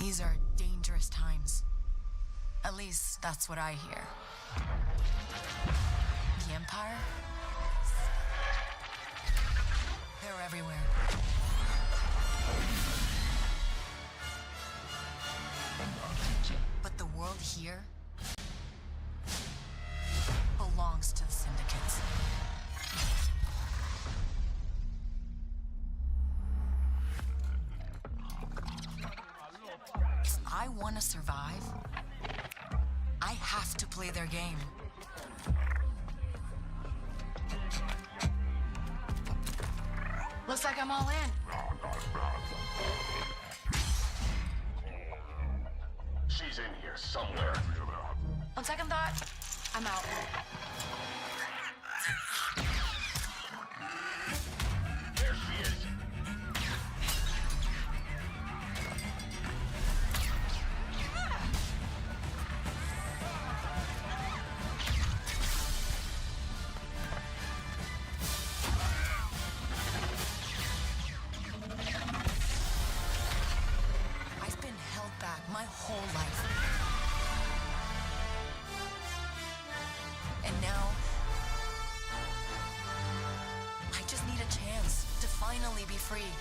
These are dangerous times. At least that's what I hear. The Empire? They're everywhere. But the world here belongs to the syndicates. If I want to survive, I have to play their game. Looks like I'm all in. She's in here somewhere. On second thought, I'm out. There she is. I've been held back my whole life. And now, I just need a chance to finally be free.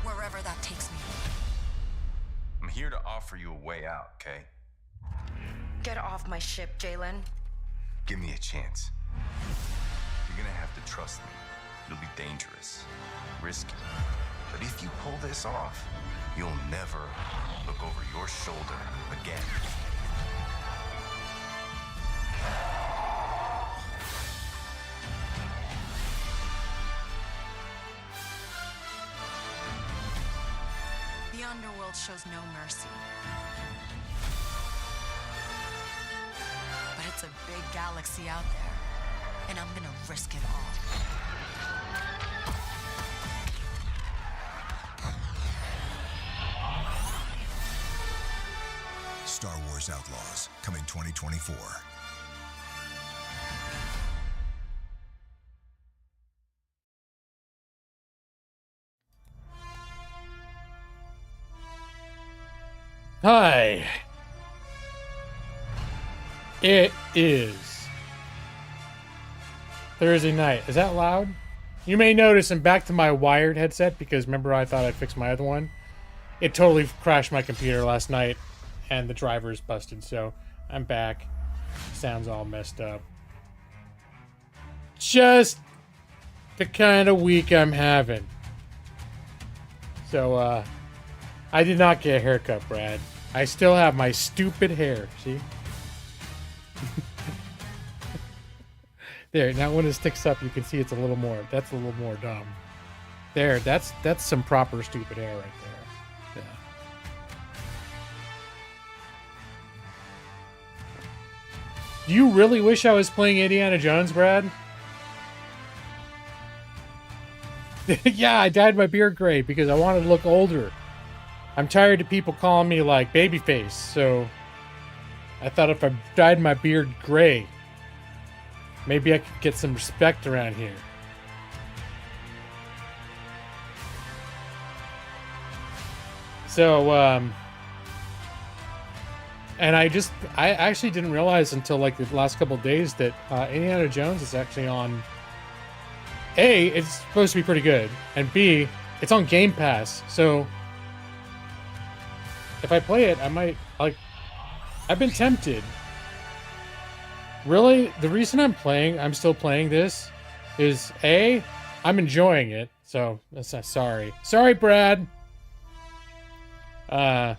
Wherever that takes me. I'm here to offer you a way out, okay? Get off my ship, Jalen. Give me a chance. You're gonna have to trust me. It'll be dangerous, risky. But if you pull this off, you'll never look over your shoulder again. The underworld shows no mercy. But it's a big galaxy out there, and I'm gonna risk it all. Star Wars Outlaws, coming 2024. Hi. It is Thursday night. Is that loud? You may notice I'm back to my wired headset because remember I thought I'd fix my other one. It totally crashed my computer last night and the driver is busted, so I'm back. Sounds all messed up. Just the kind of week I'm having. So, I did not get a haircut, Brad. I still have my stupid hair, see? There, now when it sticks up, you can see it's a little more, that's a little more dumb. There, that's some proper stupid hair right there. Yeah. Do you really wish I was playing Indiana Jones, Brad? Yeah, I dyed my beard gray because I wanted to look older. I'm tired of people calling me like babyface, so I thought if I dyed my beard gray, maybe I could get some respect around here. So, and I actually didn't realize until like the last couple of days that Indiana Jones is actually on. A, it's supposed to be pretty good, and B, it's on Game Pass, so if I play it, I might, like, I've been tempted. Really, the reason I'm still playing this is A, I'm enjoying it, so that's not sorry. Sorry, Brad. I'm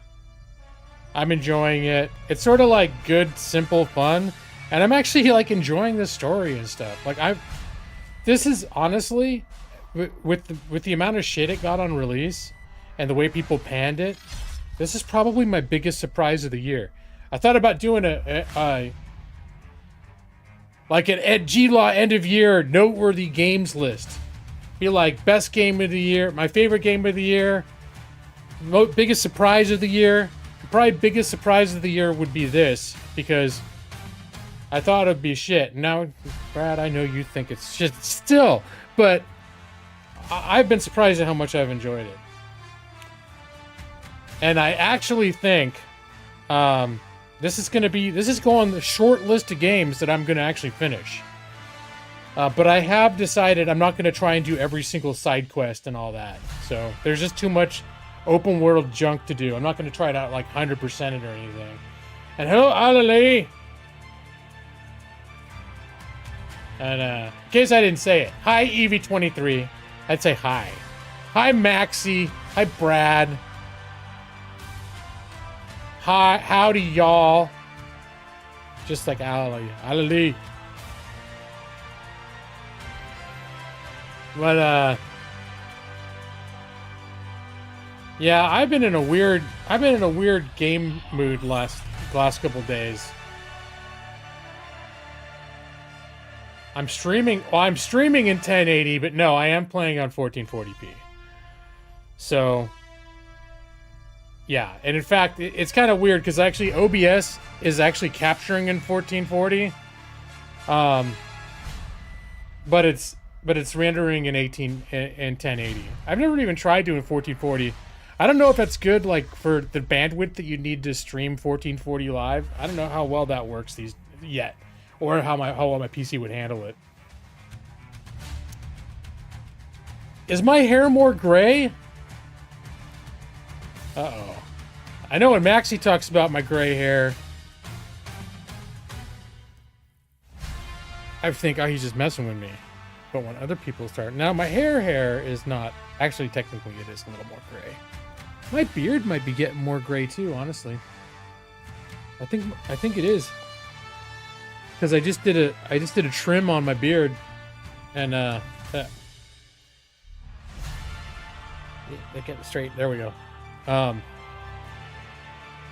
enjoying it. It's sort of like good, simple fun, and I'm actually like enjoying the story and stuff. Like this is honestly, with the amount of shit it got on release, and the way people panned it, this is probably my biggest surprise of the year. I thought about doing like an Ed G-Law end of year noteworthy games list. Be like best game of the year, my favorite game of the year, biggest surprise of the year. Probably biggest surprise of the year would be this, because I thought it'd be shit. Now, Brad, I know you think it's shit still, but I've been surprised at how much I've enjoyed it. And I actually think this is going on the short list of games that I'm going to actually finish. But I have decided I'm not going to try and do every single side quest and all that. So there's just too much open world junk to do. I'm not going to try it out like 100% it or anything. And hello, Alali! And in case I didn't say it, hi EV23. I'd say hi. Hi Maxie. Hi Brad. Hi, howdy y'all. Just like Ali. But yeah, I've been in a weird game mood last couple days. I'm streaming in 1080, but no, I am playing on 1440p. So yeah, and in fact, it's kind of weird because actually OBS is actually capturing in 1440, but it's rendering in 1080. I've never even tried doing 1440. I don't know if that's good, like for the bandwidth that you need to stream 1440 live. I don't know how well that works yet, or how well my PC would handle it. Is my hair more gray? Uh-oh. I know when Maxie talks about my gray hair, I think, oh, he's just messing with me. But when other people start... Now, my hair is not... Actually, technically, it is a little more gray. My beard might be getting more gray, too, honestly. I think it is. Because I just did a trim on my beard. And, get it straight. There we go.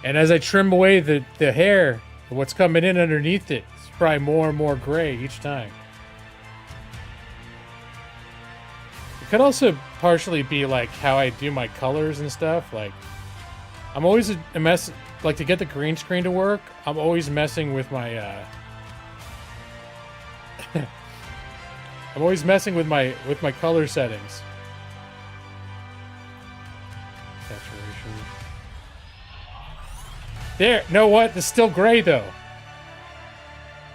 And as I trim away the hair, what's coming in underneath it, it's probably more and more gray each time. It could also partially be like how I do my colors and stuff. Like, I'm always a mess. Like, to get the green screen to work, I'm always messing with my I'm always messing with my color settings. Saturation. There. Know what? It's still gray though.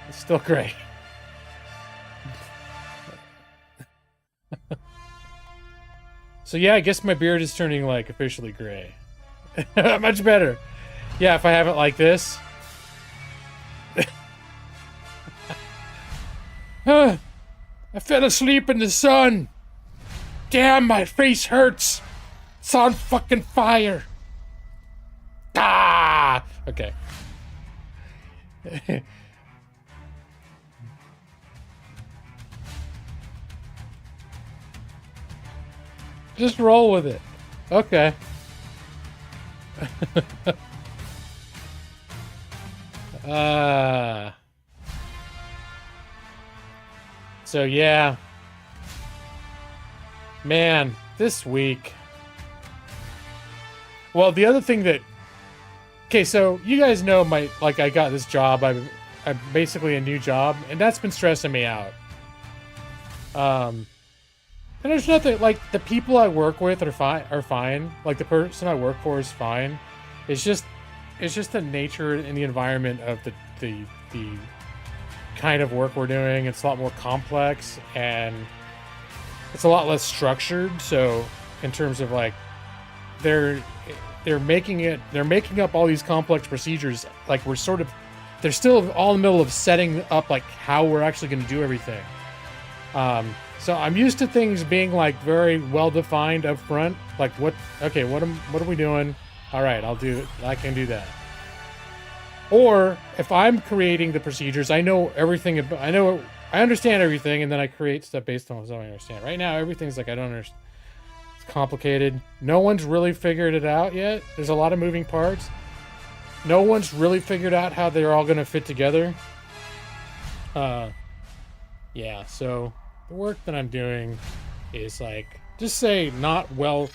It's still gray. So yeah, I guess my beard is turning like officially gray. Much better. Yeah, if I have it like this. I fell asleep in the sun. Damn, my face hurts. It's on fucking fire. Ah! Okay. Just roll with it. Okay. So yeah. Man, this week. Well, the other thing that... Okay, so you guys know I got this job. I'm basically a new job, and that's been stressing me out. And there's nothing, like, the people I work with are fine. Like, the person I work for is fine. It's just the nature and the environment of the kind of work we're doing. It's a lot more complex, and it's a lot less structured. So, in terms of, like, they're making up all these complex procedures. Like, they're still all in the middle of setting up, like, how we're actually going to do everything. So I'm used to things being like very well defined up front. Like what are we doing? All right, I'll do it. I can do that. Or if I'm creating the procedures, I know everything. I understand everything, and then I create stuff based on what I understand. Right now, everything's like I don't understand. It's complicated. No one's really figured it out yet. There's a lot of moving parts. No one's really figured out how they're all going to fit together. Yeah, so the work that I'm doing is like, just say not well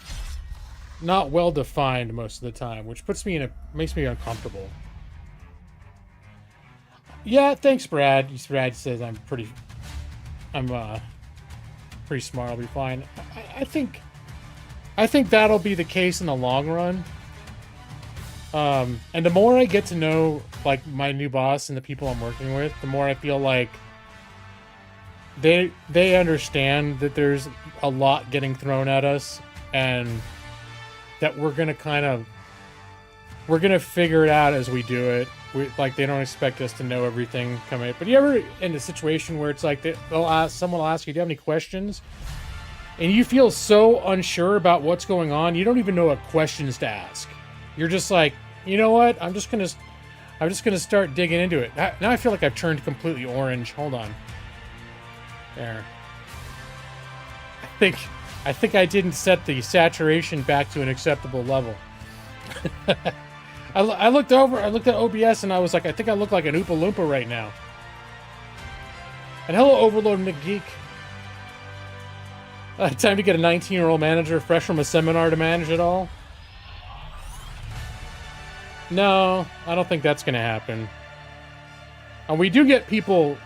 defined most of the time, which makes me uncomfortable. Yeah, thanks, Brad. Brad says I'm pretty smart. I'll be fine. I think that'll be the case in the long run. And the more I get to know like my new boss and the people I'm working with, the more I feel like they understand that there's a lot getting thrown at us, and that we're gonna figure it out as we do it. Like, they don't expect us to know everything coming. But you ever in a situation where it's like someone will ask you, "Do you have any questions?" And you feel so unsure about what's going on, you don't even know what questions to ask. You're just like, you know what? I'm just gonna start digging into it. Now I feel like I've turned completely orange. Hold on. There. I think I didn't set the saturation back to an acceptable level. I looked at OBS and I was like, I think I look like an Oompa Loompa right now. And hello, Overlord McGeek. Time to get a 19-year-old manager fresh from a seminar to manage it all? No, I don't think that's going to happen. And we do get people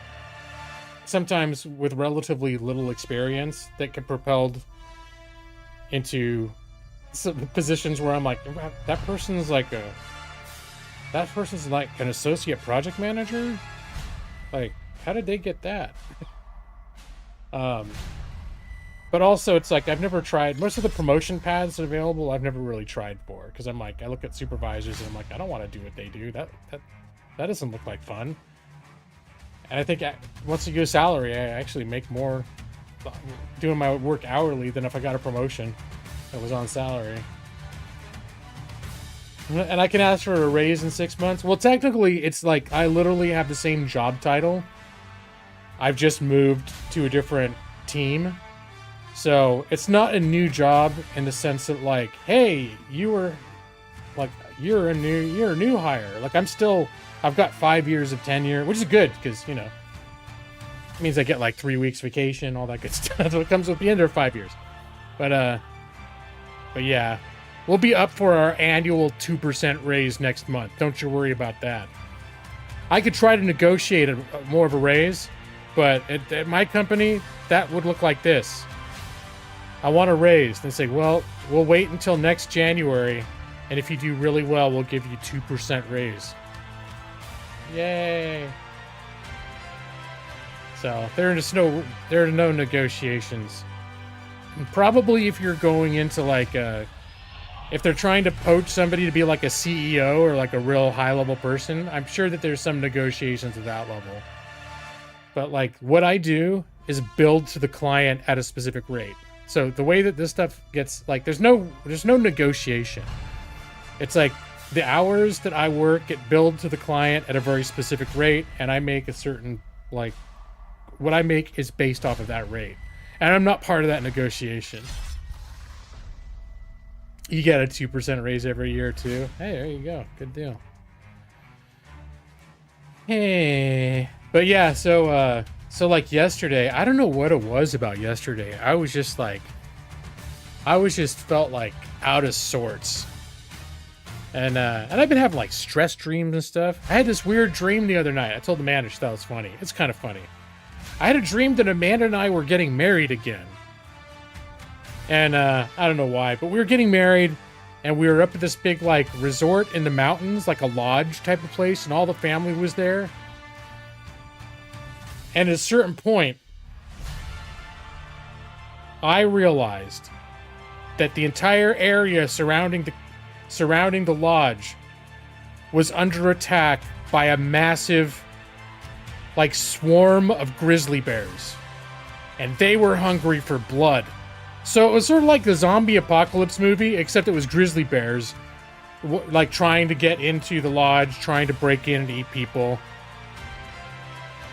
sometimes with relatively little experience that get propelled into some positions where I'm like, that person's like an associate project manager? Like, how did they get that? But also, it's like, I've never tried, most of the promotion paths available, I've never really tried for, because I'm like, I look at supervisors and I'm like, I don't want to do what they do. That doesn't look like fun. And I think once you go salary, I actually make more doing my work hourly than if I got a promotion that was on salary. And I can ask for a raise in 6 months. Well, technically, it's like I literally have the same job title. I've just moved to a different team. So it's not a new job in the sense that, like, hey, you're a new hire. Like, I've got 5 years of tenure, which is good because, you know, it means I get like 3 weeks vacation, all that good stuff. That's what comes with the end of 5 years. But yeah, we'll be up for our annual 2% raise next month. Don't you worry about that. I could try to negotiate more of a raise, but at my company, that would look like this. I want a raise. They say, well, we'll wait until next January, and if you do really well, we'll give you 2% raise. Yay. So there are no negotiations. And probably if you're going into like if they're trying to poach somebody to be like a CEO or like a real high level person, I'm sure that there's some negotiations at that level. But like what I do is build to the client at a specific rate. So the way that this stuff gets, like, there's no negotiation. It's like the hours that I work get billed to the client at a very specific rate, and I make a certain, like, what I make is based off of that rate. And I'm not part of that negotiation. You get a 2% raise every year too. Hey, there you go. Good deal. Hey. But yeah, so like yesterday, I don't know what it was about yesterday. I just felt like out of sorts. And I've been having like stress dreams and stuff. I had this weird dream the other night. I told Amanda, she thought it was funny. It's kind of funny. I had a dream that Amanda and I were getting married again. And I don't know why, but we were getting married and we were up at this big like resort in the mountains, like a lodge type of place, and all the family was there. And at a certain point, I realized that the entire area surrounding the lodge was under attack by a massive, like, swarm of grizzly bears. And they were hungry for blood. So it was sort of like the zombie apocalypse movie, except it was grizzly bears, like, trying to get into the lodge, trying to break in and eat people.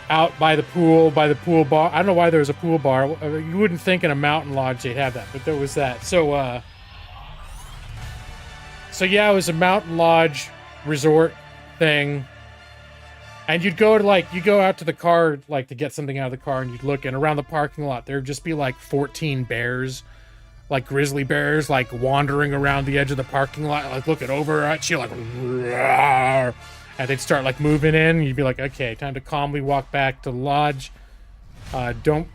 Out by the pool bar. I don't know why there was a pool bar. You wouldn't think in a mountain lodge they'd have that, but there was that. So yeah, it was a mountain lodge resort thing. And you'd go out to the car, like, to get something out of the car, and you'd look, and around the parking lot, there'd just be like 14 bears, like grizzly bears, like wandering around the edge of the parking lot, like looking over at you, like, roar. And they'd start like moving in, and you'd be like, okay, time to calmly walk back to the lodge. Don't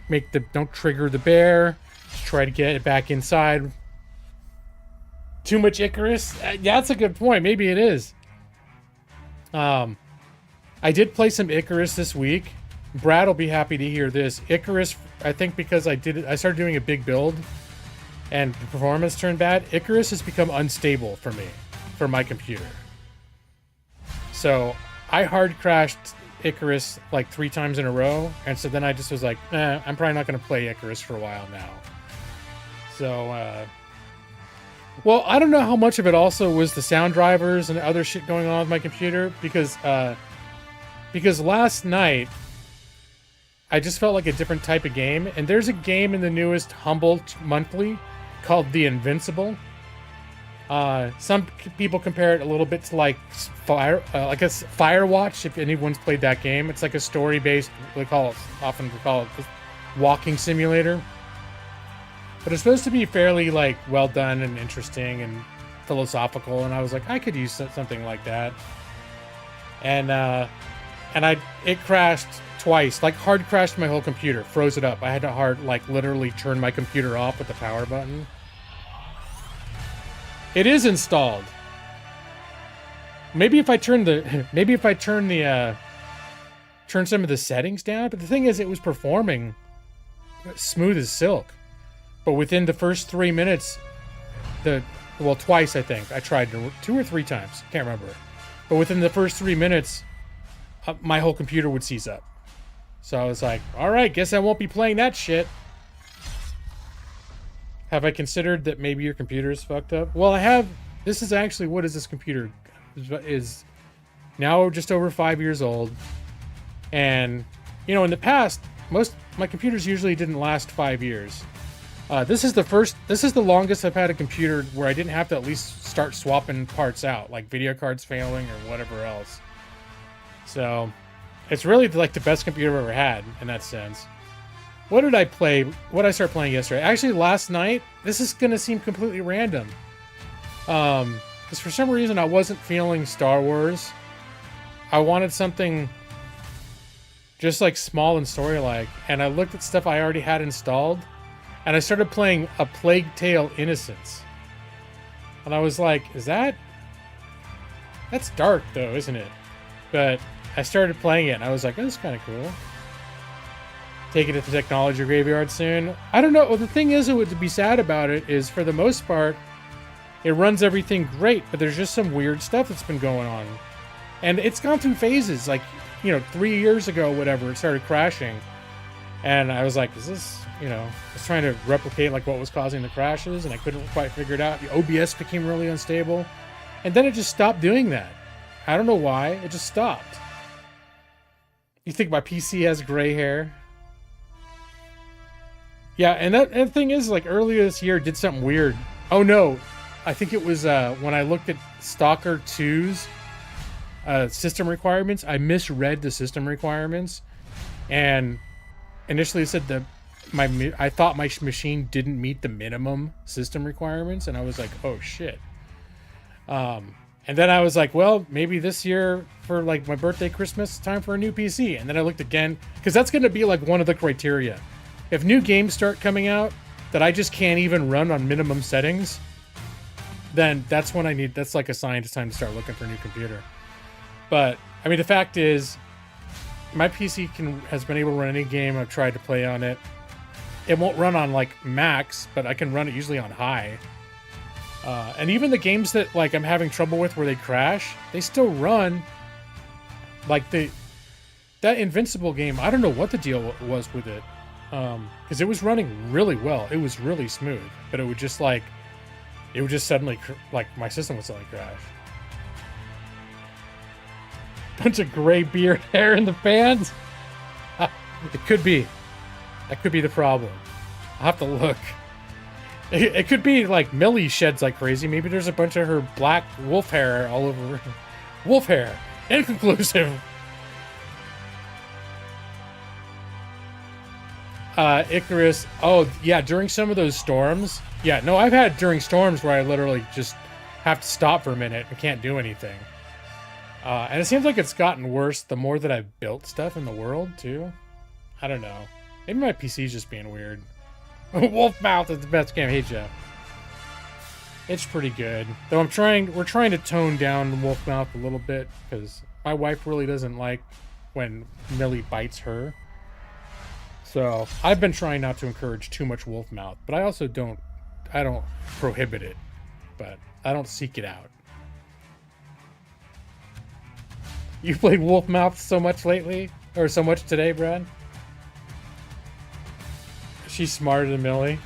trigger the bear. Just try to get it back inside. Too much Icarus? Yeah, that's a good point. Maybe it is. I did play some Icarus this week. Brad will be happy to hear this. Icarus, I think because I started doing a big build and the performance turned bad. Icarus has become unstable for me, for my computer. So I hard crashed Icarus like 3 times in a row. And so then I just was like, I'm probably not going to play Icarus for a while now. So, well, I don't know how much of it also was the sound drivers and other shit going on with my computer because last night I just felt like a different type of game. And there's a game in the newest Humble Monthly called The Invincible. Some people compare it a little bit to like Firewatch, if anyone's played that game. It's like a story-based, often we call it walking simulator. But it's supposed to be fairly like well done and interesting and philosophical, and I was like, I could use something like that. And it crashed twice, like hard crashed my whole computer, froze it up. I had to literally turn my computer off with the power button. It is installed. Maybe if I turn some of the settings down, but the thing is, it was performing smooth as silk. But within the first 3 minutes, twice I think. I tried 2 or 3 times. Can't remember. But within the first 3 minutes, my whole computer would seize up. So I was like, all right, guess I won't be playing that shit. Have I considered that maybe your computer is fucked up? Well, I have. This is actually, what is this computer? Is now just over 5 years old. And, you know, in the past, my computers usually didn't last 5 years. This is the longest I've had a computer where I didn't have to at least start swapping parts out, like video cards failing or whatever else. So, it's really like the best computer I've ever had in that sense. What did I play? What did I start playing yesterday? Actually, last night, this is going to seem completely random. Because for some reason I wasn't feeling Star Wars. I wanted something just like small and story-like, and I looked at stuff I already had installed. And I started playing A Plague Tale: Innocence. And I was like, that's dark though, isn't it? But I started playing it and I was like, oh, that's kind of cool. Taking it to technology graveyard soon. I don't know. Well, the thing is, what to be sad about it is, for the most part, it runs everything great, but there's just some weird stuff that's been going on. And it's gone through phases. Like, 3 years ago, whatever, it started crashing. And I was like, is this, I was trying to replicate like what was causing the crashes, and I couldn't quite figure it out. The OBS became really unstable. And then it just stopped doing that. I don't know why. It just stopped. You think my PC has gray hair? Yeah, and the thing is, like, earlier this year, it did something weird. Oh no, I think it was when I looked at Stalker 2's system requirements, I misread the system requirements, and initially it said I thought my machine didn't meet the minimum system requirements, and I was like, oh shit. And then I was like, well, maybe this year for like my birthday, Christmas, it's time for a new PC. And then I looked again, because that's going to be like one of the criteria. If new games start coming out that I just can't even run on minimum settings, then that's when that's like a sign it's time to start looking for a new computer. But I mean, the fact is, my PC has been able to run any game I've tried to play on it. It won't run on like max, but I can run it usually on high. And even the games that like I'm having trouble with where they crash, they still run. Like that Invincible game, I don't know what the deal was with it. Because it was running really well. It was really smooth, but it would just suddenly, like my system would suddenly crash. Bunch of gray beard hair in the fans. It could be. That could be the problem. I'll have to look. It could be like Millie sheds like crazy. Maybe there's a bunch of her black wolf hair all over. Wolf hair. Inconclusive. Icarus. Oh, yeah, during some of those storms. Yeah, no, I've had during storms where I literally just have to stop for a minute and can't do anything. And it seems like it's gotten worse the more that I've built stuff in the world, too. I don't know. Maybe my PC's just being weird. Wolfmouth is the best game. Hey, Jeff. It's pretty good. Though we're trying to tone down Wolfmouth a little bit because my wife really doesn't like when Millie bites her. So I've been trying not to encourage too much Wolfmouth, but I also don't prohibit it, but I don't seek it out. You played Wolfmouth so much lately? Or so much today, Brad? She's smarter than Millie.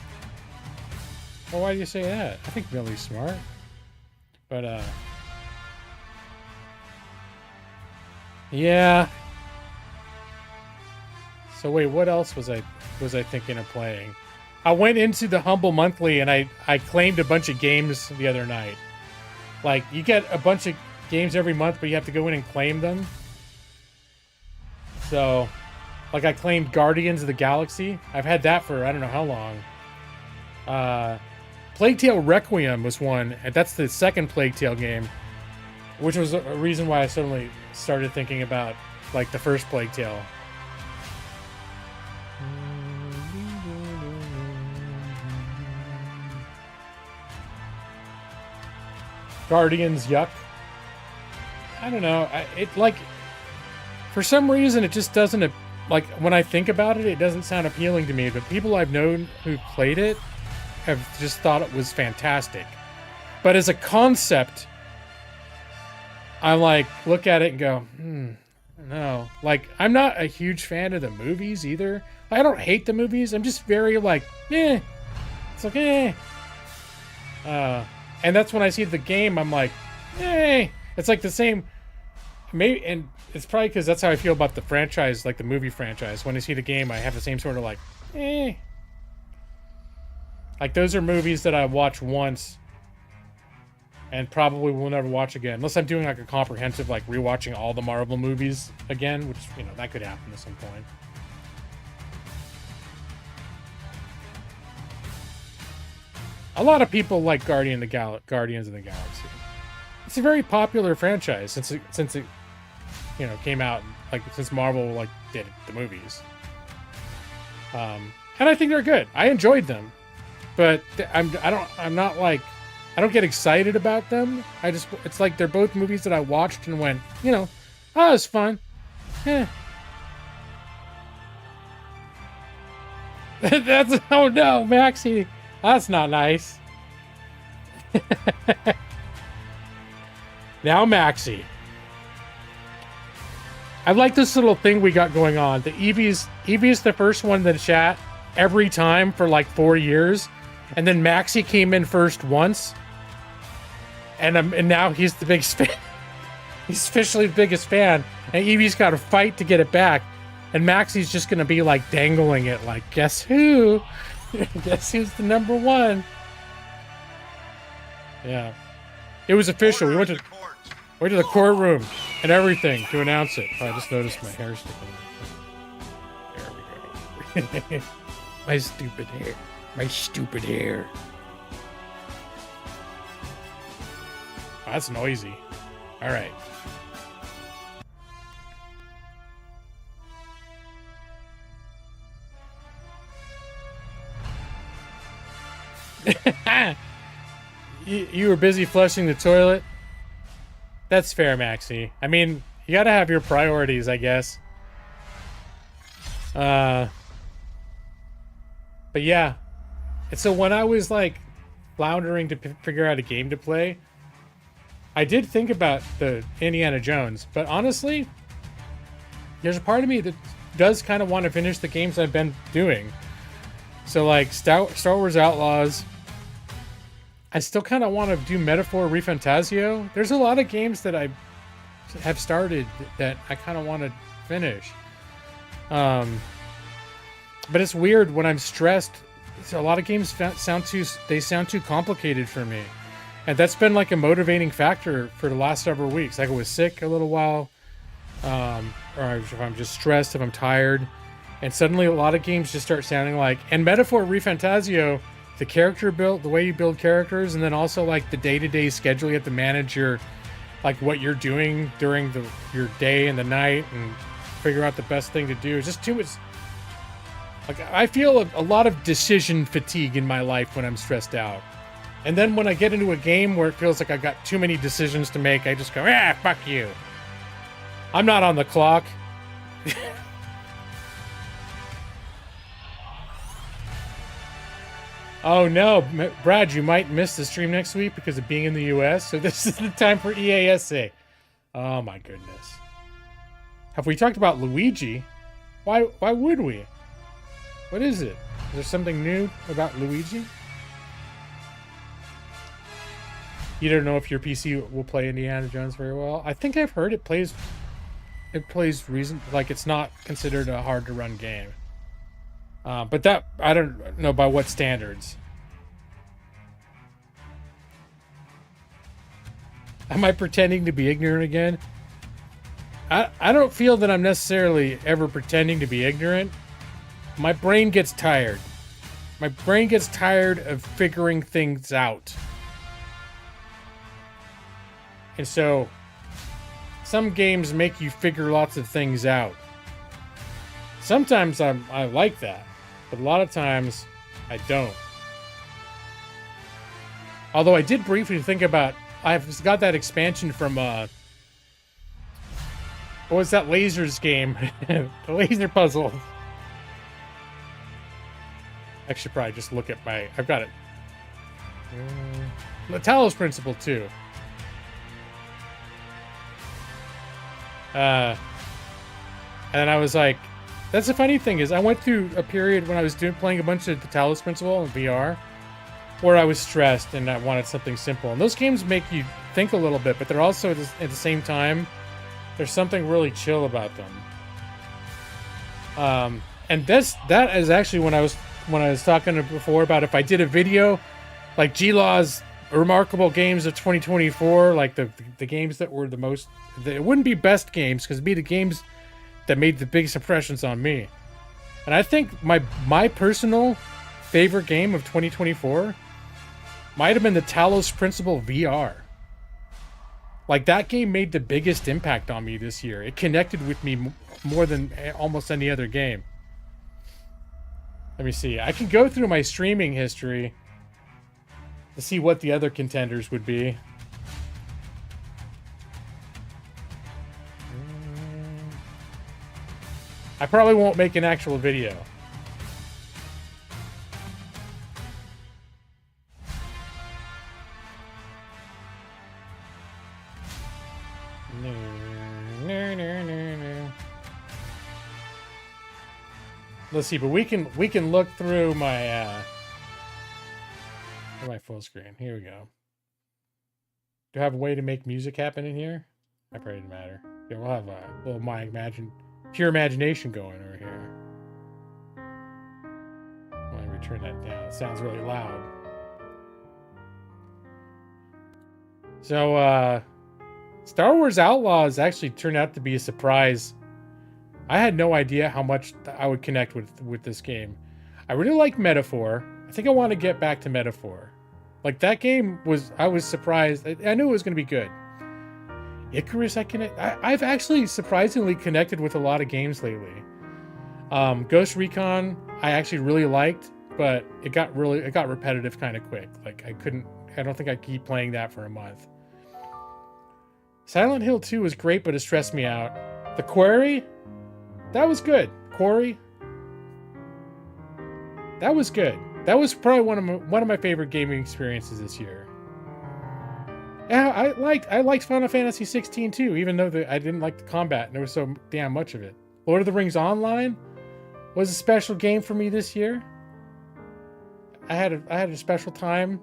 Well, why do you say that? I think Millie's smart. But, yeah. So wait, what else was I thinking of playing? I went into the Humble Monthly and I claimed a bunch of games the other night. Like, you get a bunch of games every month, but you have to go in and claim them. So, like, I claimed Guardians of the Galaxy. I've had that for I don't know how long. Plague Tale Requiem was one, and that's the second Plague Tale game, which was a reason why I suddenly started thinking about, like, the first Plague Tale. Guardians, yuck. I don't know. For some reason, it just doesn't, like, when I think about it, it doesn't sound appealing to me, but people I've known who played it have just thought it was fantastic. But as a concept, I, like, look at it and go, no. Like, I'm not a huge fan of the movies either. I don't hate the movies. I'm just very, like, eh. It's like, eh. And that's when I see the game, I'm like, eh. It's like the same, maybe, and it's probably because that's how I feel about the franchise, like the movie franchise. When I see the game, I have the same sort of like, eh. Like, those are movies that I watch once and probably will never watch again. Unless I'm doing like a comprehensive, like rewatching all the Marvel movies again, which, you know, that could happen at some point. A lot of people like Guardians of the Galaxy. It's a very popular franchise since it you know, came out, like, since Marvel, like, did the movies. And I think they're good. I enjoyed them, but I don't get excited about them. It's like they're both movies that I watched and went, you know, oh, it's fun. Yeah. That's, oh no, Maxie. That's not nice. Now, Maxie. I like this little thing we got going on. The Evie's the first one in the chat every time for like 4 years. And then Maxie came in first once. And now he's the biggest fan. He's officially the biggest fan. And Evie's got to fight to get it back. And Maxie's just going to be like dangling it like, guess who? Guess who's the number one? Yeah. It was official. We went to the courtroom and everything to announce it. Oh, I just noticed my hair sticking out. There we go. My stupid hair. My stupid hair. Oh, that's noisy. All right. You were busy flushing the toilet? That's fair, Maxie. I mean, you gotta have your priorities, I guess. But yeah. And so when I was, like, floundering to figure out a game to play, I did think about the Indiana Jones. But honestly, there's a part of me that does kind of want to finish the games I've been doing. So, like, Star Wars Outlaws. I still kind of want to do Metaphor Refantasio. There's a lot of games that I have started that I kind of want to finish. But it's weird when I'm stressed. So a lot of games sound too complicated for me. And that's been like a motivating factor for the last several weeks. Like, I was sick a little while. Or if I'm just stressed, if I'm tired. And suddenly a lot of games just start sounding like... And Metaphor Refantasio... The character build, the way you build characters, and then also like the day-to-day schedule. You have to manage your, like, what you're doing during your day and the night, and figure out the best thing to do. It's just too much. Like, I feel a lot of decision fatigue in my life when I'm stressed out. And then when I get into a game where it feels like I've got too many decisions to make, I just go, ah, fuck you. I'm not on the clock. Oh no, Brad, you might miss the stream next week because of being in the US. So this is the time for EASA. Oh my goodness. Have we talked about Luigi? Why would we? What is it? Is there something new about Luigi? You don't know if your PC will play Indiana Jones very well. I think I've heard it plays like it's not considered a hard to run game. But that, I don't know by what standards. Am I pretending to be ignorant again? I don't feel that I'm necessarily ever pretending to be ignorant. My brain gets tired. My brain gets tired of figuring things out. And so, some games make you figure lots of things out. Sometimes I like that, but a lot of times I don't. Although I did briefly think about, I've got that expansion from, what was that lasers game? The laser puzzle. I should probably just look at my, I've got it. The Talos Principle too. And I was like, that's the funny thing is I went through a period when I was playing a bunch of the Talos Principle in VR where I was stressed and I wanted something simple. And those games make you think a little bit, but they're also at the same time, there's something really chill about them. And that is actually when I was talking before about if I did a video like G-Law's remarkable games of 2024, like the games that were the most, it wouldn't be best games because it'd be the games that made the biggest impressions on me. And I think my personal favorite game of 2024 might have been the Talos Principle VR. Like, that game made the biggest impact on me this year. It connected with me more than almost any other game. Let me see. I can go through my streaming history to see what the other contenders would be. I probably won't make an actual video. No. Let's see, but we can look through my full screen. Here we go. Do I have a way to make music happen in here? That probably didn't matter. Yeah, we'll have a little pure imagination going over here. Let me turn that down. It sounds really loud. So, Star Wars Outlaws actually turned out to be a surprise. I had no idea how much I would connect with this game. I really like Metaphor. I think I want to get back to Metaphor. Like, that game I was surprised. I knew it was going to be good. Icarus, I've actually surprisingly connected with a lot of games lately. Ghost Recon, I actually really liked, but it got repetitive kind of quick. Like, I don't think I could keep playing that for a month. Silent Hill 2 was great, but it stressed me out. The Quarry, that was good. Quarry, that was good. That was probably one of my favorite gaming experiences this year. Yeah, I liked Final Fantasy 16 too, even though I didn't like the combat and there was so damn much of it. Lord of the Rings Online was a special game for me this year. I had a special time.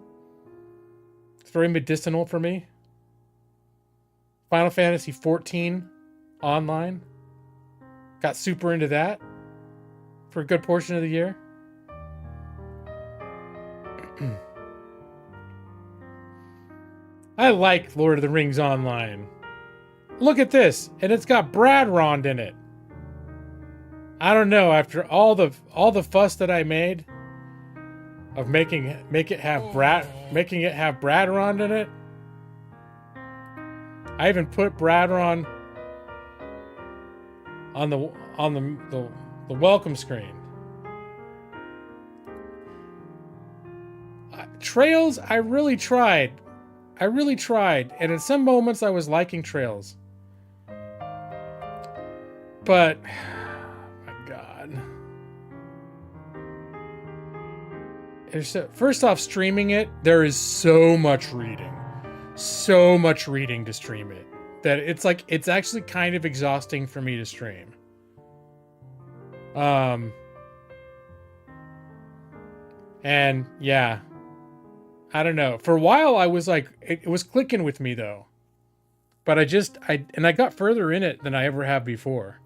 It's very medicinal for me. Final Fantasy 14 Online. Got super into that for a good portion of the year. I like Lord of the Rings Online. Look at this, and it's got Bradrond in it. I don't know, after all the fuss that I made of making it have Bradrond in it. I even put Bradrond on the welcome screen. Trails, I really tried. And in some moments I was liking Trails. But, oh my God. First off, streaming it, there is so much reading. So much reading to stream it. That it's actually kind of exhausting for me to stream. And yeah, I don't know. For a while, I was like, it was clicking with me though. But I got further in it than I ever have before.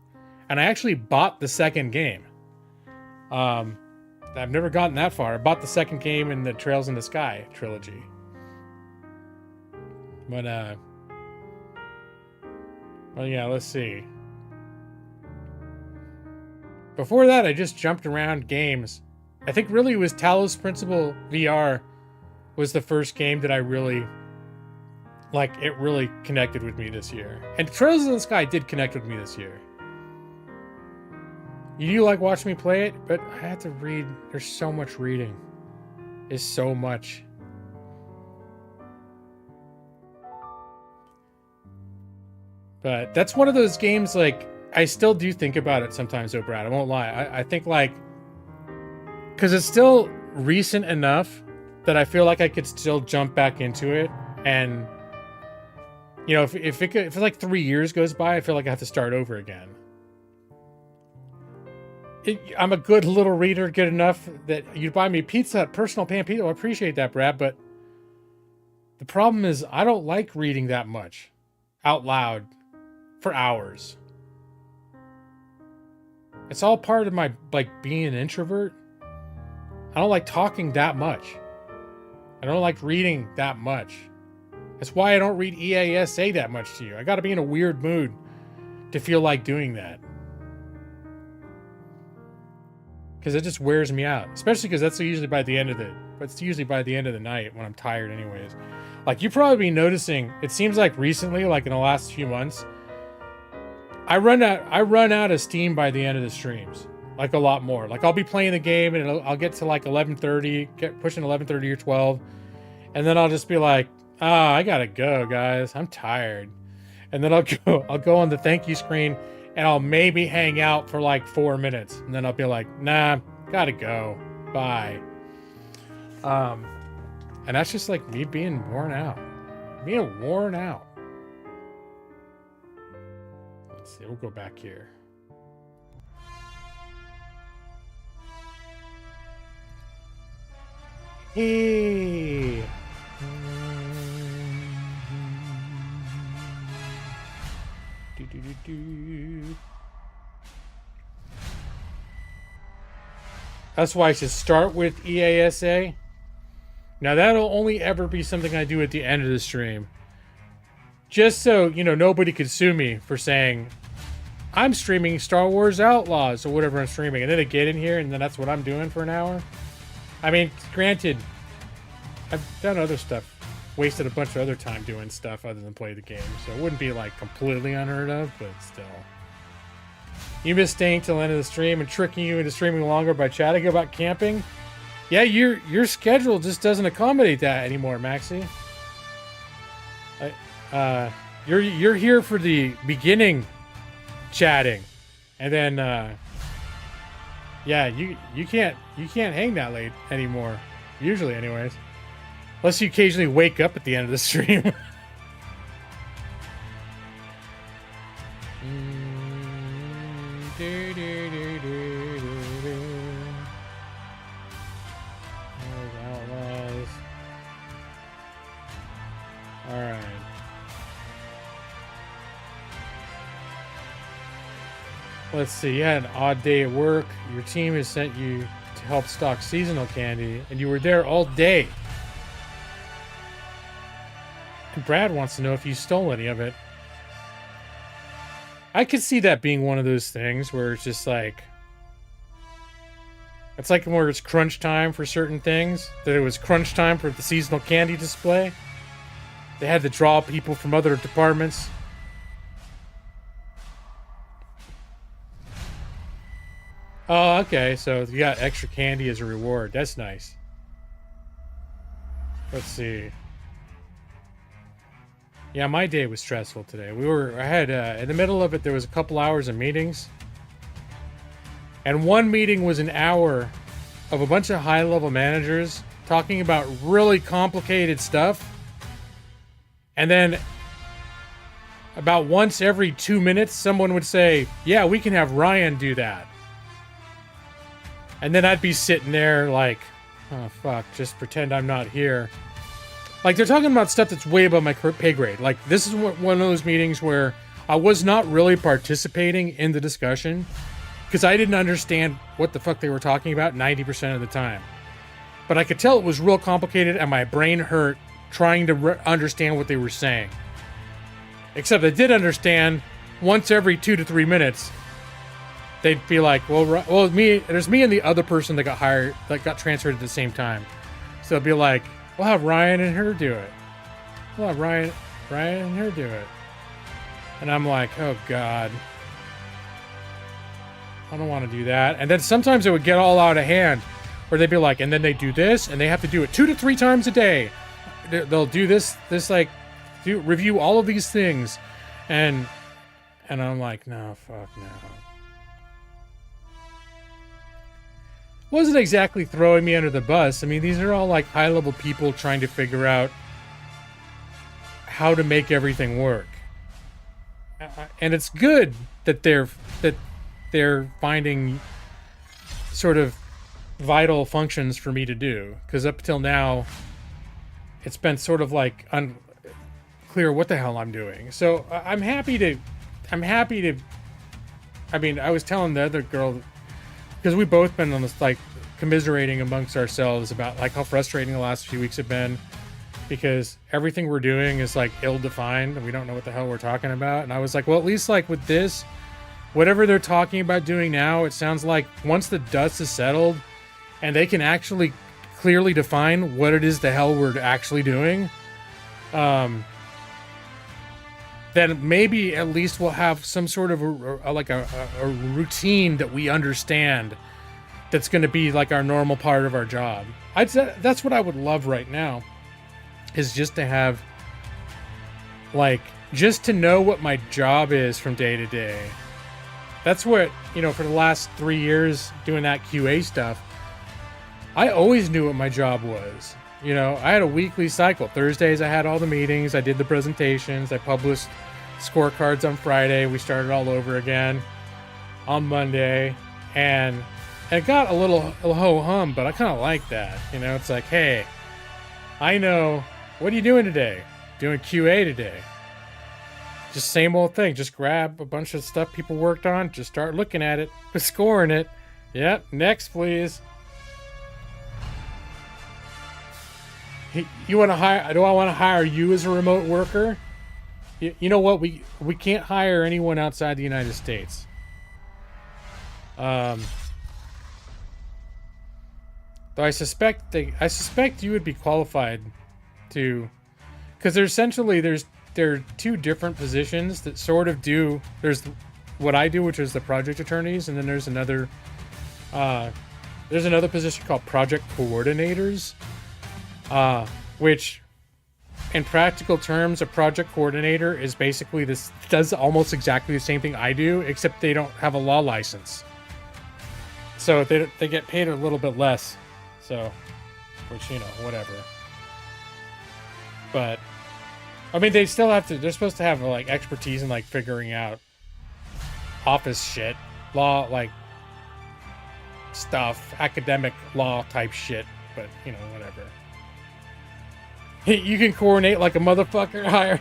And I actually bought the second game. I've never gotten that far. I bought the second game in the Trails in the Sky trilogy. But, well, yeah, let's see. Before that, I just jumped around games. I think really it was Talos Principle VR was the first game that I really, like, it really connected with me this year. And Trails in the Sky did connect with me this year. You like watch me play it, but I had to read. There's so much reading. There's so much. But that's one of those games, like, I still do think about it sometimes, though, Brad. I won't lie. I think, like, because it's still recent enough that I feel like I could still jump back into it. And, you know, if like 3 years goes by, I feel like I have to start over again. I'm a good little reader, good enough that you'd buy me pizza, personal pan pizza. I appreciate that, Brad, but the problem is I don't like reading that much out loud for hours. It's all part of my, like, being an introvert. I don't like talking that much. I don't like reading that much. That's why I don't read EASA that much to you. I gotta be in a weird mood to feel like doing that. Because it just wears me out, especially because that's usually by the end of the night when I'm tired anyways. Like, you probably be noticing, it seems like recently, like in the last few months, I run out of steam by the end of the streams, like a lot more. Like, I'll be playing the game and I'll get to like 11:30, pushing 11:30 or 12, and then I'll just be like, I gotta go, guys, I'm tired. And then I'll go on the thank you screen and I'll maybe hang out for like 4 minutes, and then I'll be like, nah, gotta go, bye. And that's just like me being worn out. Let's see, we'll go back here. Hey. That's why I should start with EASA. Now, that'll only ever be something I do at the end of the stream. Just so, you know, nobody could sue me for saying, I'm streaming Star Wars Outlaws or whatever I'm streaming. And then they get in here and then that's what I'm doing for an hour. I mean, granted, I've done other stuff. Wasted a bunch of other time doing stuff other than play the game. So it wouldn't be, like, completely unheard of, but still. You miss staying till the end of the stream and tricking you into streaming longer by chatting about camping? Yeah, your schedule just doesn't accommodate that anymore, Maxie. You're here for the beginning chatting, and then yeah, you can't hang that late anymore. Usually, anyways, unless you occasionally wake up at the end of the stream. Outlaws. All right. Let's see. You had an odd day at work. Your team has sent you to help stock seasonal candy, and you were there all day. And Brad wants to know if you stole any of it. I could see that being one of those things where it's just like, it's like where it's crunch time for certain things, that it was crunch time for the seasonal candy display. They had to draw people from other departments. Oh, okay, so you got extra candy as a reward. That's nice. Let's see. Yeah, my day was stressful today. I had, in the middle of it, there was a couple hours of meetings. And one meeting was an hour of a bunch of high-level managers talking about really complicated stuff. And then about once every 2 minutes, someone would say, yeah, we can have Ryan do that. And then I'd be sitting there like, oh, fuck, just pretend I'm not here. Like, they're talking about stuff that's way above my pay grade. Like, this is one of those meetings where I was not really participating in the discussion because I didn't understand what the fuck they were talking about 90% of the time. But I could tell it was real complicated and my brain hurt trying to understand what they were saying. Except I did understand once every 2 to 3 minutes, they'd be like, well, there's me and the other person that got hired, that got transferred at the same time. So they'll be like, we'll have Ryan and her do it. We'll have Ryan and her do it. And I'm like, oh God. I don't want to do that. And then sometimes it would get all out of hand where they'd be like, and then they do this and they have to do it 2 to 3 times a day. They'll do this like, review all of these things. And I'm like, no, fuck no. Wasn't exactly throwing me under the bus. I mean, these are all like high-level people trying to figure out how to make everything work. And it's good that they're finding sort of vital functions for me to do, because up till now it's been sort of like unclear what the hell I'm doing. So I'm happy to I mean, I was telling the other girl, because we've both been on this, like, commiserating amongst ourselves about, like, how frustrating the last few weeks have been, because everything we're doing is, like, ill-defined, and we don't know what the hell we're talking about. And I was like, well, at least, like, with this, whatever they're talking about doing now, it sounds like once the dust is settled, and they can actually clearly define what it is the hell we're actually doing, then maybe at least we'll have some sort of a routine that we understand that's going to be like our normal part of our job. That's what I would love right now, is just to have, like, just to know what my job is from day to day. That's what, you know, for the last 3 years doing that QA stuff, I always knew what my job was. You know, I had a weekly cycle. Thursdays I had all the meetings, I did the presentations, I published scorecards on Friday, we started all over again on Monday, and it got a little ho-hum, but I kind of like that. You know, it's like, hey, I know, what are you doing today? Doing QA today. Just same old thing. Just grab a bunch of stuff people worked on, just start looking at it, scoring it. Yep, next please. You want to hire? Do I want to hire you as a remote worker? You know what? We can't hire anyone outside the United States. Though I suspect you would be qualified to, because there are two different positions that sort of do. There's what I do, which is the project attorneys, and then there's another position called project coordinators, which, in practical terms, a project coordinator is basically does almost exactly the same thing I do, except they don't have a law license. So they get paid a little bit less. So, which, you know, whatever. But, I mean, they're supposed to have, like, expertise in, like, figuring out office shit, law, like, stuff, academic law type shit, but, you know, whatever. You can coordinate like a motherfucker. Hire.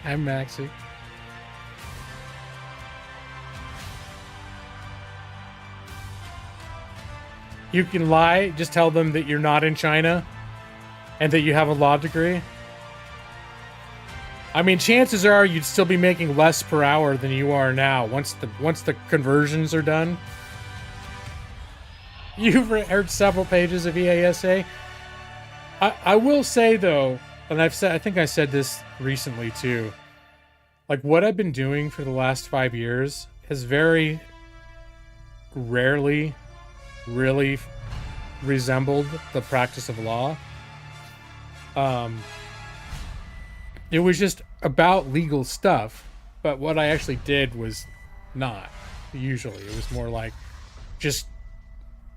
I'm Maxie. You can lie. Just tell them that you're not in China and that you have a law degree. I mean, chances are you'd still be making less per hour than you are now once the conversions are done. You've heard several pages of EASA. I will say, though, and I think I said this recently too, like, what I've been doing for the last 5 years has very rarely really resembled the practice of law. It was just about legal stuff, but what I actually did was not. Usually, it was more like just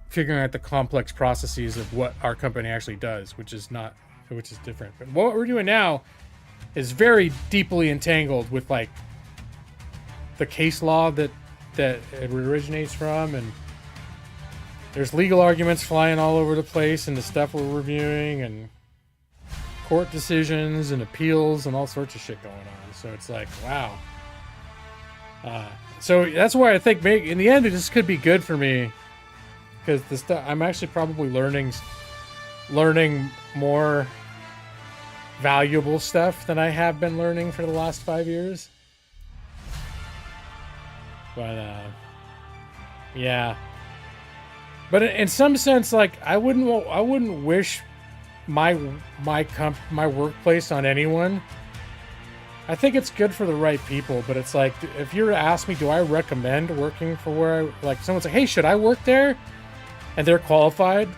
figuring out the complex processes of what our company actually does, which is different. But what we're doing now is very deeply entangled with like the case law that it originates from, and there's legal arguments flying all over the place, and the stuff we're reviewing, and court decisions and appeals and all sorts of shit going on. So it's like, wow. So that's why I think in the end this could be good for me, because the stuff I'm actually probably learning more valuable stuff than I have been learning for the last 5 years. But yeah. But in some sense, like I wouldn't wish my workplace on anyone. I think it's good for the right people, but it's like, if you were to ask me, do I recommend working for where I, like, someone's like, hey, should I work there? And they're qualified.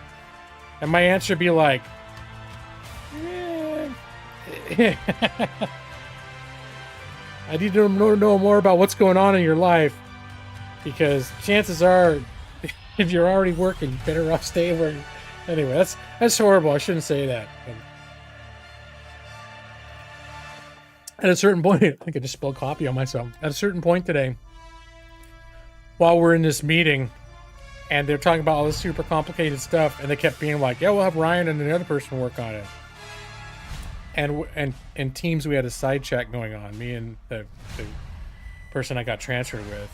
And my answer would be like, I need to know more about what's going on in your life, because chances are, if you're already working, you better off staying where. Anyway, that's horrible. I shouldn't say that. But at a certain point, I think I just spilled coffee on myself. At a certain point today, while we're in this meeting, and they're talking about all this super complicated stuff, and they kept being like, "Yeah, we'll have Ryan and another person work on it." And Teams, we had a side chat going on, me and the person I got transferred with,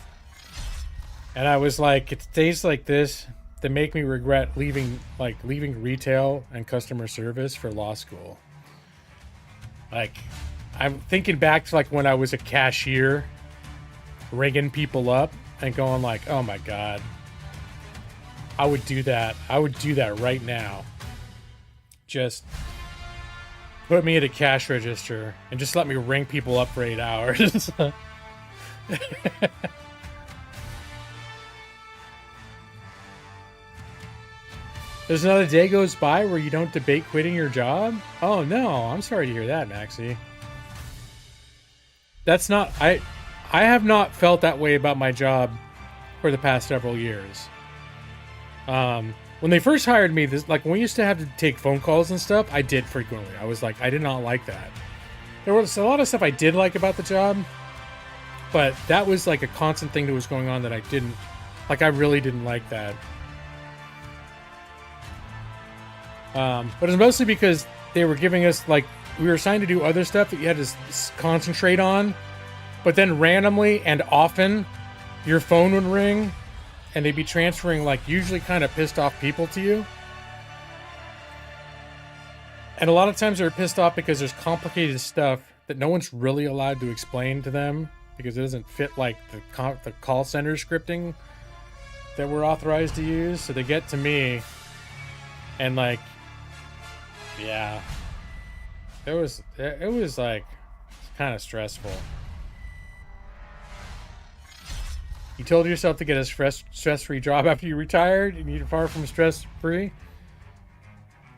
and I was like, "It's days like this that make me regret leaving retail and customer service for law school." Like, I'm thinking back to like when I was a cashier, ringing people up and going like, "Oh my God, I would do that. I would do that right now. Just put me at a cash register and just let me ring people up for 8 hours." There's another day goes by where you don't debate quitting your job? Oh no, I'm sorry to hear that, Maxie. That's not, I have not felt that way about my job for the past several years. When they first hired me, when we used to have to take phone calls and stuff, I did frequently. I was like, I did not like that. There was a lot of stuff I did like about the job, but that was like a constant thing that was going on that I didn't, like, I really didn't like that. But it's mostly because they were giving us, like, we were assigned to do other stuff that you had to concentrate on, but then randomly and often your phone would ring and they'd be transferring, like, usually kind of pissed off people to you. And a lot of times they're pissed off because there's complicated stuff that no one's really allowed to explain to them because it doesn't fit, like, the call center scripting that we're authorized to use. So they get to me and, like, yeah, it was like kind of stressful. You told yourself to get a stress-free job after you retired, and you're far from stress-free.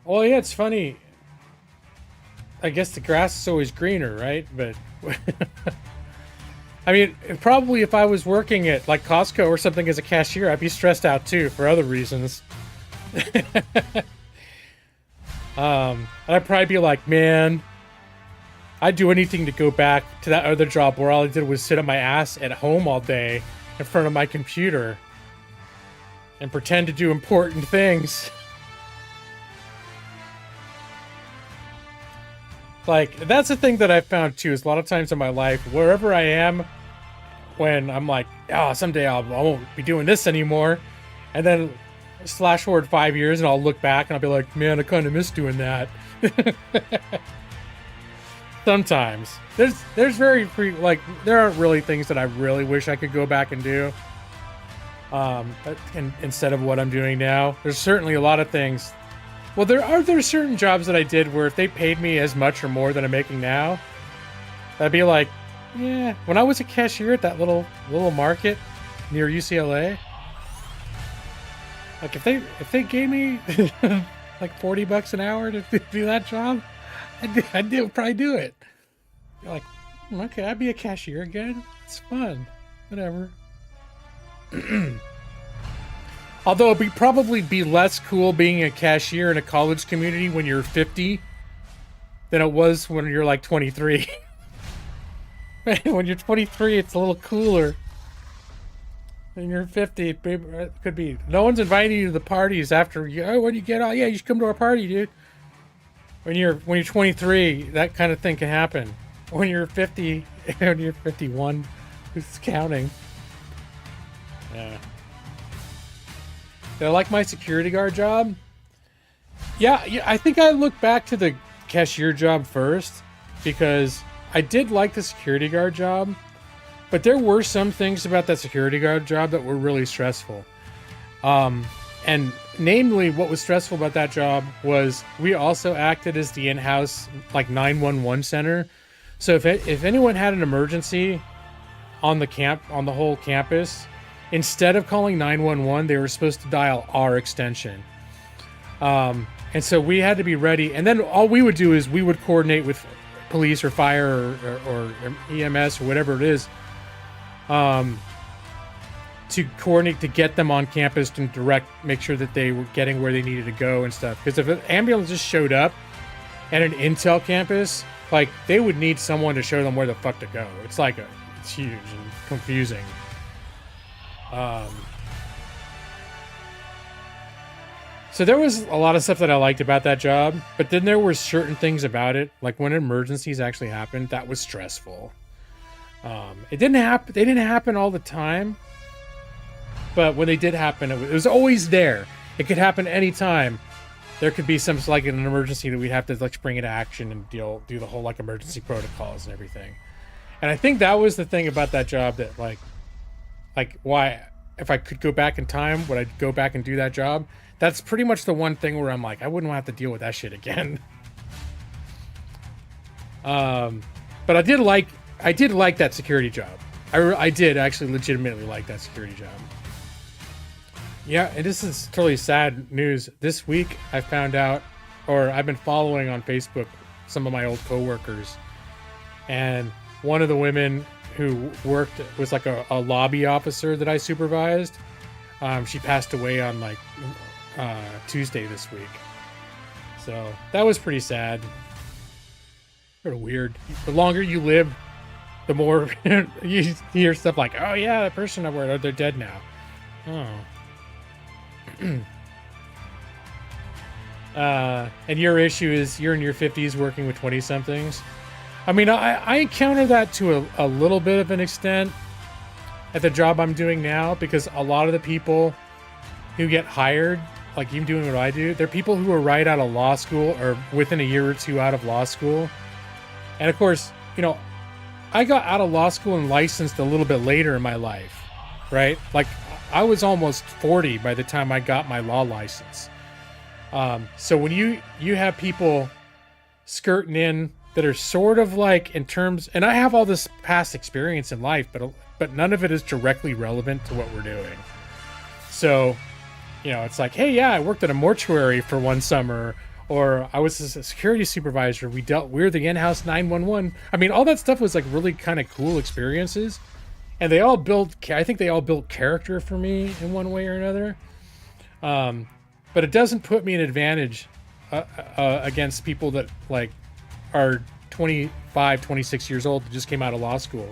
Well, yeah, it's funny. I guess the grass is always greener, right? But I mean, probably if I was working at like Costco or something as a cashier, I'd be stressed out too for other reasons. And I'd probably be like, man, I'd do anything to go back to that other job where all I did was sit on my ass at home all day in front of my computer and pretend to do important things. Like, that's the thing that I found too, is a lot of times in my life, wherever I am, when I'm like, oh, someday I won't be doing this anymore, and then slash forward 5 years and I'll look back and I'll be like, man, I kind of miss doing that. Sometimes there's very free, like, there aren't really things that I really wish I could go back and do instead of what I'm doing now. There's certainly a lot of things. Well, there certain jobs that I did where if they paid me as much or more than I'm making now, I'd be like, yeah. When I was a cashier at that little market near UCLA, like, if they gave me like $40 an hour to do that job, I'd probably do it. You're like, okay, I'd be a cashier again. It's fun. Whatever. Although it'd probably be less cool being a cashier in a college community when you're 50 than it was when you're like 23. When you're 23, it's a little cooler. When you're 50, it could be. No one's inviting you to the parties after you. Oh, when you get out, yeah, you should come to our party, dude. When you're 23, that kind of thing can happen. When you're 50, when you're 51, who's counting? Yeah. Did I like my security guard job? Yeah, I think I look back to the cashier job first because I did like the security guard job, but there were some things about that security guard job that were really stressful. And namely, what was stressful about that job was we also acted as the in-house like 911 center. So if anyone had an emergency on the whole campus, instead of calling 911, they were supposed to dial our extension. And so we had to be ready. And then all we would do is we would coordinate with police or fire or EMS or whatever it is, to coordinate to get them on campus and make sure that they were getting where they needed to go and stuff. Because if an ambulance just showed up at an Intel campus, like they would need someone to show them where the fuck to go. It's huge and confusing. So there was a lot of stuff that I liked about that job, but then there were certain things about it, like when emergencies actually happened, that was stressful. They didn't happen all the time, but when they did happen, it was always there. It could happen anytime. There could be some like an emergency that we'd have to like spring into action and do the whole like emergency protocols and everything. And I think that was the thing about that job that like why, if I could go back in time, would I go back and do that job? That's pretty much the one thing where I'm like, I wouldn't have to deal with that shit again. But I did like that security job. I did actually legitimately like that security job. Yeah, and this is totally sad news. This week I found out, or I've been following on Facebook some of my old coworkers, and one of the women who was like a lobby officer that I supervised. She passed away on like Tuesday this week. So that was pretty sad. Sort of weird. The longer you live, the more you hear stuff like, oh yeah, that person I worked, they're dead now. Oh. And your issue is you're in your 50s working with 20-somethings. I mean, I encounter that to a little bit of an extent at the job I'm doing now, because a lot of the people who get hired, like you doing what I do, they're people who are right out of law school or within a year or two out of law school. And of course, you know, I got out of law school and licensed a little bit later in my life, right? Like I was almost 40 by the time I got my law license. So when you have people skirting in that are sort of like in terms, and I have all this past experience in life, but none of it is directly relevant to what we're doing. So, you know, it's like, hey, yeah, I worked at a mortuary for one summer, or I was a security supervisor. We're the in-house 911. I mean, all that stuff was like really kind of cool experiences, and I think they all built character for me in one way or another. But it doesn't put me in advantage against people that like are 25, 26 years old that just came out of law school.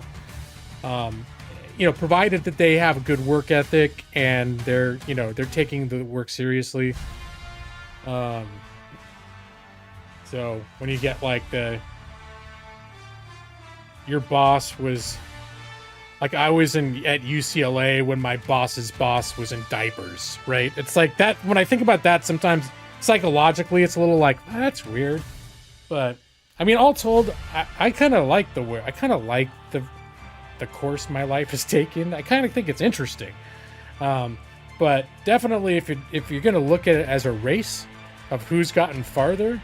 You know, provided that they have a good work ethic and they're taking the work seriously. So when you get like your boss was like, I was at UCLA when my boss's boss was in diapers, right? It's like that. When I think about that, sometimes psychologically it's a little like, that's weird. But I mean, all told, I kind of like the course my life has taken. I kind of think it's interesting. But definitely if you're going to look at it as a race of who's gotten farther,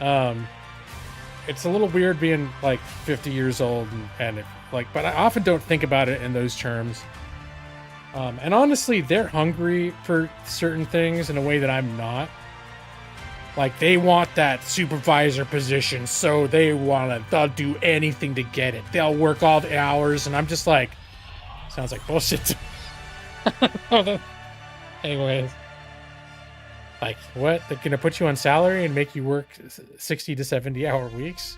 it's a little weird being like 50 years old but I often don't think about it in those terms. And honestly, they're hungry for certain things in a way that I'm not. Like, they want that supervisor position, so they'll do anything to get it. They'll work all the hours, and I'm just like, sounds like bullshit to me. Anyways. Like, what? They're gonna put you on salary and make you work 60 to 70-hour weeks?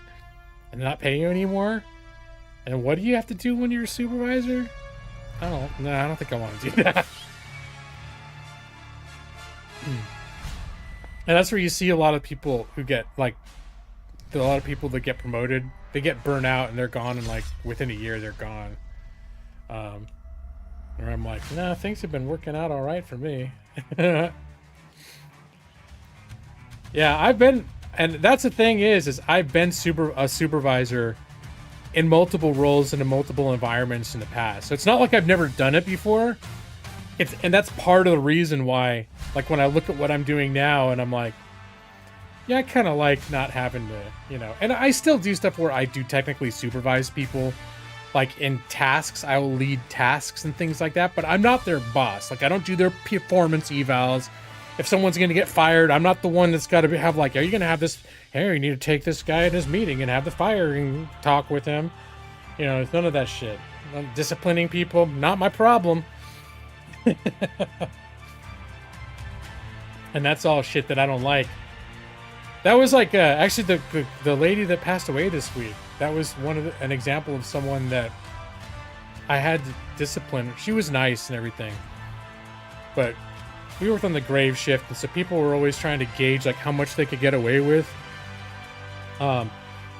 And not pay you anymore? And what do you have to do when you're a supervisor? I don't think I want to do that. And that's where you see a lot of people who get, like, a lot of people that get promoted, they get burnt out and they're gone, and, like, within a year they're gone. Where I'm like, nah, things have been working out all right for me. Yeah, I've been, and that's the thing is I've been a supervisor in multiple roles and in multiple environments in the past. So it's not like I've never done it before. And that's part of the reason why, like, when I look at what I'm doing now and I'm like, yeah, I kind of like not having to, you know, and I still do stuff where I do technically supervise people, like in tasks. I will lead tasks and things like that, but I'm not their boss. Like, I don't do their performance evals. If someone's going to get fired, I'm not the one that's got to have, like, are you going to have this, hey, you need to take this guy in his meeting and have the firing talk with him. You know, it's none of that shit. Disciplining people, not my problem. And that's all shit that I don't like. That was like, actually the lady that passed away this week, that was an example of someone that I had to discipline. She was nice and everything, but we worked on the grave shift, and so people were always trying to gauge, like, how much they could get away with. And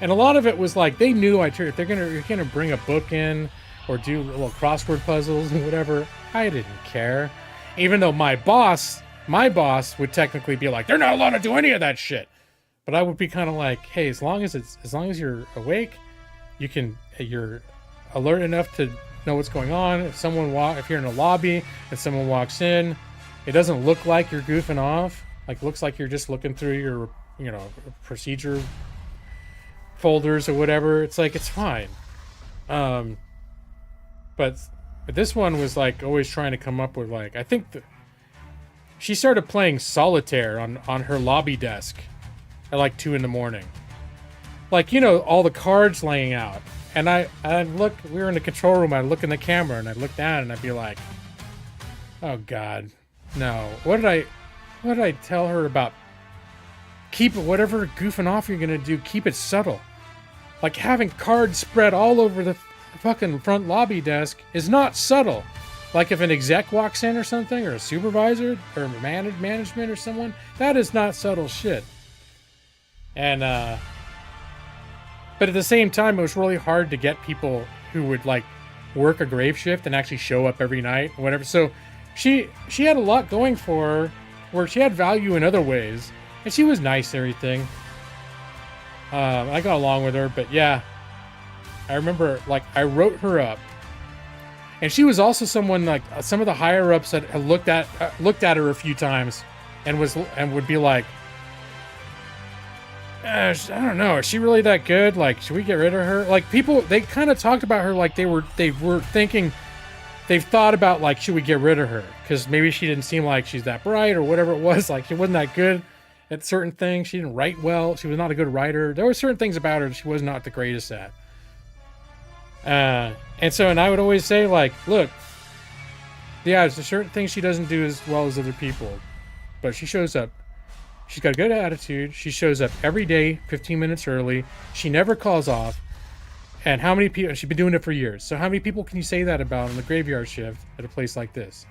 a lot of it was like, they knew if you're gonna bring a book in or do little crossword puzzles and whatever, I didn't care. Even though my boss would technically be like, they're not allowed to do any of that shit. But I would be kind of like, hey, as long as you're awake, you're alert enough to know what's going on. If you're in a lobby and someone walks in, it doesn't look like you're goofing off. Like, it looks like you're just looking through your, you know, procedure folders or whatever. It's like, it's fine. But this one was like always trying to come up with, like, I think she started playing solitaire on her lobby desk at like 2 a.m. Like, you know, all the cards laying out. And I'd look, we were in the control room, I'd look in the camera and I'd look down and I'd be like, oh God, no. What did I tell her about? Keep it, whatever goofing off you're gonna do, keep it subtle. Like, having cards spread all over the fucking front lobby desk is not subtle. Like, if an exec walks in or something, or a supervisor, or management or someone, that is not subtle shit. And, but at the same time, it was really hard to get people who would, like, work a grave shift and actually show up every night, or whatever. So she had a lot going for her, where she had value in other ways, and she was nice and everything. I got along with her, but yeah, I remember, like, I wrote her up, and she was also someone, like, some of the higher ups that had looked at her a few times, and would be like, I don't know, is she really that good? Like, should we get rid of her? Like, people, they kind of talked about her like they were thinking, they've thought about, like, should we get rid of her? Because maybe she didn't seem like she's that bright or whatever it was. Like, she wasn't that good at certain things. She didn't write well. She was not a good writer. There were certain things about her that she was not the greatest at. And I would always say, like, look, yeah, there's certain things she doesn't do as well as other people, but she shows up. She's got a good attitude. She shows up every day, 15 minutes early. She never calls off. And how many people, she's been doing it for years. So how many people can you say that about on the graveyard shift at a place like this?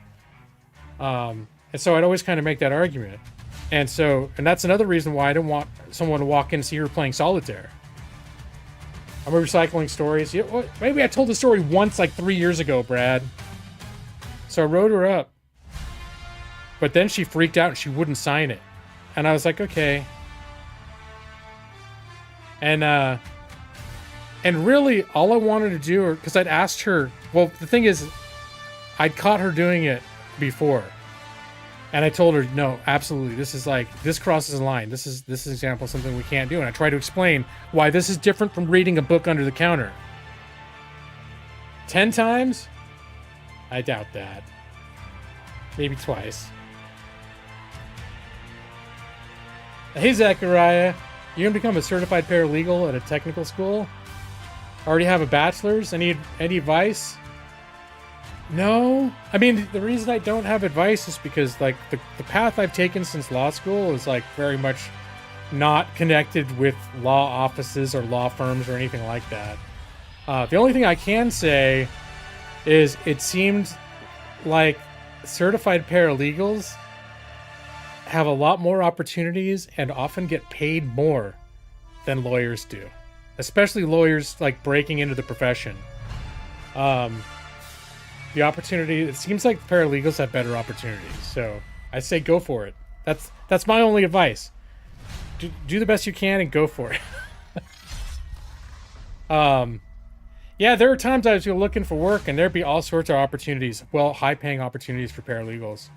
And so I'd always kind of make that argument. And that's another reason why I didn't want someone to walk in and see her playing solitaire. I'm recycling stories. Maybe I told the story once, like 3 years ago, Brad. So I wrote her up. But then she freaked out and she wouldn't sign it. And I was like, okay. And really, all I wanted to do, because I'd asked her, well, the thing is, I'd caught her doing it before. And I told her, no, absolutely, this crosses a line. This is an example of something we can't do. And I tried to explain why this is different from reading a book under the counter. 10 times? I doubt that. Maybe twice. Hey, Zachariah. You gonna become a certified paralegal at a technical school? Already have a bachelor's? Any advice? No. I mean, the reason I don't have advice is because, like, the path I've taken since law school is, like, very much not connected with law offices or law firms or anything like that. The only thing I can say is it seemed like certified paralegals have a lot more opportunities and often get paid more than lawyers do, especially lawyers like breaking into the profession. The opportunity, it seems like paralegals have better opportunities, so I say go for it. That's my only advice. Do the best you can and go for it. Yeah, there are times I was looking for work and there'd be all sorts of opportunities, well, high-paying opportunities for paralegals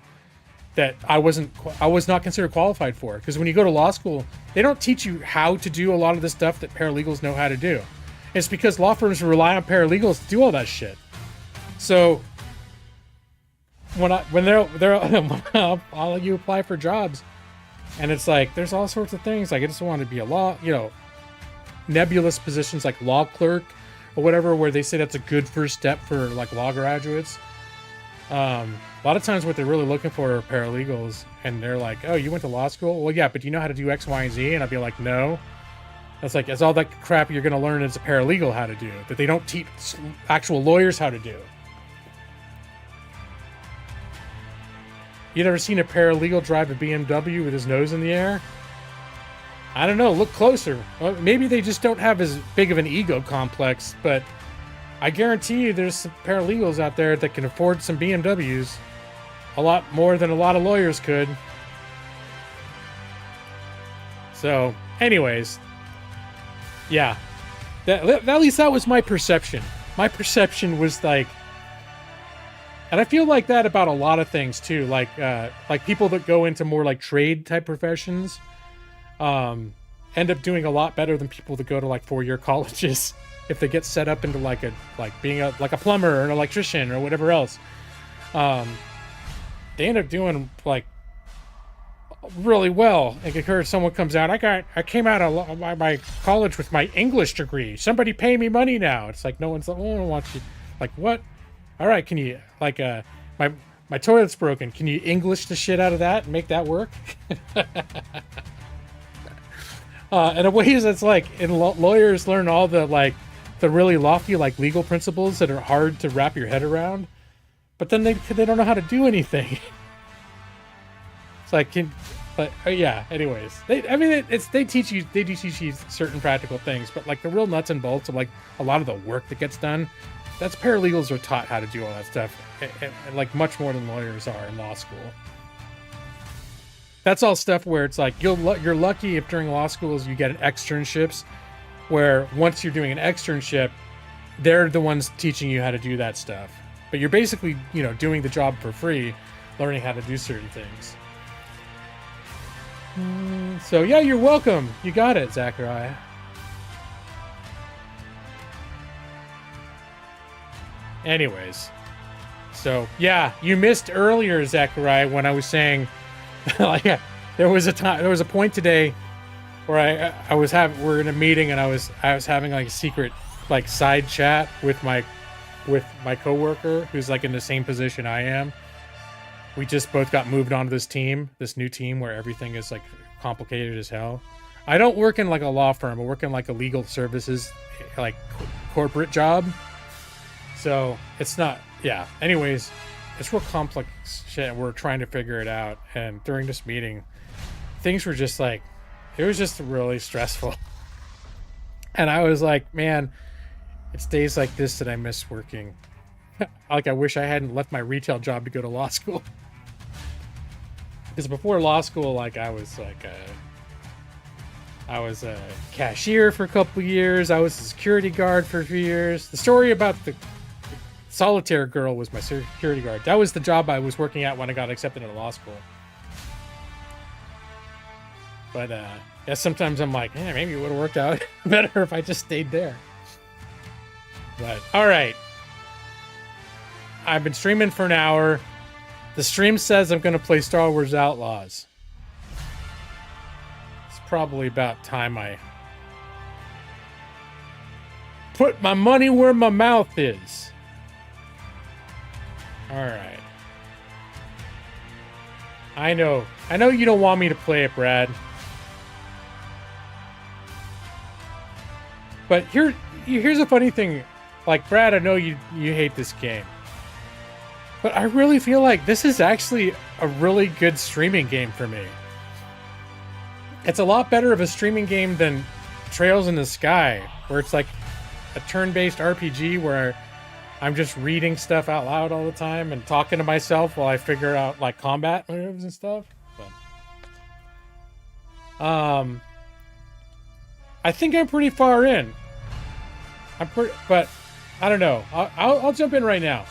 that I was not considered qualified for. Because when you go to law school, they don't teach you how to do a lot of the stuff that paralegals know how to do. It's because law firms rely on paralegals to do all that shit. So when they're you apply for jobs, and it's like there's all sorts of things. Like I just want to be a law, nebulous positions like law clerk or whatever, where they say that's a good first step for like law graduates. A lot of times what they're really looking for are paralegals, and they're like, oh, you went to law school? Well, yeah, but do you know how to do X, Y, and Z? And I'd be like, no. That's like, it's all that crap you're going to learn as a paralegal how to do, that they don't teach actual lawyers how to do. You ever seen a paralegal drive a BMW with his nose in the air? I don't know, look closer. Well, maybe they just don't have as big of an ego complex, but I guarantee you there's some paralegals out there that can afford some BMWs. A lot more than a lot of lawyers could. So, anyways. Yeah. At least that was my perception. My perception was like... And I feel like that about a lot of things too. Like people that go into more like trade type professions end up doing a lot better than people that go to like 4-year colleges if they get set up into being a plumber or an electrician or whatever else. They end up doing like really well. Like if someone comes out, I came out of my college with my English degree. Somebody pay me money now. It's like no one's like, oh, I don't want you. Like what? All right, can you my toilet's broken. Can you English the shit out of that and make that work? And in ways, it's like lawyers learn all the really lofty legal principles that are hard to wrap your head around, but then they don't know how to do anything. It's like, yeah. Anyways, they do teach you certain practical things, but like the real nuts and bolts of like a lot of the work that gets done. That's paralegals are taught how to do all that stuff, and like much more than lawyers are in law school. That's all stuff where it's like you're lucky if during law schools you get externships, where once you're doing an externship, they're the ones teaching you how to do that stuff. But you're basically doing the job for free, learning how to do certain things. So yeah, you're welcome. You got it, Zachariah. Anyways, so yeah, you missed earlier, Zachariah, when I was saying, there was a point today where we're in a meeting and I was having like a secret side chat with my coworker who's like in the same position I am. We just both got moved onto this new team where everything is like complicated as hell. I don't work in like a law firm. I work in like a legal services corporate job. So it's not, yeah. Anyways, it's real complex shit. And we're trying to figure it out. And during this meeting, things were just it was just really stressful. And I was like, man, it's days like this that I miss working. I wish I hadn't left my retail job to go to law school. Because before law school, I was a cashier for a couple of years. I was a security guard for a few years. The story about the solitaire girl was my security guard. That was the job I was working at when I got accepted into law school. But yeah, sometimes I'm like, maybe it would have worked out better if I just stayed there. But all right, I've been streaming for an hour. The stream says I'm going to play Star Wars Outlaws. probably about time I put my money where my mouth is. All right. I know you don't want me to play it, Brad. But here's a funny thing. Like, Brad, I know you hate this game. But I really feel like this is actually a really good streaming game for me. It's a lot better of a streaming game than Trails in the Sky, where it's like a turn-based RPG where I'm just reading stuff out loud all the time and talking to myself while I figure out like combat moves and stuff. But, I think I'm pretty far in. But I don't know. I'll jump in right now.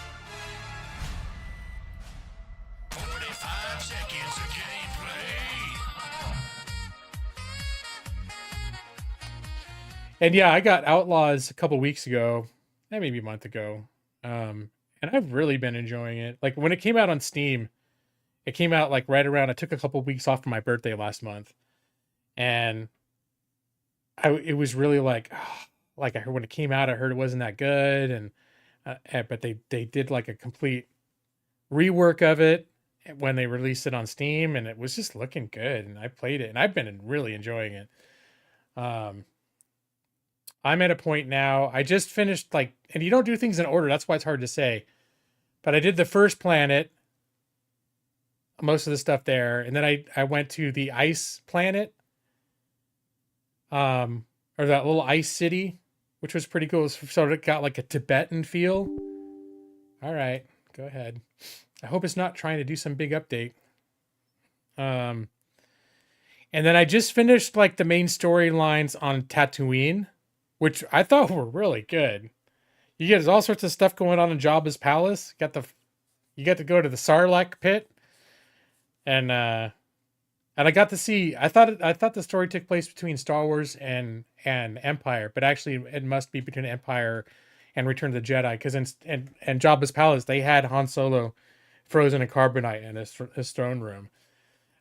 45 seconds of gameplay. And yeah, I got Outlaws a couple weeks ago, maybe a month ago. And I've really been enjoying it. Like when it came out on Steam, it came out like right around, I took a couple weeks off for my birthday last month. And it was really like I heard when it came out, I heard it wasn't that good. And, but they did like a complete rework of it when they released it on Steam, and it was just looking good. And I played it and I've been really enjoying it. I'm at a point now, I just finished like, and you don't do things in order. That's why it's hard to say, but I did the first planet, most of the stuff there. And then I went to the ice planet, or that little ice city, which was pretty cool. So it got like a Tibetan feel. All right, go ahead. I hope it's not trying to do some big update. And then I just finished like the main storylines on Tatooine, which I thought were really good. You get all sorts of stuff going on in Jabba's palace. You get to go to the Sarlacc pit, and I got to see. I thought the story took place between Star Wars and Empire, but actually it must be between Empire and Return of the Jedi, because in Jabba's palace they had Han Solo frozen in carbonite in his throne room.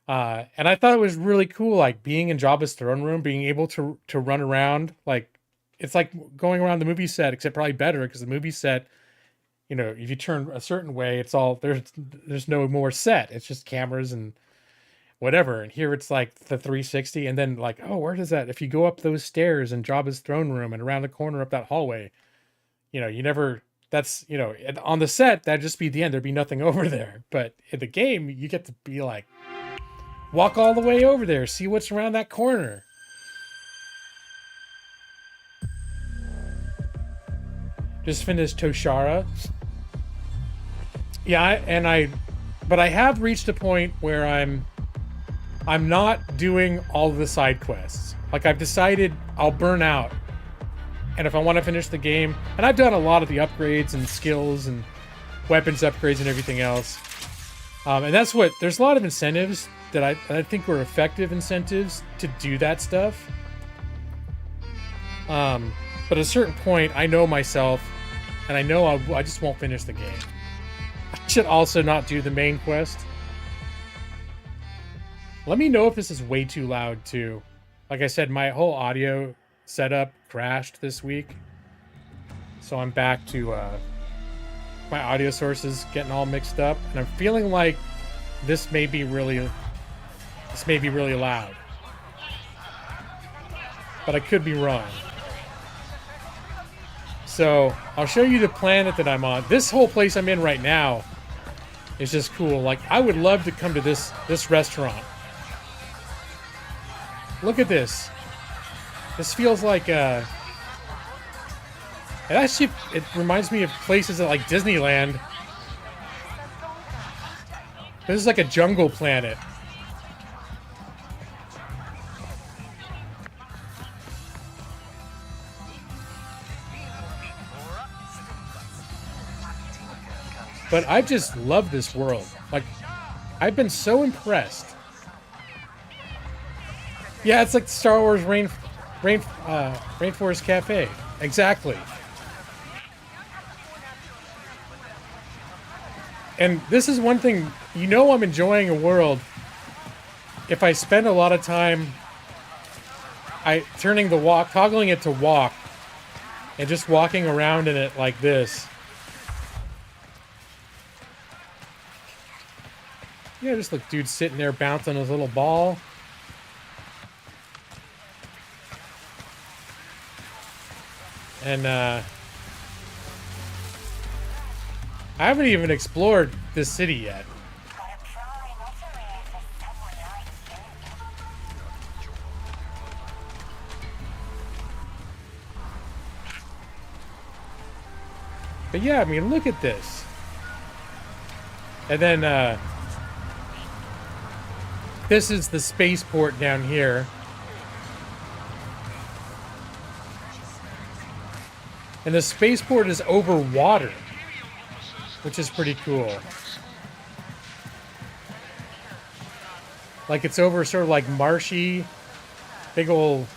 And I thought it was really cool, like being in Jabba's throne room, being able to run around. Like it's like going around the movie set, except probably better, because the movie set, you know, if you turn a certain way, it's all there's no more set. It's just cameras and whatever. And here it's like the 360, and then like, oh, where does that? If you go up those stairs in Jabba's throne room and around the corner up that hallway, you know, you never. That's, you know, on the set that'd just be the end. There'd be nothing over there. But in the game, you get to be like, walk all the way over there, see what's around that corner. Just finished Toshara. Yeah, but I have reached a point where I'm not doing all the side quests. Like I've decided I'll burn out. And if I want to finish the game, and I've done a lot of the upgrades and skills and weapons upgrades and everything else. And that's what, there's a lot of incentives that I think were effective incentives to do that stuff. But at a certain point, I know myself, and I know I just won't finish the game. I should also not do the main quest. Let me know if this is way too loud too. Like I said, my whole audio setup crashed this week, so I'm back to my audio sources getting all mixed up, and I'm feeling like this may be really loud, but I could be wrong. So I'll show you the planet that I'm on. This whole place I'm in right now is just cool. Like I would love to come to this restaurant. Look at this. This feels like it reminds me of places at like Disneyland. This is like a jungle planet. But I just love this world. Like, I've been so impressed. Yeah, it's like Star Wars Rainforest Cafe. Exactly. And this is one thing, you know, I'm enjoying a world if I spend a lot of time turning the toggling it to walk, and just walking around in it like this. Yeah, just look, dude sitting there bouncing his little ball. And I haven't even explored this city yet. But yeah, I mean, look at this. And then this is the spaceport down here. And the spaceport is over water, which is pretty cool. Like it's over sort of like marshy, big old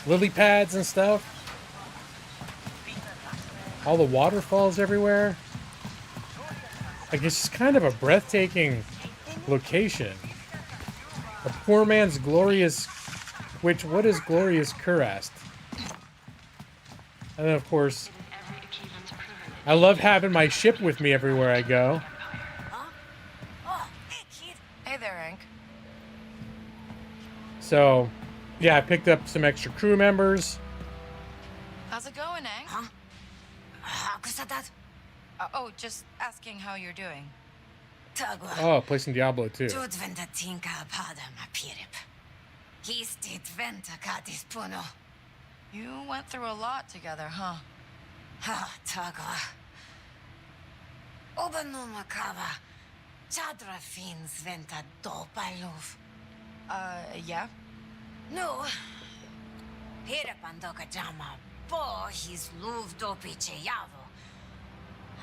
lily pads and stuff. All the waterfalls everywhere. Like it's just kind of a breathtaking location. A poor man's glorious, what is glorious Kurast? And then of course, I love having my ship with me everywhere I go. Hey there, Hank. So, yeah, I picked up some extra crew members. How's it going, Hank? Oh, just asking how you're doing. Oh, play some Diablo too. You went through a lot together, huh? Yeah? No. Here pandoka jama bo his luv do piche yavo.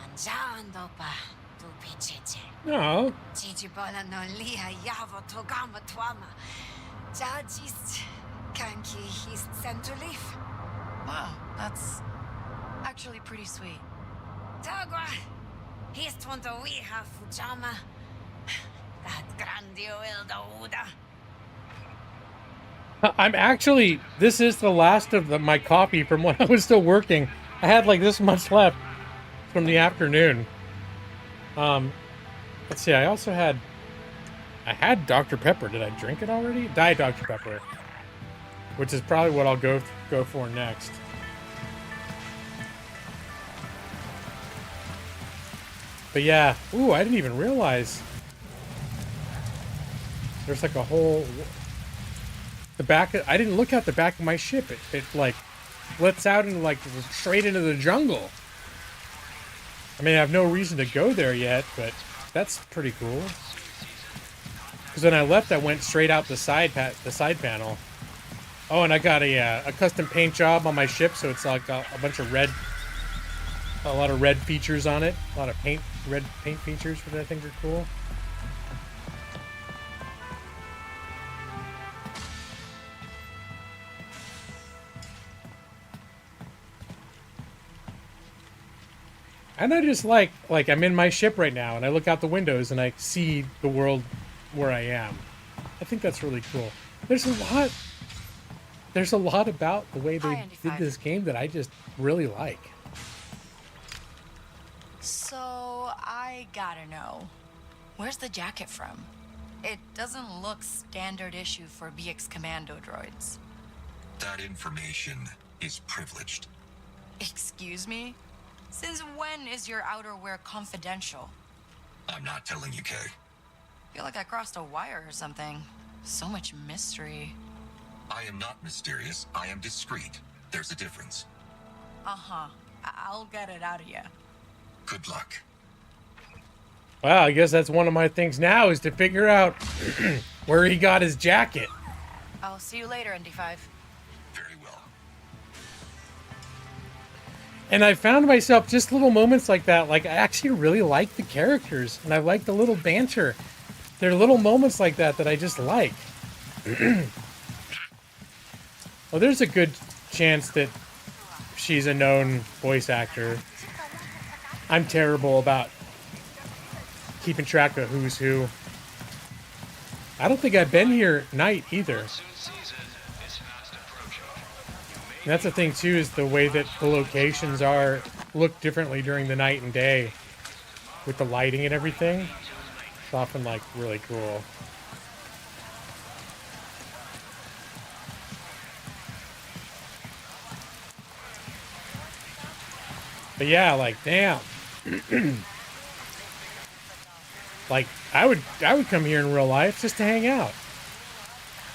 Anjan dopa do piche. No. Chichi bola no liha yavo togama twama. Jajis kanki his central leaf. Wow, that's actually pretty sweet. Tagwa. His tonto wiha fujama. That grandio il dauda. I'm actually, this is the last of my coffee from when I was still working. I had like this much left from the afternoon. Let's see, I had Dr. Pepper. Did I drink it already? Diet Dr. Pepper. Which is probably what I'll go for next. But yeah, ooh, I didn't even realize there's like a whole... I didn't look out the back of my ship. It like lets out into like straight into the jungle. I mean, I have no reason to go there yet, but that's pretty cool. Because when I left, I went straight out the side panel. Oh, and I got a custom paint job on my ship, so it's like a bunch of red, a lot of red features on it. A lot of red paint features, which I think are cool. And I just like I'm in my ship right now and I look out the windows and I see the world where I am. I think that's really cool. There's a lot about the way they did this game that I just really like. So, I gotta know, where's the jacket from? It doesn't look standard issue for BX Commando droids. That information is privileged. Excuse me? Since when is your outerwear confidential? I'm not telling you, Kay. I feel like I crossed a wire or something. So much mystery. I am not mysterious. I am discreet. There's a difference. Uh-huh. I'll get it out of you. Good luck. Well, I guess that's one of my things now is to figure out where he got his jacket. I'll see you later, ND5. Very well. And I found myself just little moments like that. Like, I actually really like the characters. And I like the little banter. There are little moments like that that I just like. Well, there's a good chance that she's a known voice actor. I'm terrible about keeping track of who's who. I don't think I've been here night either. And that's the thing too, is the way that the locations look differently during the night and day with the lighting and everything. It's often like really cool. But yeah, like damn. Like I would come here in real life just to hang out.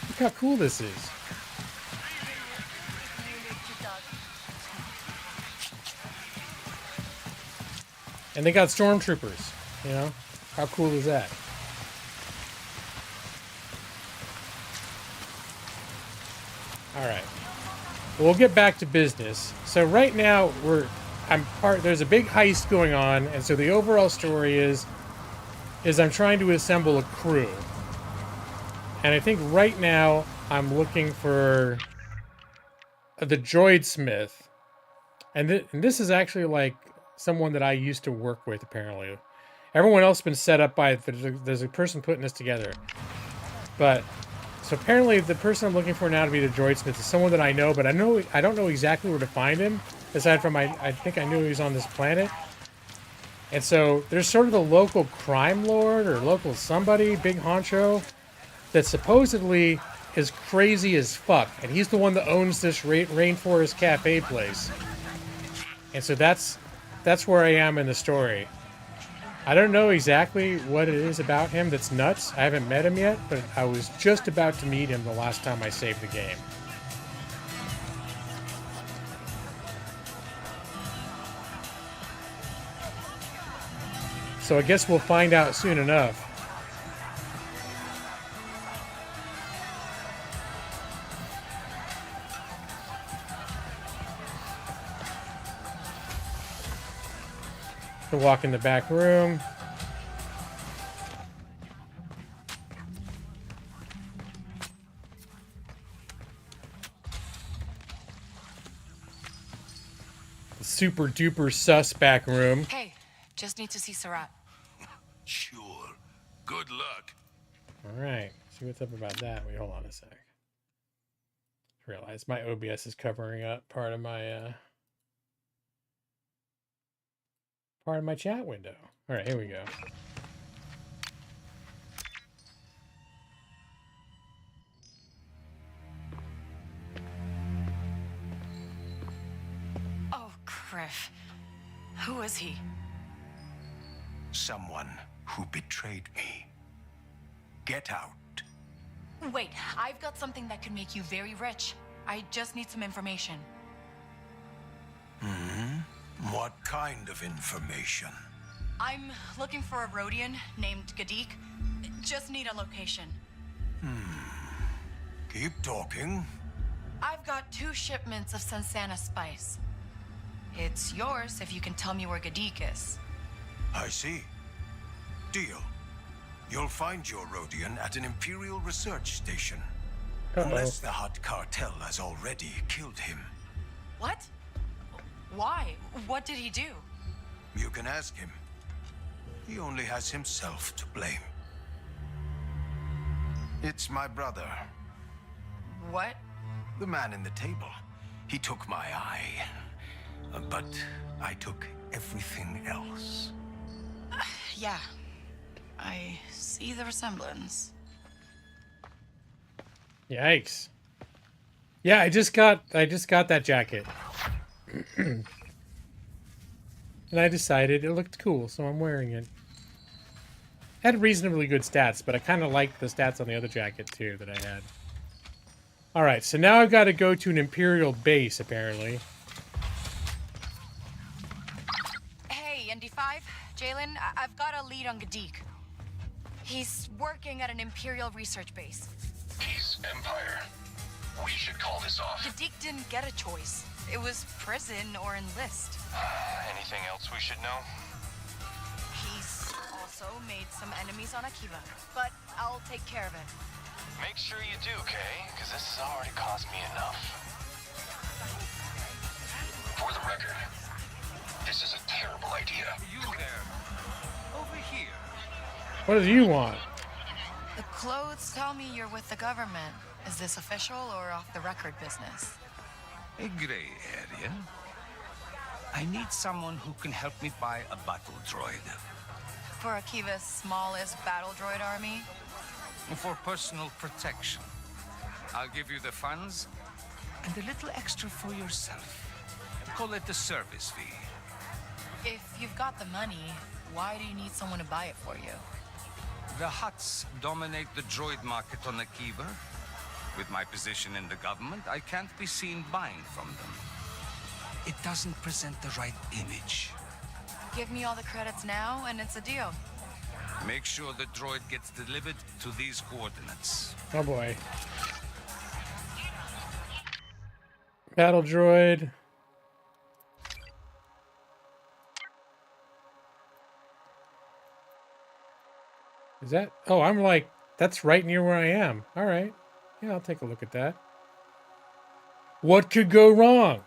Look how cool this is. And they got stormtroopers, you know? How cool is that? All right. We'll get back to business. So right now there's a big heist going on, and so the overall story is I'm trying to assemble a crew. And I think right now I'm looking for the droid smith. And this is actually like someone that I used to work with, apparently. Everyone else has been set up by, there's a person putting this together. But, so apparently the person I'm looking for now to be the droid smith is someone that I know, but I don't know exactly where to find him. Aside from, I think I knew he was on this planet. And so there's sort of the local crime lord or local somebody, big honcho, that supposedly is crazy as fuck. And he's the one that owns this Rainforest Cafe place. And so that's where I am in the story. I don't know exactly what it is about him that's nuts. I haven't met him yet, but I was just about to meet him the last time I saved the game. So I guess we'll find out soon enough. To walk in the back room. The super duper sus back room. Hey, just need to see Sarat. Sure. Good luck. All right. See what's up about that. Wait, hold on a sec. Realize my OBS is covering up part of my chat window. All right, here we go. Oh, Griff. Who is he? Someone who betrayed me. Get out. Wait, I've got something that could make you very rich. I just need some information. What kind of information? I'm looking for a Rhodian named Gadik. Just need a location. Keep talking. I've got 2 shipments of Sansana spice. It's yours if you can tell me where Gadik is. I see. Deal. You'll find your Rhodian at an Imperial research station. Unless the Hutt cartel has already killed him. What? Why? What did he do? You can ask him. He only has himself to blame. It's my brother. What? The man in the table. He took my eye. But I took everything else. Yeah. I see the resemblance. Yikes. Yeah, I just got that jacket. And I decided it looked cool, so I'm wearing it. Had reasonably good stats, but I kind of liked the stats on the other jacket too that I had. Alright, so now I've got to go to an Imperial base, apparently. Hey, ND5, Jalen, I've got a lead on Gadik. He's working at an Imperial research base. Peace, Empire. We should call this off. Gadik didn't get a choice. It was prison or enlist. Anything else we should know? He's also made some enemies on Akiva, but I'll take care of it. Make sure you do, Kay, because this has already cost me enough. For the record, this is a terrible idea. You there. Over here. What do you want? The clothes tell me you're with the government. Is this official or off the record business? A gray area. I need someone who can help me buy a battle droid. For Akiva's smallest battle droid army? For personal protection. I'll give you the funds and a little extra for yourself. Call it the service fee. If you've got the money, why do you need someone to buy it for you? The Hutts dominate the droid market on Akiva. With my position in the government, I can't be seen buying from them. It doesn't present the right image. Give me all the credits now, and it's a deal. Make sure the droid gets delivered to these coordinates. Oh boy. Battle droid. Is that? Oh, I'm like, that's right near where I am. All right. Yeah, I'll take a look at that. What could go wrong?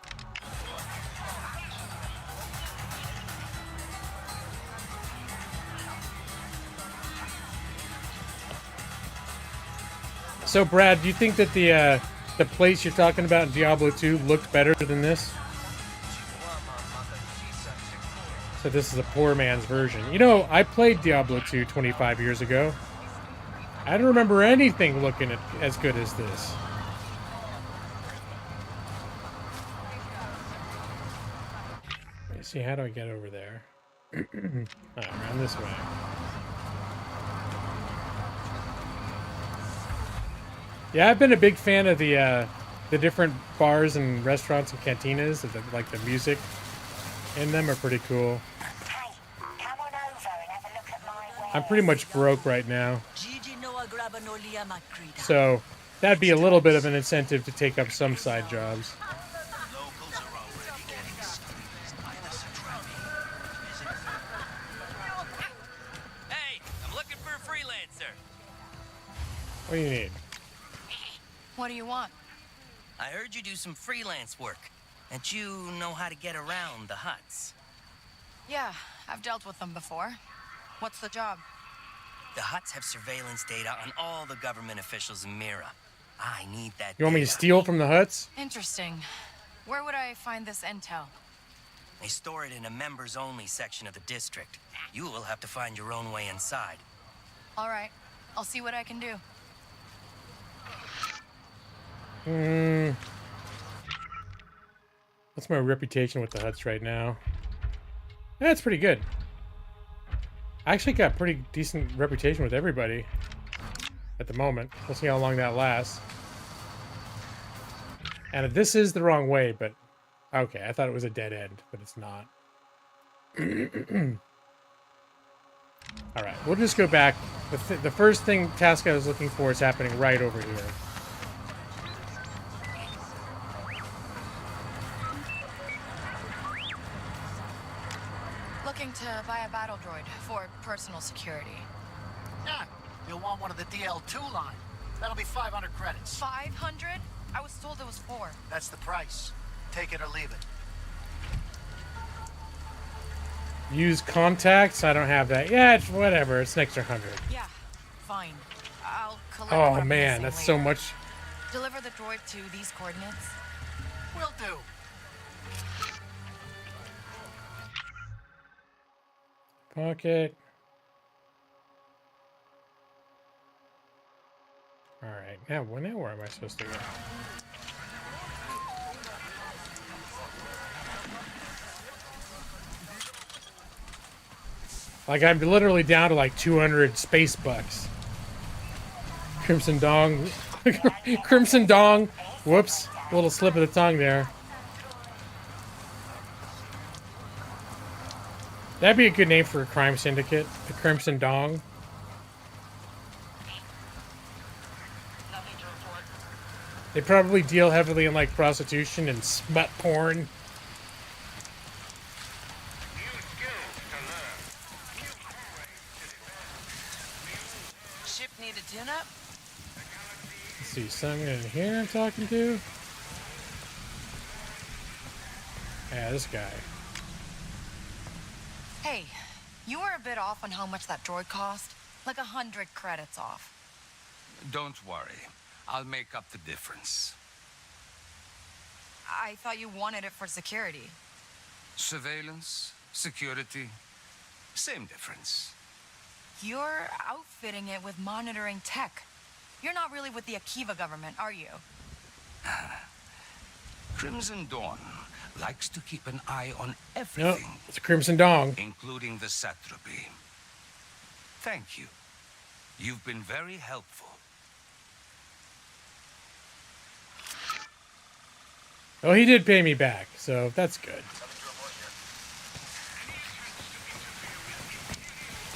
So, Brad, do you think that the place you're talking about in Diablo 2 looked better than this? So this is a poor man's version. You know, I played Diablo 2 25 years ago. I don't remember anything looking as good as this. Let me see, how do I get over there? Around this way. Yeah, I've been a big fan of the different bars and restaurants and cantinas. Like the music in them are pretty cool. I'm pretty much broke right now, so that'd be a little bit of an incentive to take up some side jobs. Hey, I'm looking for a freelancer. What do you need? What do you want? I heard you do some freelance work, and you know how to get around the Hutts. Yeah, I've dealt with them before. What's the job? The Hutts have surveillance data on all the government officials in Mira. I need that You want me to data. steal from the Hutts? Interesting. Where would I find this intel? They store it in a members-only section of the district. You will have to find your own way inside. All right, I'll see what I can do. What's my reputation with the Hutts right now? That's pretty good. I actually got pretty decent reputation with everybody at the moment. We'll see how long that lasts. And this is the wrong way, but okay, I thought it was a dead end, but it's not. All right, we'll just go back. The first task I was looking for is happening right over here. Looking to buy a battle droid for personal security. Yeah, you'll want one of the DL2 line. That'll be 500 credits. 500? I was told it was 4. That's the price. Take it or leave it. Use contacts? I don't have that. Yeah, it's whatever. It's an extra 100. Yeah, fine. I'll collect Oh what I'm man, missing that's later. so much. Deliver the droid to these coordinates. Will do. Pocket. Alright, now where am I supposed to go? Like, I'm literally down to like 200 space bucks. Crimson Dong. Crimson Dong. Whoops. A little slip of the tongue there. That'd be a good name for a crime syndicate. The Crimson Dong. They probably deal heavily in like prostitution and smut porn. Ship need a tune-up? Let's see, someone in here I'm talking to? Yeah, this guy. Hey, you were a bit off on how much that droid cost. Like 100 credits off. Don't worry. I'll make up the difference. I thought you wanted it for security. Surveillance, security, same difference. You're outfitting it with monitoring tech. You're not really with the a.k.a. government, are you? Crimson Dawn likes to keep an eye on everything. Nope, it's a Crimson Dong. Including the satrapy. Thank you. You've been very helpful. Oh, he did pay me back, so that's good.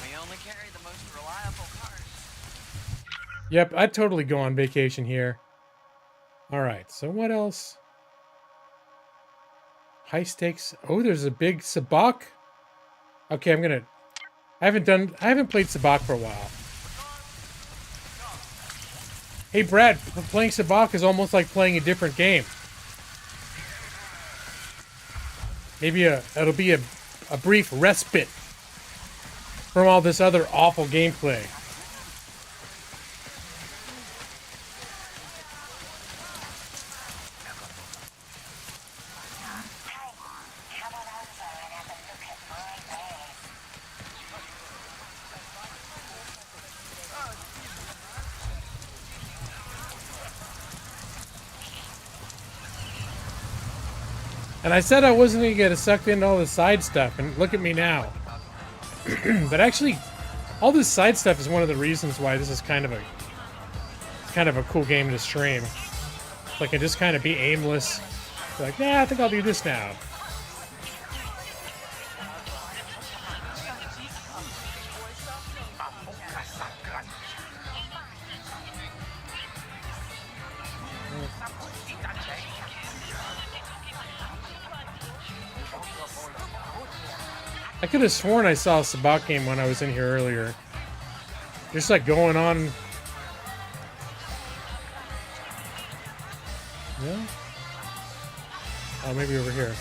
We only carry the most reliable cars. Yep, I'd totally go on vacation here. Alright, so what else? High stakes. Oh, there's a big sabak. Okay, I haven't played sabak for a while. Hey Brad, playing sabak is almost like playing a different game. Maybe it'll be a brief respite from all this other awful gameplay. And I said I wasn't going to get sucked into all the side stuff, and look at me now. But actually, all this side stuff is one of the reasons why this is kind of a cool game to stream. So I can just kind of be aimless. Be like, nah, I think I'll do this now. I could have sworn I saw a sabak game when I was in here earlier. Just like going on. Yeah? Oh, maybe over here.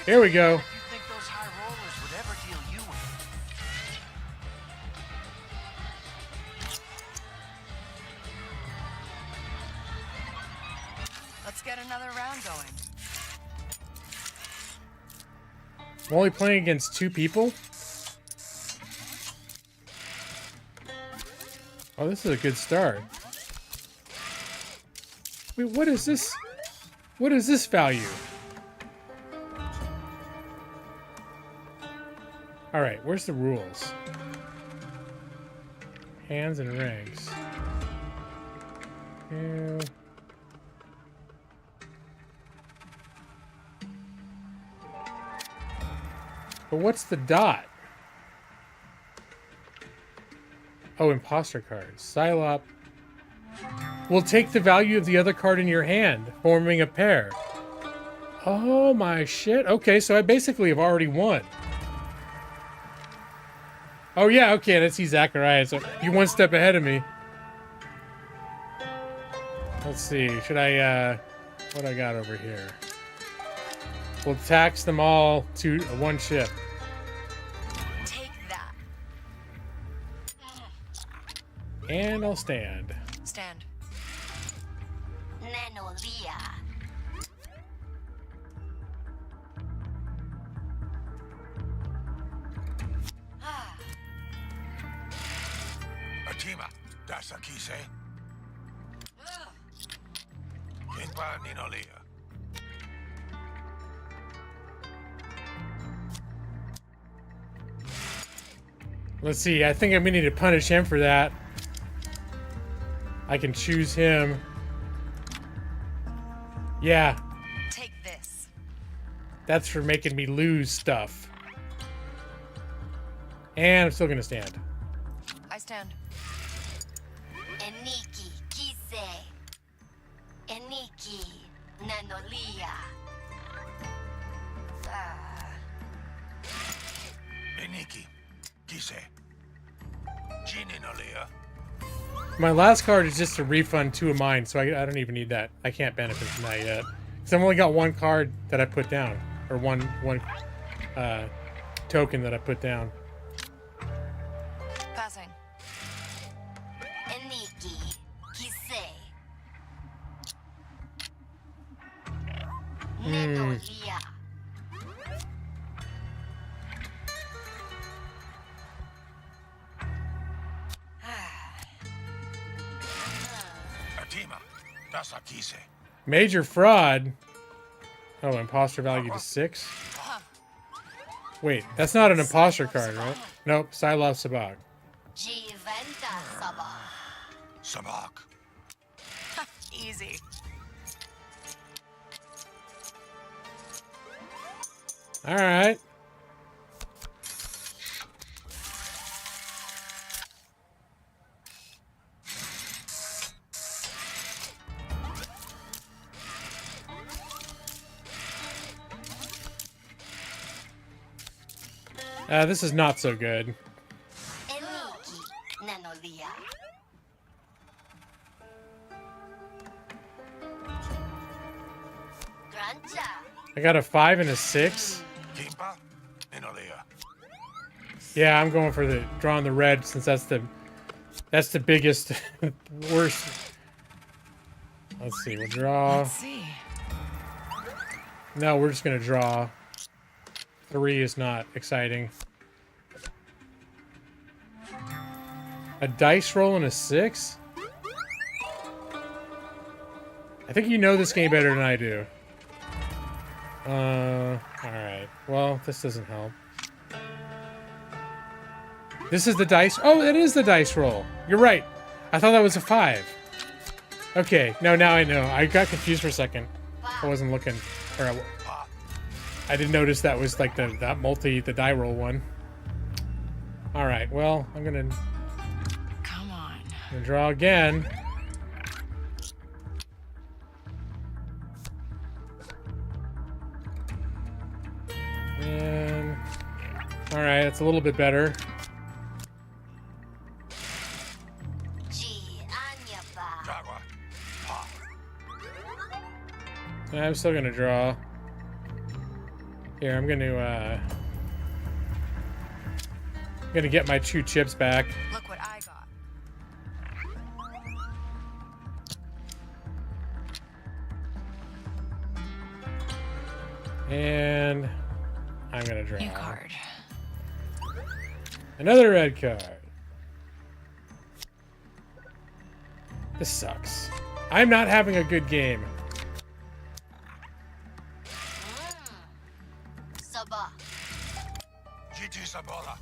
Here we go. You think those high rollers would ever deal you with? Let's get another round going. I'm only playing against 2 people? Oh, this is a good start. Wait, what is this? What is this value? Alright, where's the rules? Hands and ranks. Ew. But what's the dot? Oh, imposter cards. Psylop will take the value of the other card in your hand, forming a pair. Oh my shit. Okay, so I basically have already won. Oh yeah, okay, let's see Zachariah. So you're one step ahead of me. Let's see, should I, what I got over here? We'll tax them all to one ship. Take that. And I'll stand. Stand. Atima, that's a kise. Inpa Ninolia. Let's see, I think I'm gonna need to punish him for that. I can choose him. Yeah. Take this. That's for making me lose stuff. And I'm still gonna stand. I stand. Eniki, Kise. Eniki, Nanolia. Eniki, Kise. Jininolia. My last card is just a refund 2 of mine, so I don't even need that. I can't benefit from that yet. Because I've only got 1 card that I put down. Or one token that I put down. Passing. Eniki, Kise. Nenolia. Atima, das Akise. Major fraud. Oh, imposter value to 6. Wait, that's not an imposter card, right? Nope, Silav Sabak. Giventa Saba. Sabak. Easy. All right. This is not so good. Eniki. Nenolia. Grancha. I got a 5 and a 6. Kimpa. Nenolia. Yeah, I'm going for the drawing the red since that's the biggest worst. Let's see, we'll draw. Let's see. No, we're just gonna draw. 3 is not exciting. A dice roll and a 6? I think you know this game better than I do. Alright. Well, this doesn't help. This is the dice. Oh, it is the dice roll. You're right. I thought that was a 5. Okay, no, now I know. I got confused for a second. I wasn't looking. Or I didn't notice that was like the die roll one. Alright, well, I'm gonna draw again. And alright, it's a little bit better. I'm still gonna draw. Here, I'm gonna get my 2 chips back. Look what I got. And I'm gonna draw. New card. Another red card. This sucks. I'm not having a good game. Saba. GG Sabola.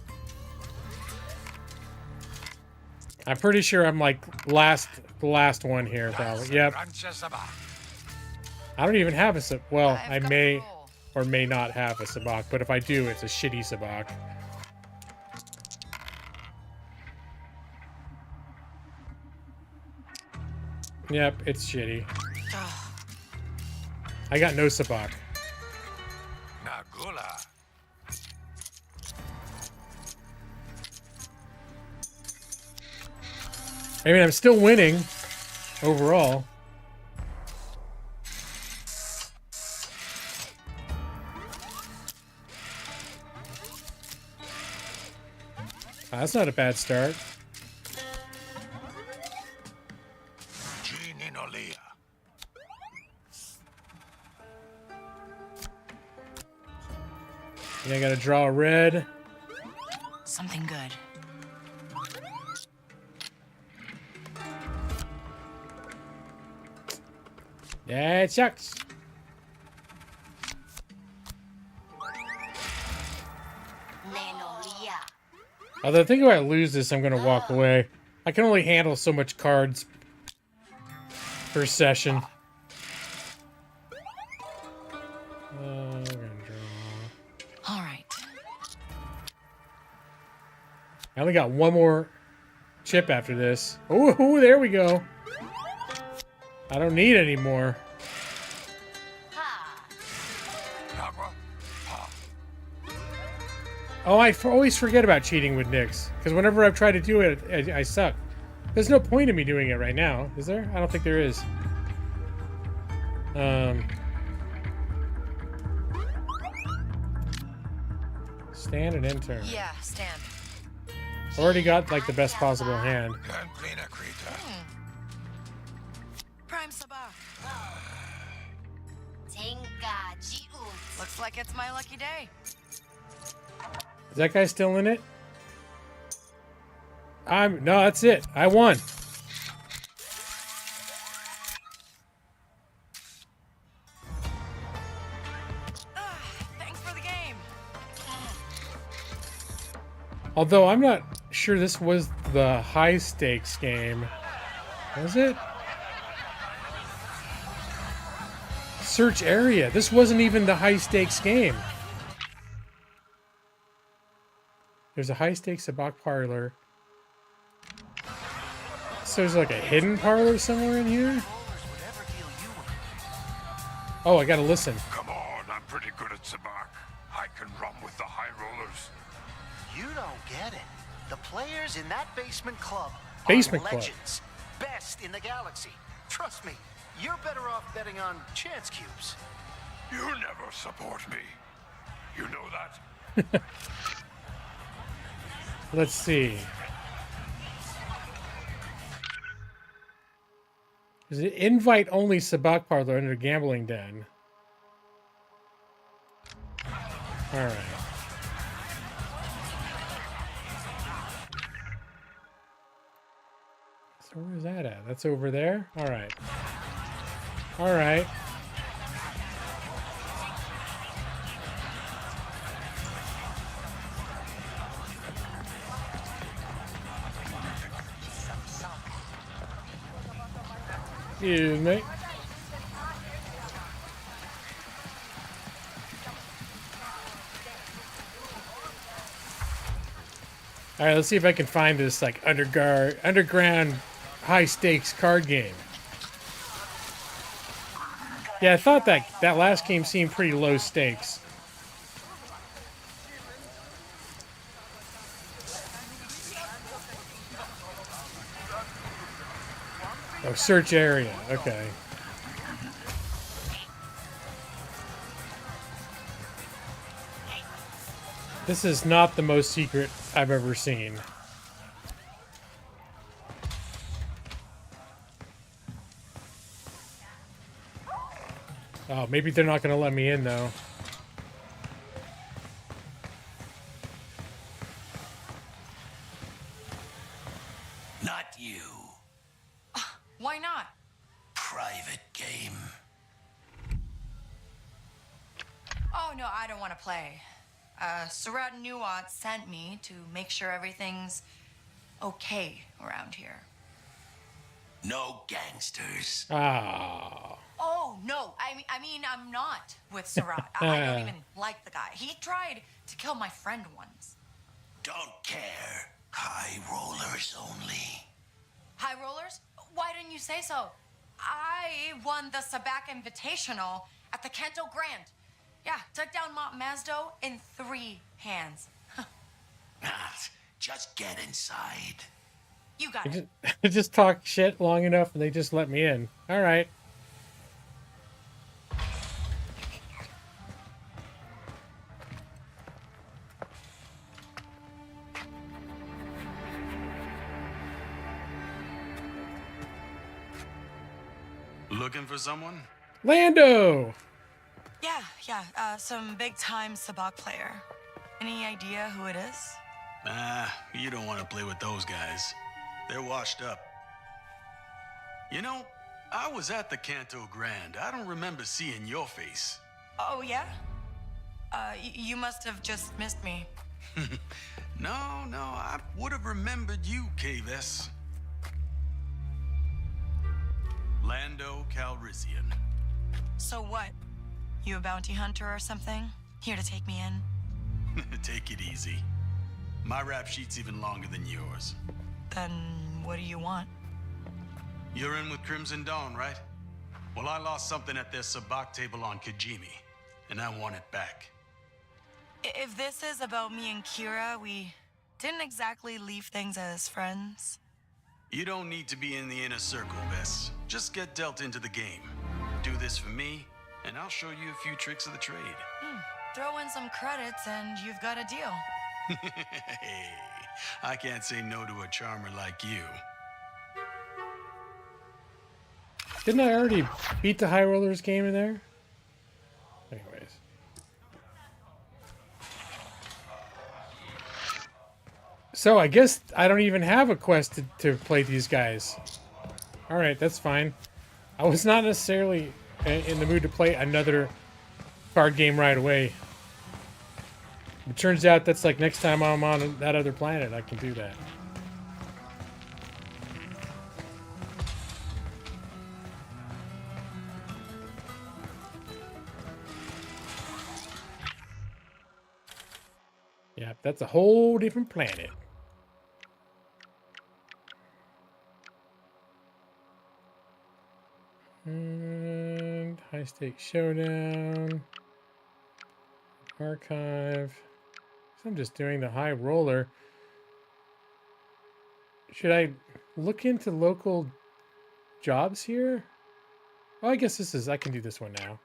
I'm pretty sure I'm like the last one here, probably. Yep. I don't even have a well, I may or may not have a sabak, but if I do, it's a shitty sabak. Yep, it's shitty. I got no sabak. Nagula. I mean, I'm still winning overall. That's not a bad start. Yeah, I gotta draw a red. Something good. Yeah, it sucks. Although I think if I lose this, I'm gonna walk away. I can only handle so much cards per session. I'm gonna draw. All right. I only got one more chip after this. Oh, there we go. I don't need any more. Oh, I always forget about cheating with Nyx. Because whenever I've tried to do it, I suck. There's no point in me doing it right now, is there? I don't think there is. Stand and enter. Yeah, stand. Already got like the best possible hand. Prime Sabah. Looks like it's my lucky day. Is that guy still in it? No, that's it. I won. Thanks for the game. Although I'm not sure this was the high stakes game. Was it? Search area. This wasn't even the high stakes game. There's a high stakes sabacc parlor. So there's like a hidden parlor somewhere in here? Oh, I gotta listen. Come on, I'm pretty good at sabacc. I can run with the high rollers. You don't get it. The players in that basement club Basement are club. legends. Best in the galaxy. Trust me, you're better off betting on chance cubes. You never support me. You know that? Let's see. There's an invite-only sabacc parlor under a gambling den. All right. So where's that at? That's over there? All right. All right. Excuse me. All right, let's see if I can find this like underground high stakes card game. Yeah, I thought that last game seemed pretty low stakes. Oh, search area. Okay. This is not the most secret I've ever seen. Oh, maybe they're not going to let me in, though. Not you. Why not? Private game. Oh, no, I don't want to play. Surat Nuat sent me to make sure everything's okay around here. No gangsters. Ah. Oh, no. I mean, I'm not with Surat. I don't even like the guy. He tried to kill my friend once. Don't care. High rollers only. High rollers? Why didn't you say so? I won the Sabacc Invitational at the Kanto Grand. Yeah, took down Mont Mazdo in 3 hands. Just get inside. You got it. Just talk shit long enough and they just let me in. All right. Looking for someone? Lando! Yeah, some big-time Sabacc player. Any idea who it is? You don't want to play with those guys. They're washed up. You know, I was at the Kanto Grand. I don't remember seeing your face. Oh, yeah? You must have just missed me. No, I would have remembered you, Kavis. Lando Calrissian. So what? You a bounty hunter or something? Here to take me in? Take it easy. My rap sheet's even longer than yours. Then what do you want? You're in with Crimson Dawn, right? Well, I lost something at their sabacc table on Kijimi, and I want it back. If this is about me and Kira, we didn't exactly leave things as friends. You don't need to be in the inner circle, Bess. Just get dealt into the game. Do this for me, and I'll show you a few tricks of the trade. Throw in some credits and you've got a deal. Hey, I can't say no to a charmer like you. Didn't I already beat the High Rollers game in there? Anyways. So I guess I don't even have a quest to play these guys. Alright, that's fine. I was not necessarily in the mood to play another card game right away. It turns out that's like next time I'm on that other planet, I can do that. Yeah, that's a whole different planet. And high stakes showdown. Archive. So I'm just doing the high roller. Should I look into local jobs here? Oh, I guess this is, I can do this one now.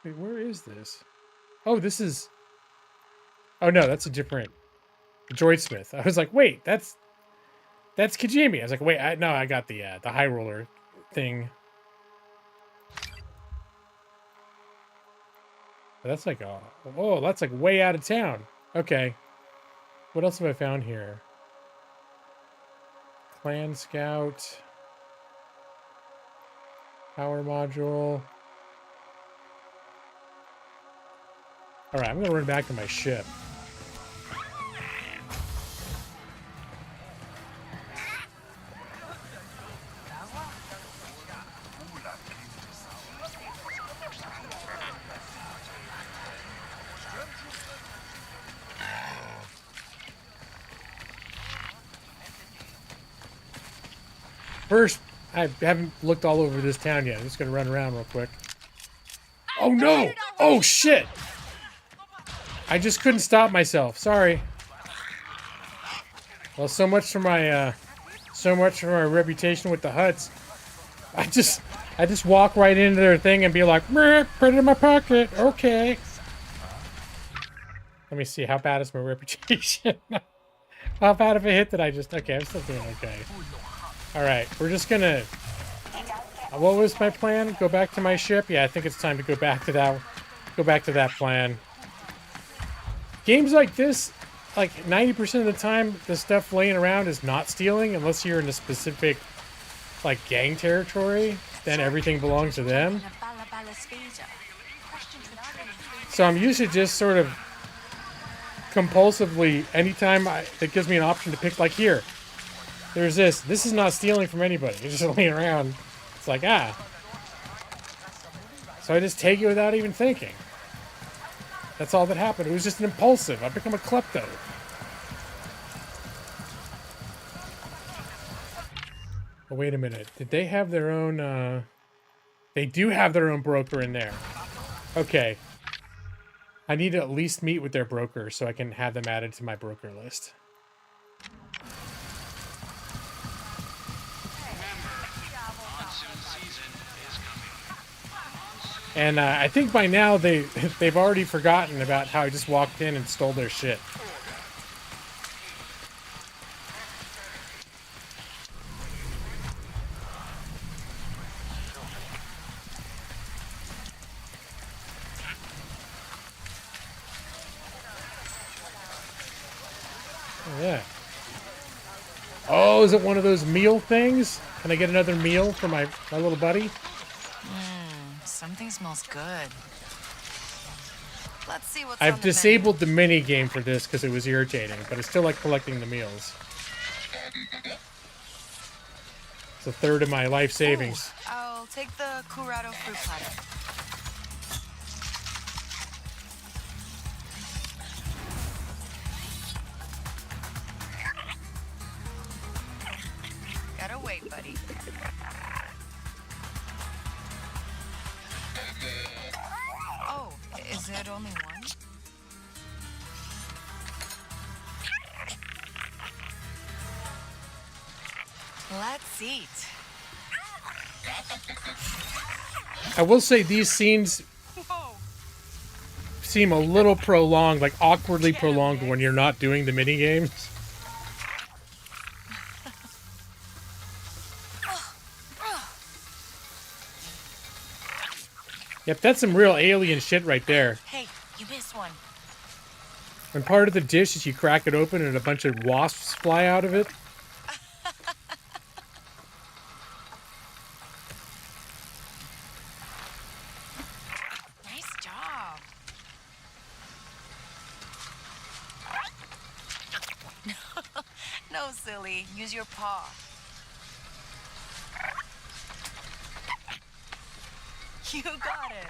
Wait, where is this? Oh, this is... Oh, no, that's a different... Droidsmith. I was like, wait, that's Kijimi. I was like, wait, no, I got the high roller thing. That's like oh, that's like way out of town. Okay. What else have I found here? Clan Scout. Power module. Alright, I'm gonna run back to my ship. First, I haven't looked all over this town yet. I'm just going to run around real quick. Oh, no! Oh, shit! I just couldn't stop myself. Sorry. Well, so much for my reputation with the Hutts. I just walk right into their thing and be like, put it in my pocket. Okay. Let me see. How bad is my reputation? How bad of a hit did I just... Okay, I'm still doing okay. Alright, we're just gonna... What was my plan? Go back to my ship? Yeah, I think it's time to go back to that... Go back to that plan. Games like this, like 90% of the time, the stuff laying around is not stealing unless you're in a specific, like, gang territory. Then everything belongs to them. So I'm used to just sort of compulsively, anytime it gives me an option to pick, like here. There's this. This is not stealing from anybody. It's just laying around. It's like, ah. So I just take it without even thinking. That's all that happened. It was just an impulsive. I become a klepto. Oh, wait a minute. Did they have their own, They do have their own broker in there. Okay. I need to at least meet with their broker so I can have them added to my broker list. And I think by now they've already forgotten about how I just walked in and stole their shit. Oh, yeah. Oh, is it one of those meal things? Can I get another meal for my little buddy? Something smells good. Let's see what's I've disabled the mini game for this because it was irritating, but I still like collecting the meals. It's a third of my life savings. Ooh, I'll take the Curado fruit platter. Gotta wait, buddy. Oh, is it only one? Let's eat. I will say these scenes seem a little prolonged, like awkwardly prolonged when you're not doing the mini games. Yep, that's some real alien shit right there. Hey, you missed one. When part of the dish is you crack it open and a bunch of wasps fly out of it. Nice job. No, silly. Use your paw. You got it.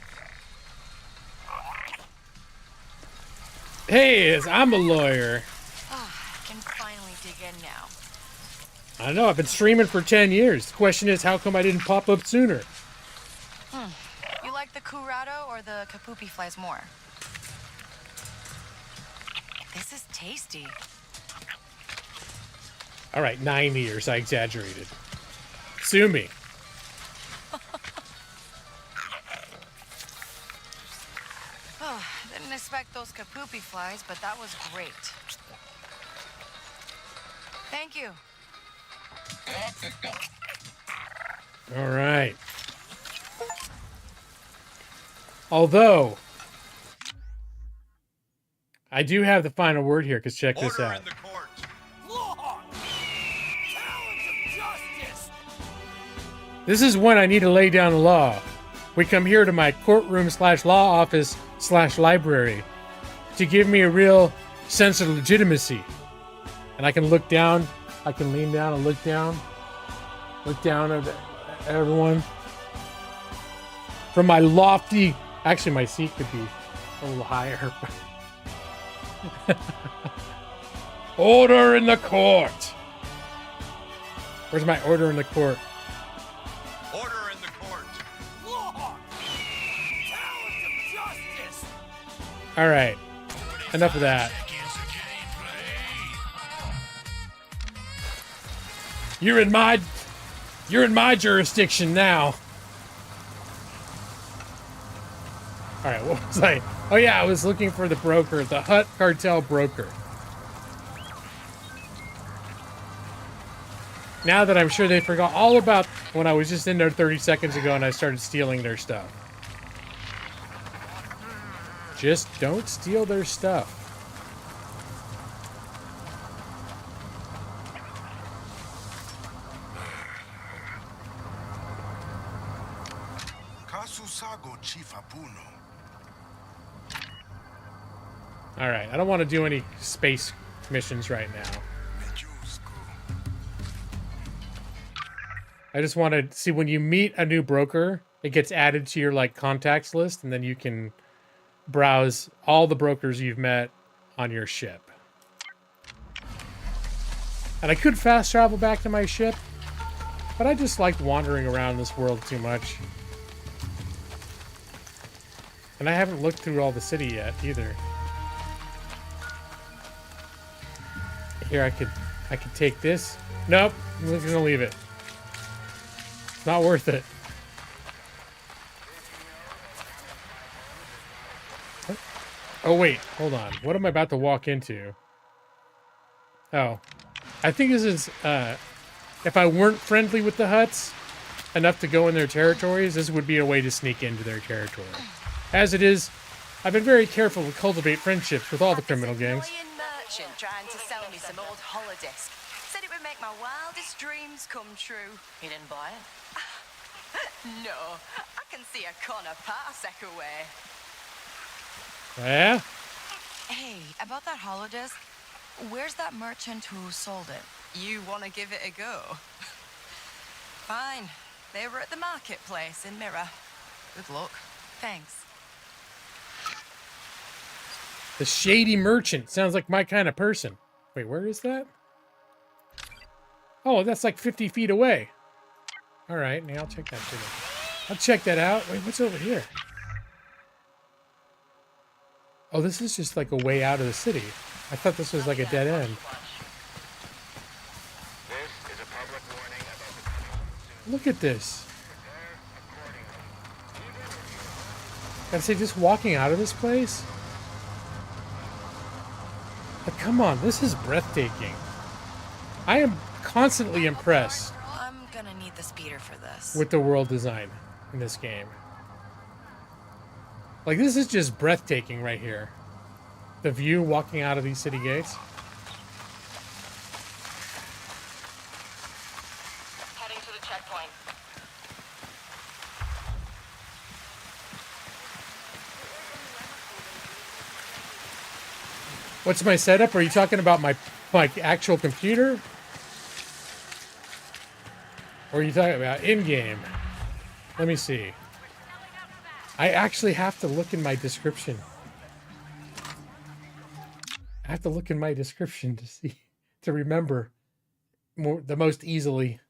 Hey, I'm a lawyer. I can finally dig in now. I know, I've been streaming for 10 years. The question is, how come I didn't pop up sooner? You like the curado or the kapupi flies more? This is tasty. All right, 9 years. I exaggerated. Sue me. Didn't expect those kapupi flies, but that was great. Thank you. All right. Although, I do have the final word here, because check this out. This is when I need to lay down the law. We come here to my courtroom / law office / library to give me a real sense of legitimacy. And I can look down, I can lean down and look down at everyone. From my lofty, actually my seat could be a little higher. Order in the court. Where's my order in the court? Order in the court. Law. Talent of justice. All right. Enough of that. You're in my jurisdiction now. All right, what was I? Oh yeah, I was looking for the broker, the Hut Cartel broker. Now that I'm sure they forgot all about when I was just in there 30 seconds ago and I started stealing their stuff. Just don't steal their stuff. All right, I don't want to do any space missions right now. I just want to see when you meet a new broker, it gets added to your like contacts list, and then you can browse all the brokers you've met on your ship. And I could fast travel back to my ship, but I just liked wandering around this world too much. And I haven't looked through all the city yet either. Here I could take this. Nope, I'm just gonna leave it. It's not worth it. Oh wait, hold on. What am I about to walk into? Oh, I think this is if I weren't friendly with the Huts enough to go in their territories, this would be a way to sneak into their territory. As it is, I've been very careful to cultivate friendships with all the criminal gangs. Merchant trying to sell me some old holodisc. Said it would make my wildest dreams come true. You didn't buy it? No, I can see a corner parsec away. Yeah? Hey, about that holodisc, where's that merchant who sold it? You want to give it a go? Fine. They were at the marketplace in Mirror. Good luck. Thanks. The Shady Merchant. Sounds like my kind of person. Wait, where is that? Oh, that's like 50 feet away. All right, now I'll check that too. I'll check that out. Wait, what's over here? Oh, this is just like a way out of the city. I thought this was like a dead end. Look at this. Gotta say, just walking out of this place, But come on, this is breathtaking. I am constantly impressed I'm gonna need the speeder for this. with the world design in this game. Like, this is just breathtaking right here. The view walking out of these city gates. Heading to the checkpoint. What's my setup? Are you talking about my actual computer? Or are you talking about in-game? Let me see. I actually have to look in my description. I have to look in my description to see, to remember the most easily.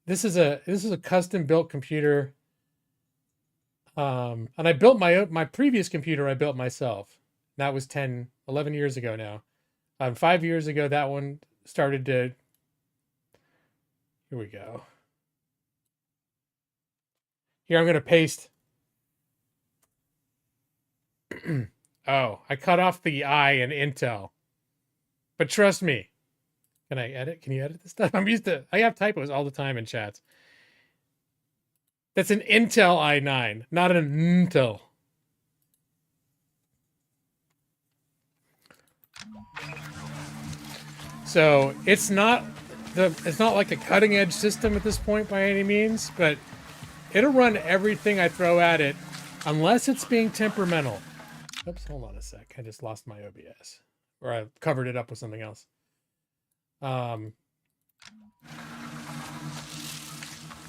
This is a custom built computer. And I built my previous computer I built myself. That was 11 years ago now. 5 years ago, that one started to... Here we go. Here, I'm going to paste... Oh, I cut off the I in Intel. But trust me. Can I edit? Can you edit this stuff? I have typos all the time in chats. That's an Intel i9, not an Intel. So it's not like a cutting edge system at this point by any means, but it'll run everything I throw at it unless it's being temperamental. Oops, hold on a sec. I just lost my OBS. Or I covered it up with something else.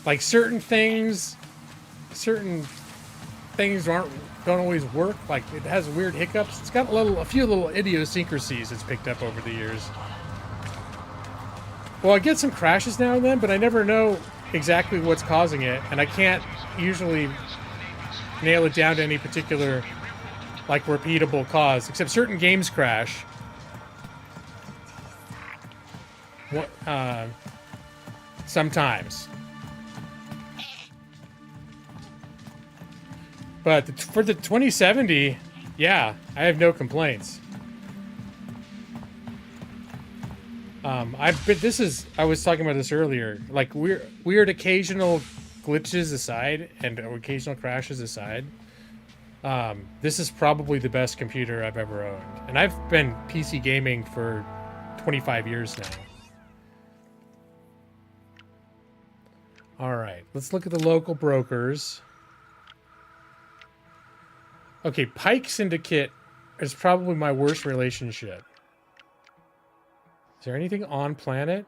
Like certain things don't always work. Like it has weird hiccups. It's got a few little idiosyncrasies it's picked up over the years. Well, I get some crashes now and then, but I never know exactly what's causing it, and I can't usually nail it down to any particular, like, repeatable cause, except certain games crash. Sometimes. But for the 2070, yeah, I have no complaints. I was talking about this earlier, like weird occasional glitches aside and occasional crashes aside, this is probably the best computer I've ever owned. And I've been PC gaming for 25 years now. All right, let's look at the local brokers. Okay, Pike Syndicate is probably my worst relationship. Is there anything on planet?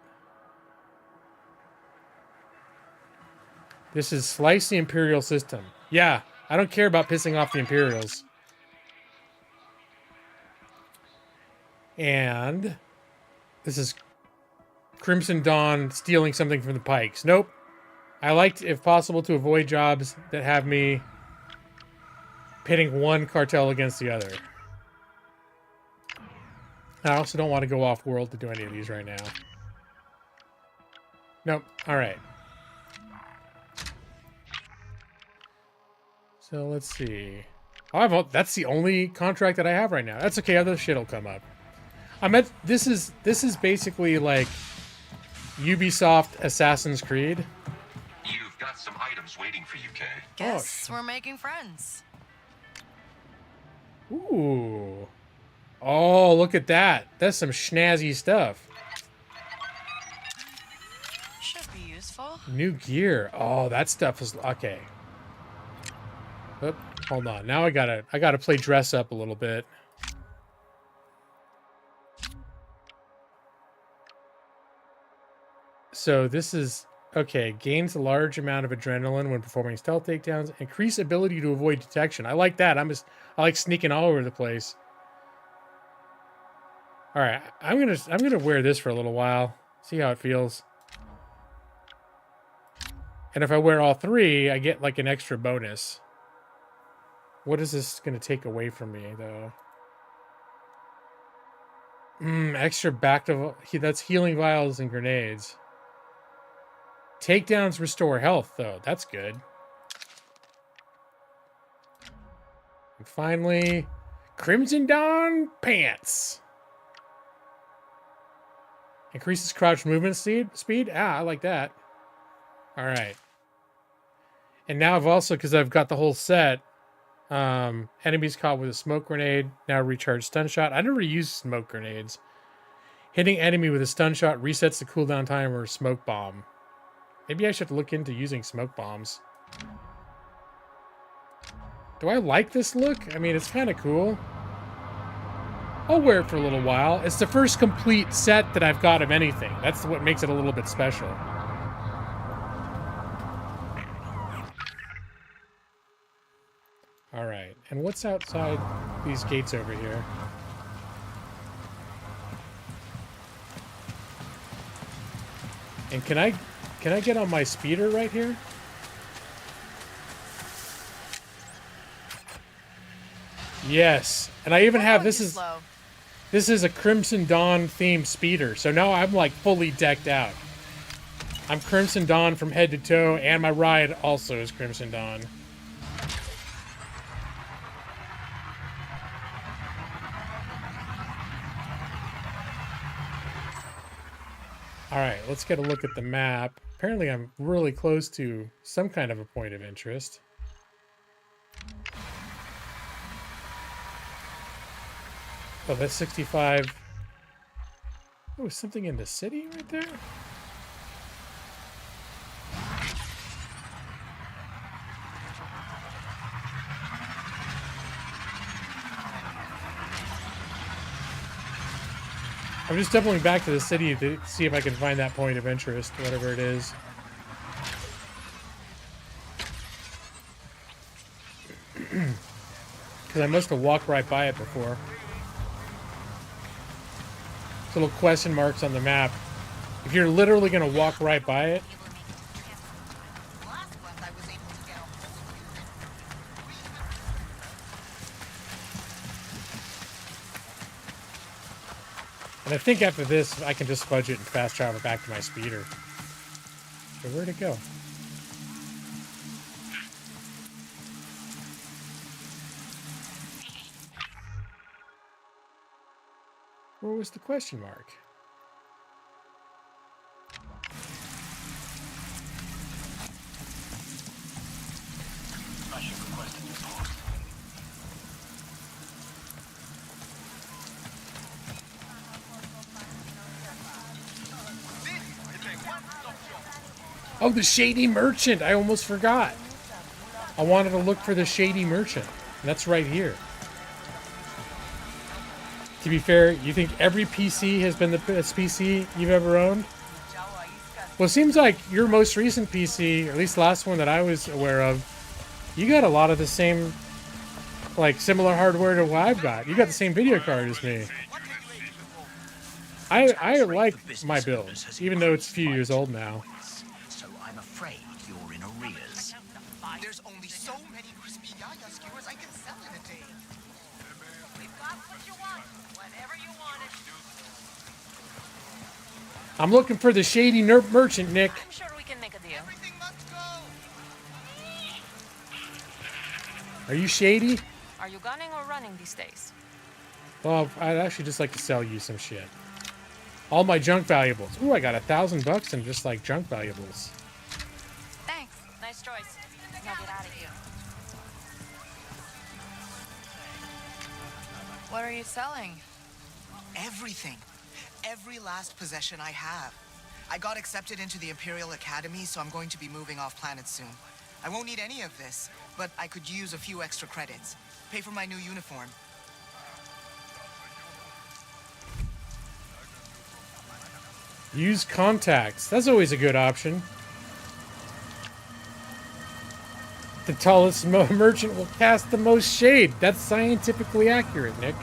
This is Slice the Imperial System. Yeah, I don't care about pissing off the Imperials. And this is Crimson Dawn stealing something from the Pikes. Nope. I like, if possible, to avoid jobs that have me pitting one cartel against the other. I also don't want to go off-world to do any of these right now. Nope. All right. So let's see. Oh, that's the only contract that I have right now. That's okay. Other shit will come up. This is basically like Ubisoft Assassin's Creed. You've got some items waiting for you, Kay. Guess we're making friends. Ooh. Oh, look at that. That's some snazzy stuff. Should be useful. New gear. Oh, that stuff is okay. Oop, hold on. Now I gotta play dress up a little bit. So this is okay. Gains a large amount of adrenaline when performing stealth takedowns. Increase ability to avoid detection. I like that. I like sneaking all over the place. All right, I'm gonna wear this for a little while. See how it feels. And if I wear all three, I get like an extra bonus. What is this gonna take away from me though? Extra back to that's healing vials and grenades. Takedowns restore health though. That's good. And finally, Crimson Dawn pants. Increases crouch movement speed. Ah, I like that. All right. And now I've also, because I've got the whole set, enemies caught with a smoke grenade, now recharge stun shot. I never use smoke grenades. Hitting enemy with a stun shot resets the cooldown timer. Smoke bomb. Maybe I should look into using smoke bombs. Do I like this look? I mean, it's kind of cool. I'll wear it for a little while. It's the first complete set that I've got of anything. That's what makes it a little bit special. All right, and what's outside these gates over here? And can I get on my speeder right here? Yes, and I even have this is a Crimson Dawn themed speeder, so now I'm like fully decked out. I'm Crimson Dawn from head to toe, and my ride also is Crimson Dawn. All right, let's get a look at the map. Apparently I'm really close to some kind of a point of interest. Oh, that's 65. Oh, something in the city right there? I'm just doubling back to the city to see if I can find that point of interest, whatever it is. Because I must have walked right by it before. Little question marks on the map. If you're literally going to walk right by it. And I think after this, I can just fudge it and fast travel back to my speeder. So where'd it go? Where was the question mark? Oh, the Shady Merchant! I almost forgot. I wanted to look for the Shady Merchant. That's right here. To be fair, you think every PC has been the best PC you've ever owned? Well, it seems like your most recent PC, or at least the last one that I was aware of, you got a lot of the same, like, similar hardware to what I've got. You got the same video card as me. I like my build, even though it's a few years old now. So I'm afraid you're in arrears. There's only so many crispy yaya skewers I can sell in a day. We've got what you want, whenever you want it. I'm looking for the Shady Merchant, Nick. I'm sure we can make a deal. Are you shady? Are you gunning or running these days? Well, I'd actually just like to sell you some shit. All my junk valuables. Ooh, I got $1,000 in just like junk valuables. Thanks. Nice choice. Now get out of here. What are you selling? Everything. Every last possession I have. I got accepted into the Imperial Academy, so I'm going to be moving off planet soon. I won't need any of this, but I could use a few extra credits. Pay for my new uniform. Use contacts. That's always a good option. The tallest merchant will cast the most shade. That's scientifically accurate, Nick.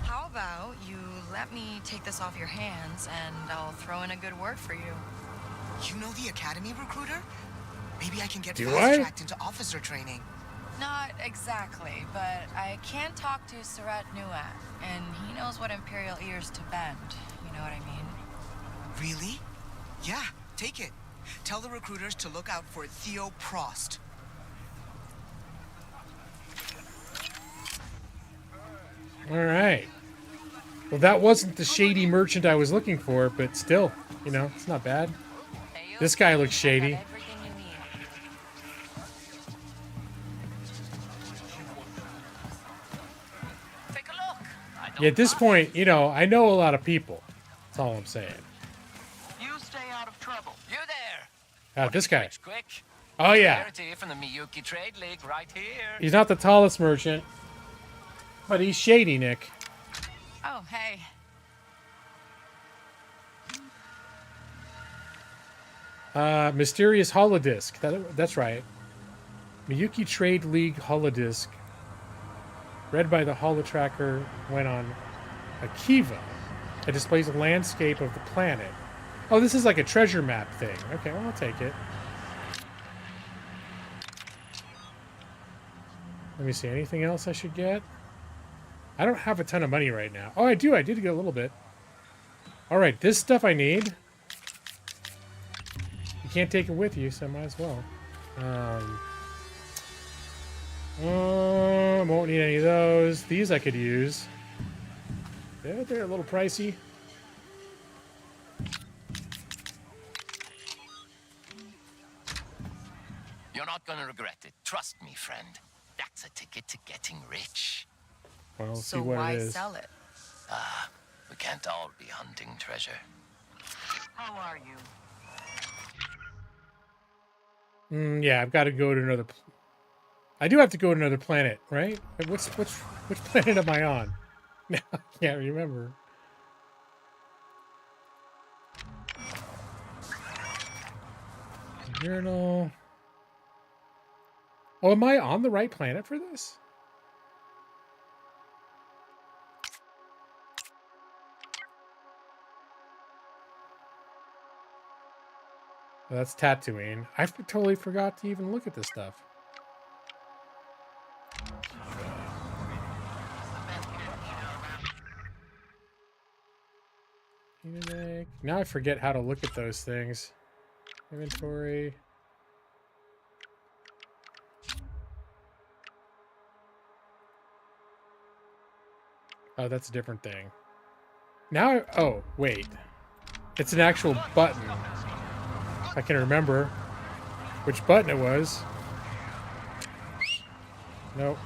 How about you let me take this off your hands and I'll throw in a good word for you. You know the Academy recruiter? Maybe I can get Do fast-tracked into officer training. Not exactly, but I can talk to Surat Nuat, and he knows what Imperial ears to bend. You know what I mean? Really? Yeah, take it. Tell the recruiters to look out for Theo Prost. All right. Well, that wasn't the shady merchant I was looking for, but still, you know, it's not bad. This guy looks shady. Yeah, at this point, you know, I know a lot of people. That's all I'm saying. You stay out of trouble. You there. Ah, this guy. Quick. Oh, yeah. From the Miyuki Trade League right here. He's not the tallest merchant, but he's shady, Nick. Oh, hey. Mysterious holodisc. That's right. Miyuki Trade League holodisc. Read by the holotracker went on a.k.a. It displays a landscape of the planet. Oh, this is like a treasure map thing. Okay, well, I'll take it. Let me see. Anything else I should get? I don't have a ton of money right now. Oh, I do. I did get a little bit. All right, this stuff I need. You can't take it with you, so I might as well. Won't need any of those. These I could use. They're a little pricey. You're not gonna regret it. Trust me, friend. That's a ticket to getting rich. Well, we'll So see what why it is. sell it? We can't all be hunting treasure. How are you? Yeah, I've got to go to another. I do have to go to another planet, right? Which planet am I on? Now I can't remember. Journal. Oh, am I on the right planet for this? Well, that's Tatooine. I totally forgot to even look at this stuff. Now I forget how to look at those things. Inventory. Oh, that's a different thing. Now, oh, wait. It's an actual button. I can remember which button it was. Nope.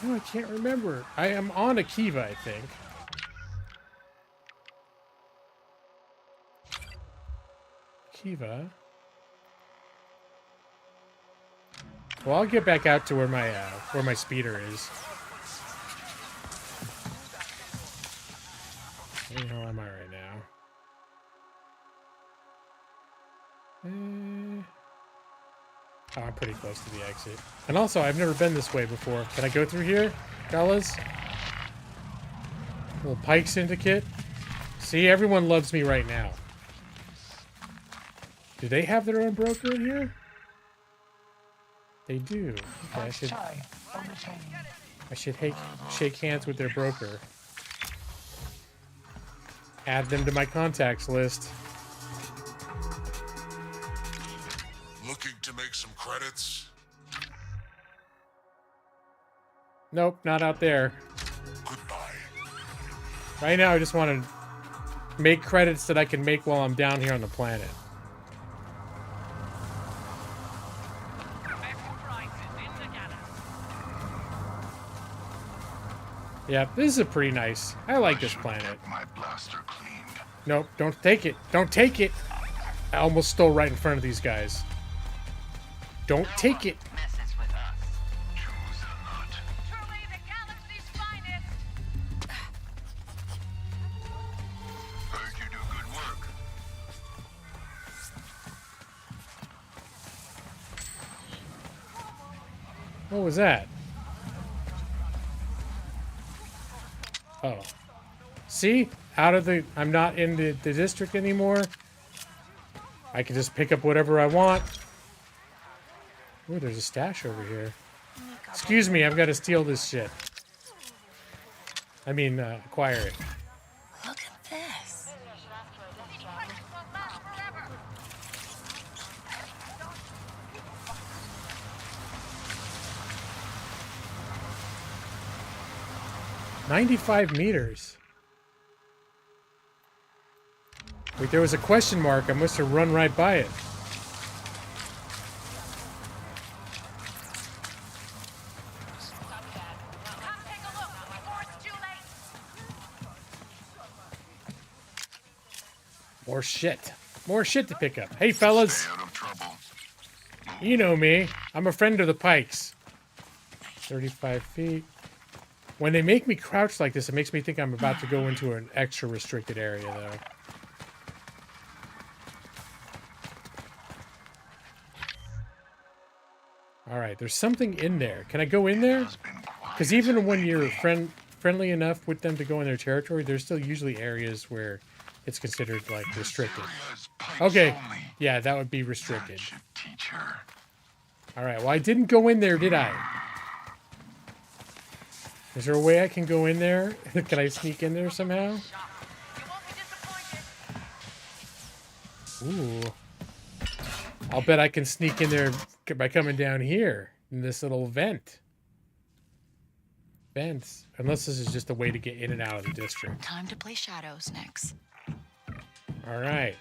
No, I can't remember. I am on a.k.a, I think. a.k.a. Well, I'll get back out to where my speeder is. Where the hell am I right now? Oh, I'm pretty close to the exit. And also, I've never been this way before. Can I go through here, fellas? Little Pike Syndicate. See, everyone loves me right now. Do they have their own broker in here? They do. Okay, I should shake hands with their broker. Add them to my contacts list. Looking to make some credits? Nope, not out there. Goodbye. Right now, I just want to make credits that I can make while I'm down here on the planet. Yeah, this is a pretty nice. I like this planet. My blaster cleaned. Nope, don't take it. Don't take it. I almost stole right in front of these guys. Don't take it. Heard you do good work. What was that? Oh. See? Out of the... I'm not in the district anymore. I can just pick up whatever I want. Ooh, there's a stash over here. Excuse me, I've got to steal this shit. I mean, acquire it. Look at this. $95 meters. Wait, there was a question mark. I must have run right by it. More shit. More shit to pick up. Hey, fellas. You know me. I'm a friend of the Pikes. 35 feet. When they make me crouch like this, it makes me think I'm about to go into an extra restricted area, though. Alright, there's something in there. Can I go in there? Because even when you're friendly enough with them to go in their territory, there's still usually areas where it's considered, like, restricted. Okay. Yeah, that would be restricted. Alright, well, I didn't go in there, did I? Is there a way I can go in there? Can I sneak in there somehow? Ooh. I'll bet I can sneak in there by coming down here in this little vent. Vents. Unless this is just a way to get in and out of the district. Time to play shadows next. Alright.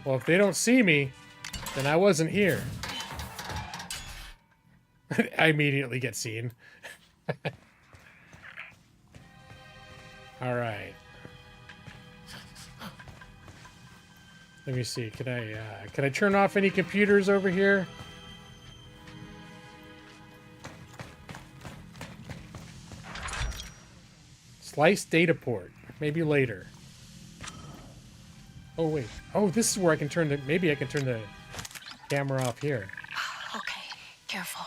Well, if they don't see me, then I wasn't here. I immediately get seen. Alright. Let me see. Can I turn off any computers over here? Slice data port. Maybe later. Oh, wait. Oh, this is where I can turn the... Maybe I can turn the camera off here. Okay, careful.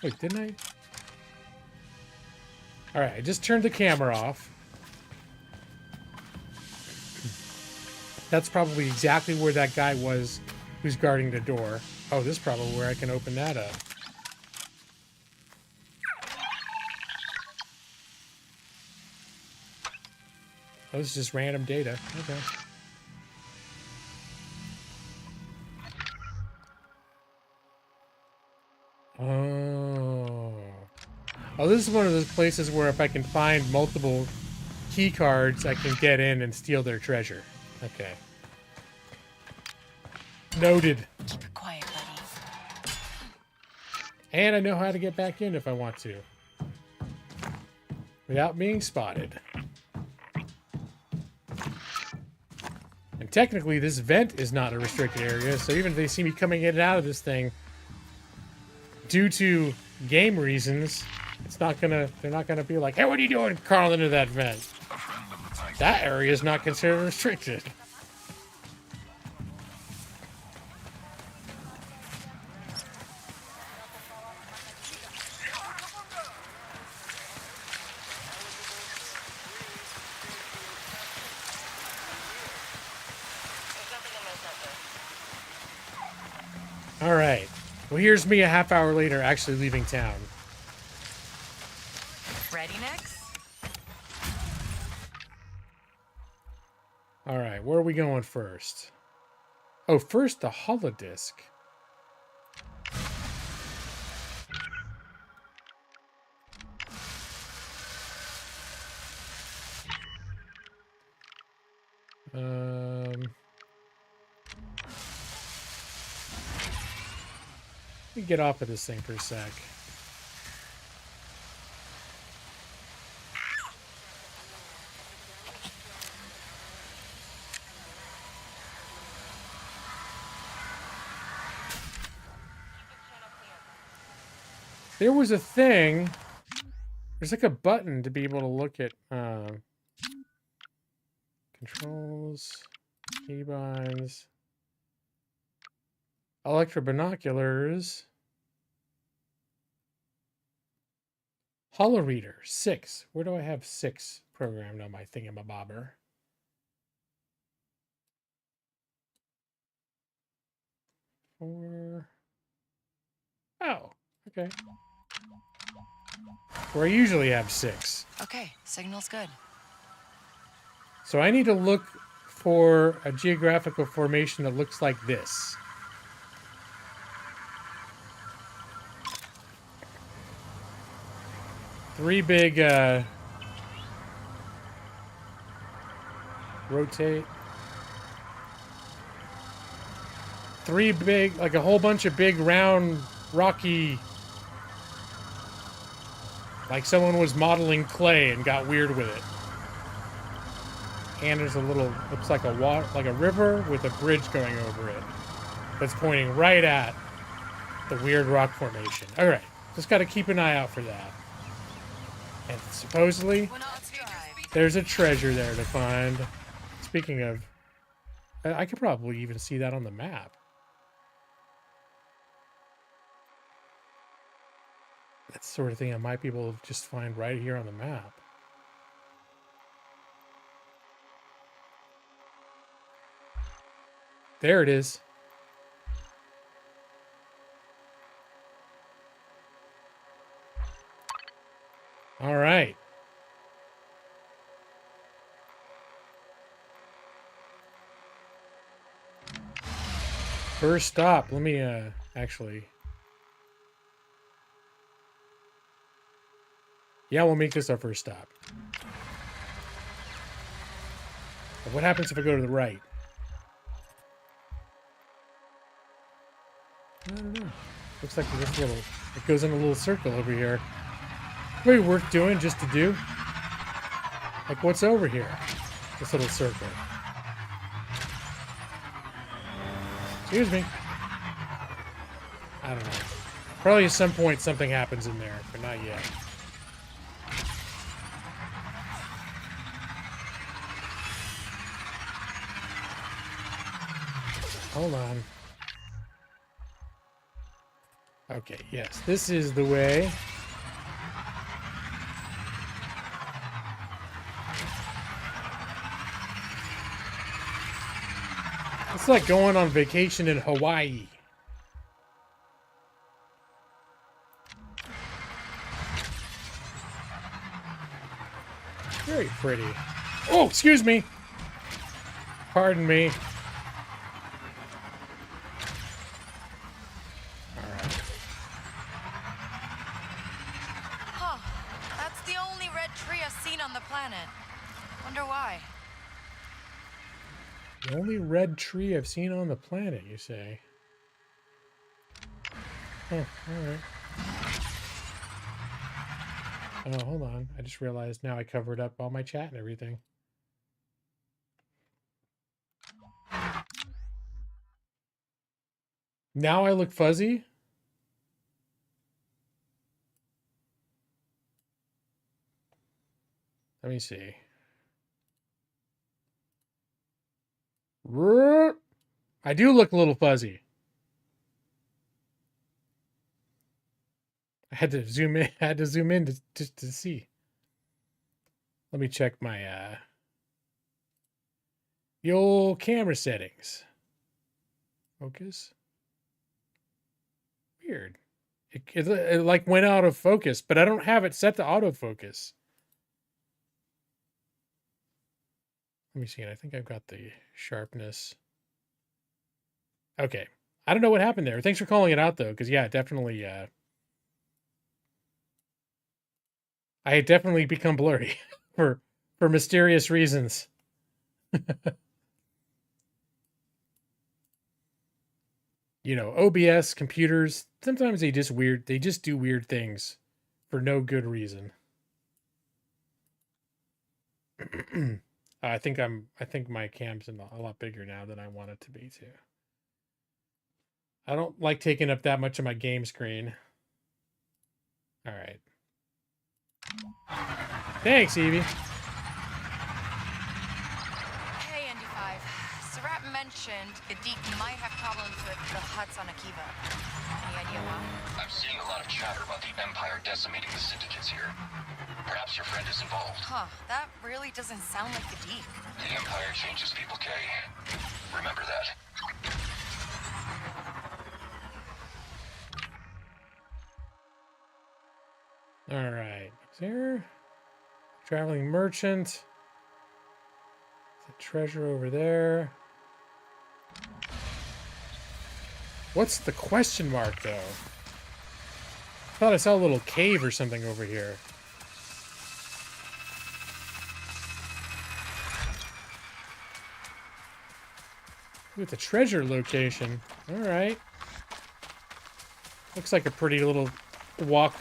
Wait, didn't I? Alright, I just turned the camera off. That's probably exactly where that guy was who's guarding the door. Oh, this is probably where I can open that up. Oh, this is just random data. Okay. Oh. Oh, this is one of those places where if I can find multiple key cards, I can get in and steal their treasure. Okay. Noted. Keep it quiet, buddy. And I know how to get back in if I want to. Without being spotted. And technically, this vent is not a restricted area, so even if they see me coming in and out of this thing, due to game reasons, it's not gonna. They're not gonna be like, "Hey, what are you doing, crawling into that vent?" That area is not considered restricted. All right. Well, here's me a half hour later actually leaving town. Ready next? All right, where are we going first? Oh, first the holodisc. Let me get off of this thing for a sec. There was a thing. There's like a button to be able to look at controls, keybinds, electro binoculars, holoreader 6. Where do I have 6 programmed on my thingamabobber? Four. Oh, okay. Where I usually have 6. Okay, signal's good. So I need to look for a geographical formation that looks like this. Three big, rotate. Three big, like a whole bunch of big, round, rocky... Like someone was modeling clay and got weird with it. And there's a little, looks like a water, like a river with a bridge going over it. That's pointing right at the weird rock formation. All right, just got to keep an eye out for that. And supposedly, there's a treasure there to find. Speaking of, I could probably even see that on the map. That's the sort of thing I might be able to just find right here on the map. There it is. All right. First stop. Let me actually... Yeah, we'll make this our first stop. But what happens if I go to the right? I don't know. Looks like this little... It goes in a little circle over here. Maybe worth doing just to do. Like, what's over here? This little circle. Excuse me. I don't know. Probably at some point something happens in there, but not yet. Hold on. Okay, yes, this is the way. It's like going on vacation in Hawaii. Very pretty. Oh, excuse me. Pardon me. Huh. That's the only red tree I've seen on the planet. Wonder why. The only red tree I've seen on the planet, you say? Oh, alright. Oh, hold on. I just realized now I covered up all my chat and everything. Now I look fuzzy? Let me see. I do look a little fuzzy. I had to zoom in. I had to zoom in to see. Let me check my the old camera settings. Focus. Weird. It like went out of focus, but I don't have it set to autofocus. Let me see. I think I've got the sharpness. Okay. I don't know what happened there. Thanks for calling it out, though, because, yeah, definitely... I had definitely become blurry for mysterious reasons. You know, OBS, computers, sometimes they just do weird things for no good reason. I think my cam's a lot bigger now than I want it to be too. I don't like taking up that much of my game screen. All right. Thanks, Evie. Hey, Indy 5. Sarat mentioned Gadik might have problems with the huts on Akiva. Any idea why? I'm seeing a lot of chatter about the Empire decimating the syndicates here. Perhaps your friend is involved. Huh, that really doesn't sound like Gadik. The Empire changes people, Kay. Remember that. All right. Is there... Traveling merchant. The treasure over there. What's the question mark, though? I thought I saw a little cave or something over here. With the treasure location. Alright. Looks like a pretty little walk.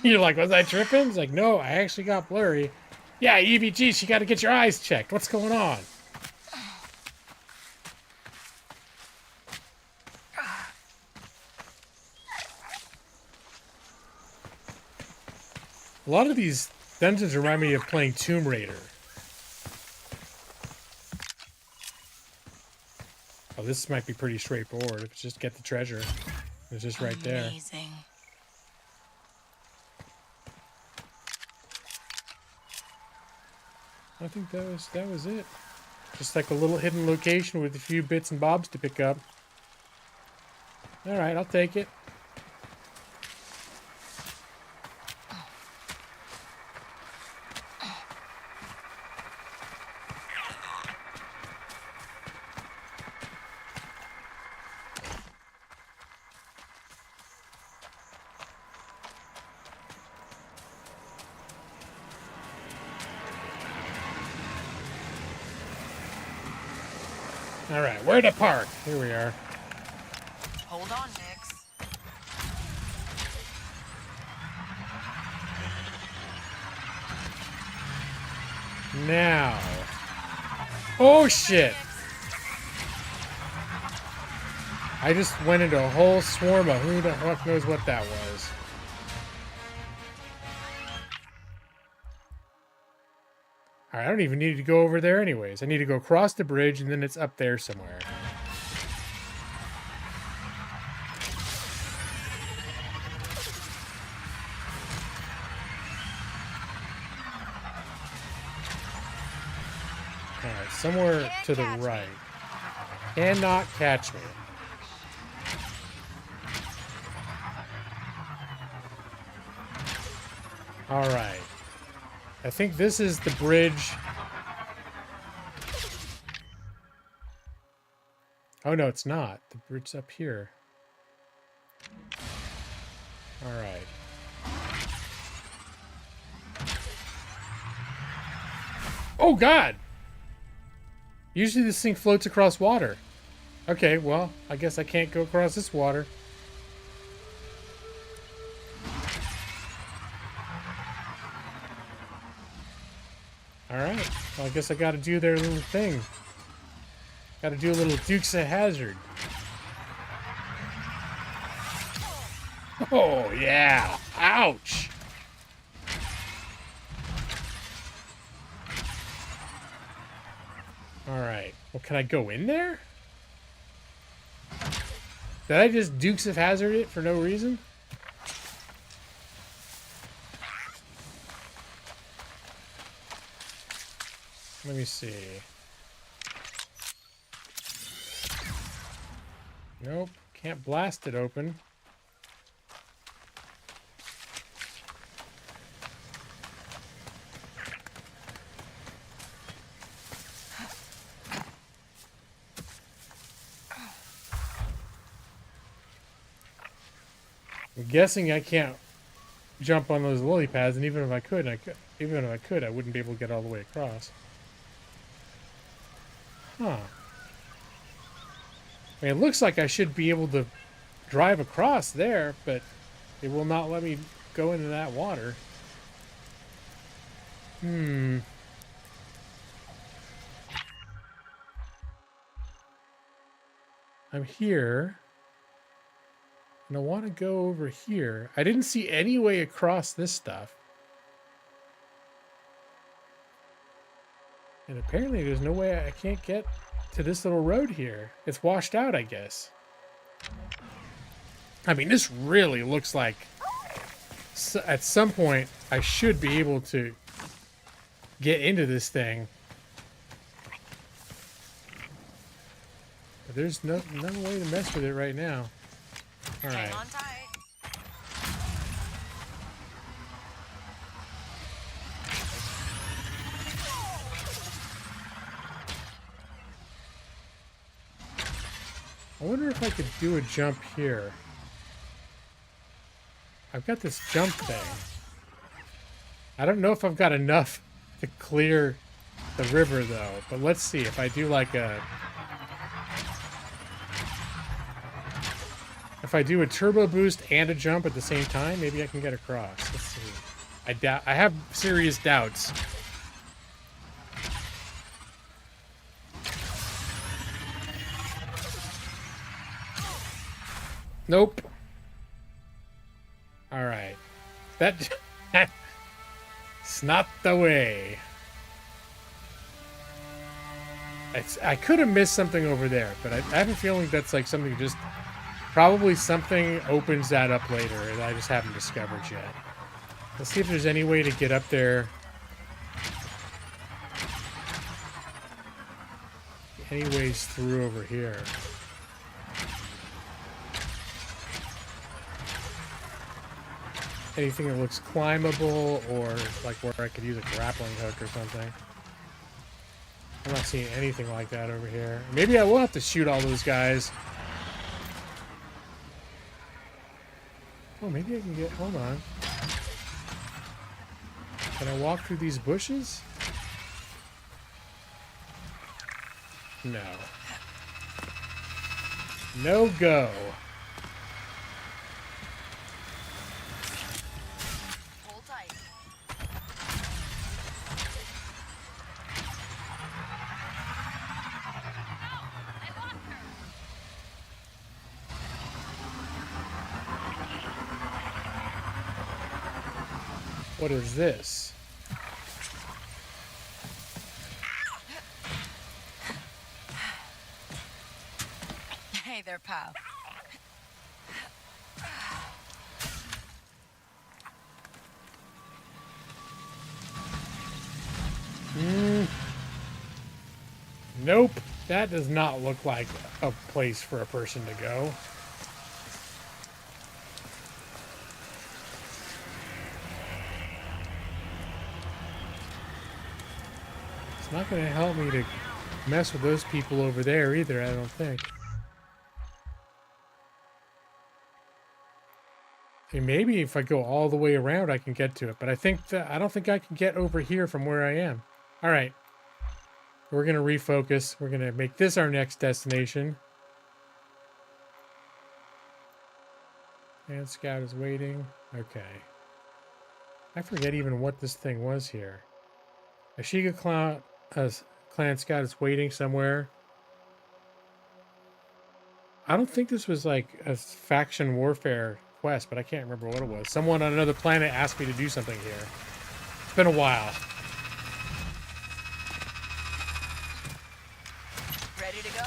You're like, was I tripping? It's like, no, I actually got blurry. Yeah, EBG, you gotta get your eyes checked. What's going on? A lot of these dungeons remind me of playing Tomb Raider. Oh, this might be pretty straightforward. If it's just get the treasure. It's just right there. Amazing. I think that was it. Just like a little hidden location with a few bits and bobs to pick up. Alright, I'll take it. Alright, where to park? Here we are. Hold on, Nix. Now. Oh shit! I just went into a whole swarm of who the fuck knows what that was. Alright, I don't even need to go over there anyways. I need to go across the bridge and then it's up there somewhere. Alright, somewhere to the right. Cannot catch me. Alright. I think this is the bridge. Oh no, it's not. The bridge's up here. Alright. Oh god! Usually this thing floats across water. Okay, well, I guess I can't go across this water. Alright, well, I guess I gotta do their little thing. Gotta do a little Dukes of Hazzard. Oh, yeah! Ouch! Alright, well, can I go in there? Did I just Dukes of Hazzard it for no reason? Let me see. Nope, can't blast it open. I'm guessing I can't jump on those lily pads, and even if I could, I wouldn't be able to get all the way across. Huh. I mean, it looks like I should be able to drive across there, but it will not let me go into that water. I'm here. And I want to go over here. I didn't see any way across this stuff. And apparently there's no way I can't get to this little road here. It's washed out, I guess. I mean, this really looks like at some point I should be able to get into this thing. But there's no way to mess with it right now. All right. Hang on tight. I wonder if I could do a jump here. I've got this jump thing. I don't know if I've got enough to clear the river though, but let's see if I do like a... If I do a turbo boost and a jump at the same time, maybe I can get across. Let's see. I have serious doubts. Nope. All right. That's not the way. I could have missed something over there, but I have a feeling that's like something just... Probably something opens that up later that I just haven't discovered yet. Let's see if there's any way to get up there. Any ways through over here. Anything that looks climbable or like where I could use a grappling hook or something. I'm not seeing anything like that over here. Maybe I will have to shoot all those guys. Oh, maybe I can get... Hold on. Can I walk through these bushes? No. No go. Hold tight. What is this? Hey there, pal. Nope. That does not look like a place for a person to go. It's not going to help me to mess with those people over there either, I don't think. And maybe if I go all the way around, I can get to it. But I don't think I can get over here from where I am. All right. We're going to refocus. We're going to make this our next destination. And Scout is waiting. Okay. I forget even what this thing was here. Ashiga Clan Scout is waiting somewhere. I don't think this was like a faction warfare quest, but I can't remember what it was. Someone on another planet asked me to do something here. It's been a while. Ready to go?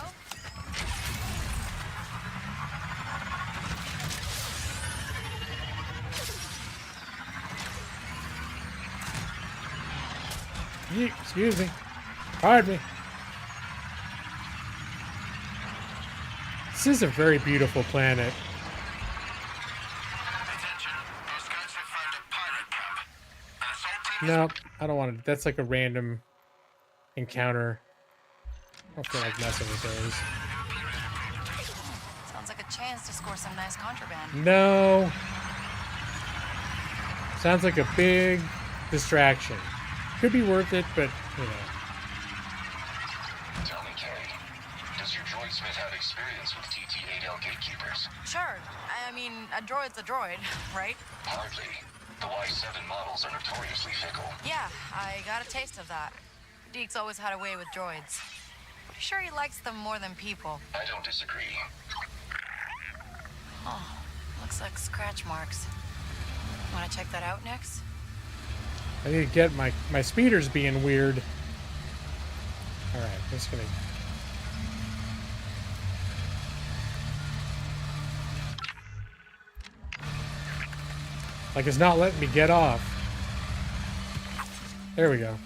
Excuse me. Pardon me. This is a very beautiful planet. No, I don't want to. That's like a random encounter. I don't feel like messing with those. Sounds like a chance to score some nice contraband. No. Sounds like a big distraction. Could be worth it, but, you know. Tell me, Carrie, does your droid smith have experience with TT-8L gatekeepers? Sure. I mean, a droid's a droid, right? Hardly. The Y7 models are notoriously fickle. Yeah, I got a taste of that. Deke's always had a way with droids. Pretty sure he likes them more than people. I don't disagree. Oh, looks like scratch marks. Want to check that out next? I need to get my speeder's being weird. Alright, I'm just gonna... Like it's not letting me get off. There we go.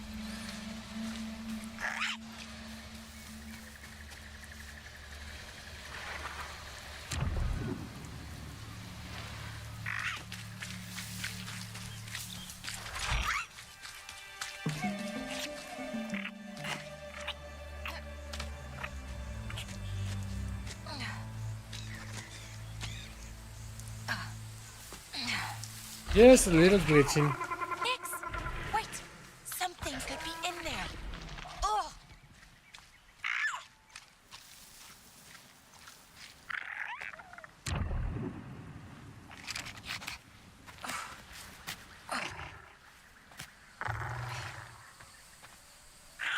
Just a little glitching. Nix, wait. Something could be in there. Ugh.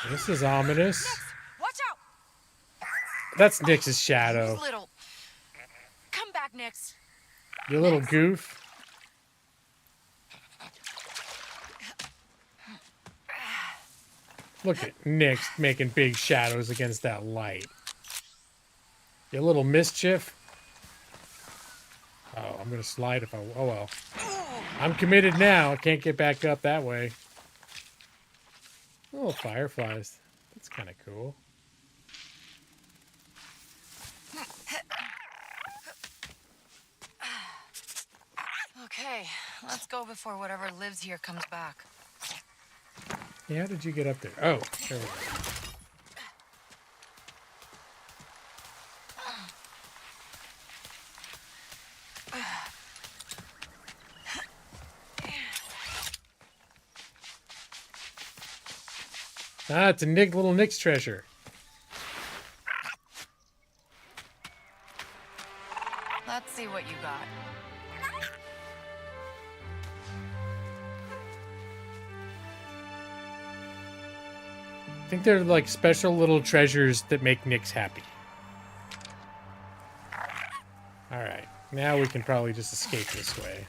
This is ominous. Nix, watch out. That's Nix's shadow. You little. Come back, Nix. You little goof. Look at Nix making big shadows against that light. You little mischief. Oh, I'm gonna slide if I. Oh well. I'm committed now. I can't get back up that way. Oh, fireflies. That's kind of cool. Okay, let's go before whatever lives here comes back. Yeah, how did you get up there? Oh, there we go. Ah, it's a little Nick's treasure. Let's see what you got. I think they're like special little treasures that make Nix happy. Alright, now we can probably just escape this way.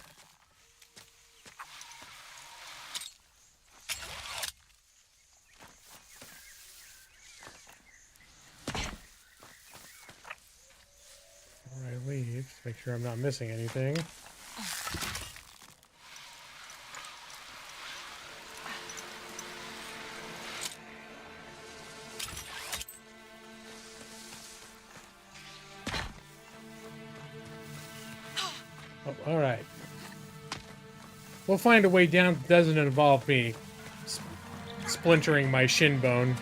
Alright, leave. Make sure I'm not missing anything. Oh, alright. We'll find a way down that doesn't involve me splintering my shin bone.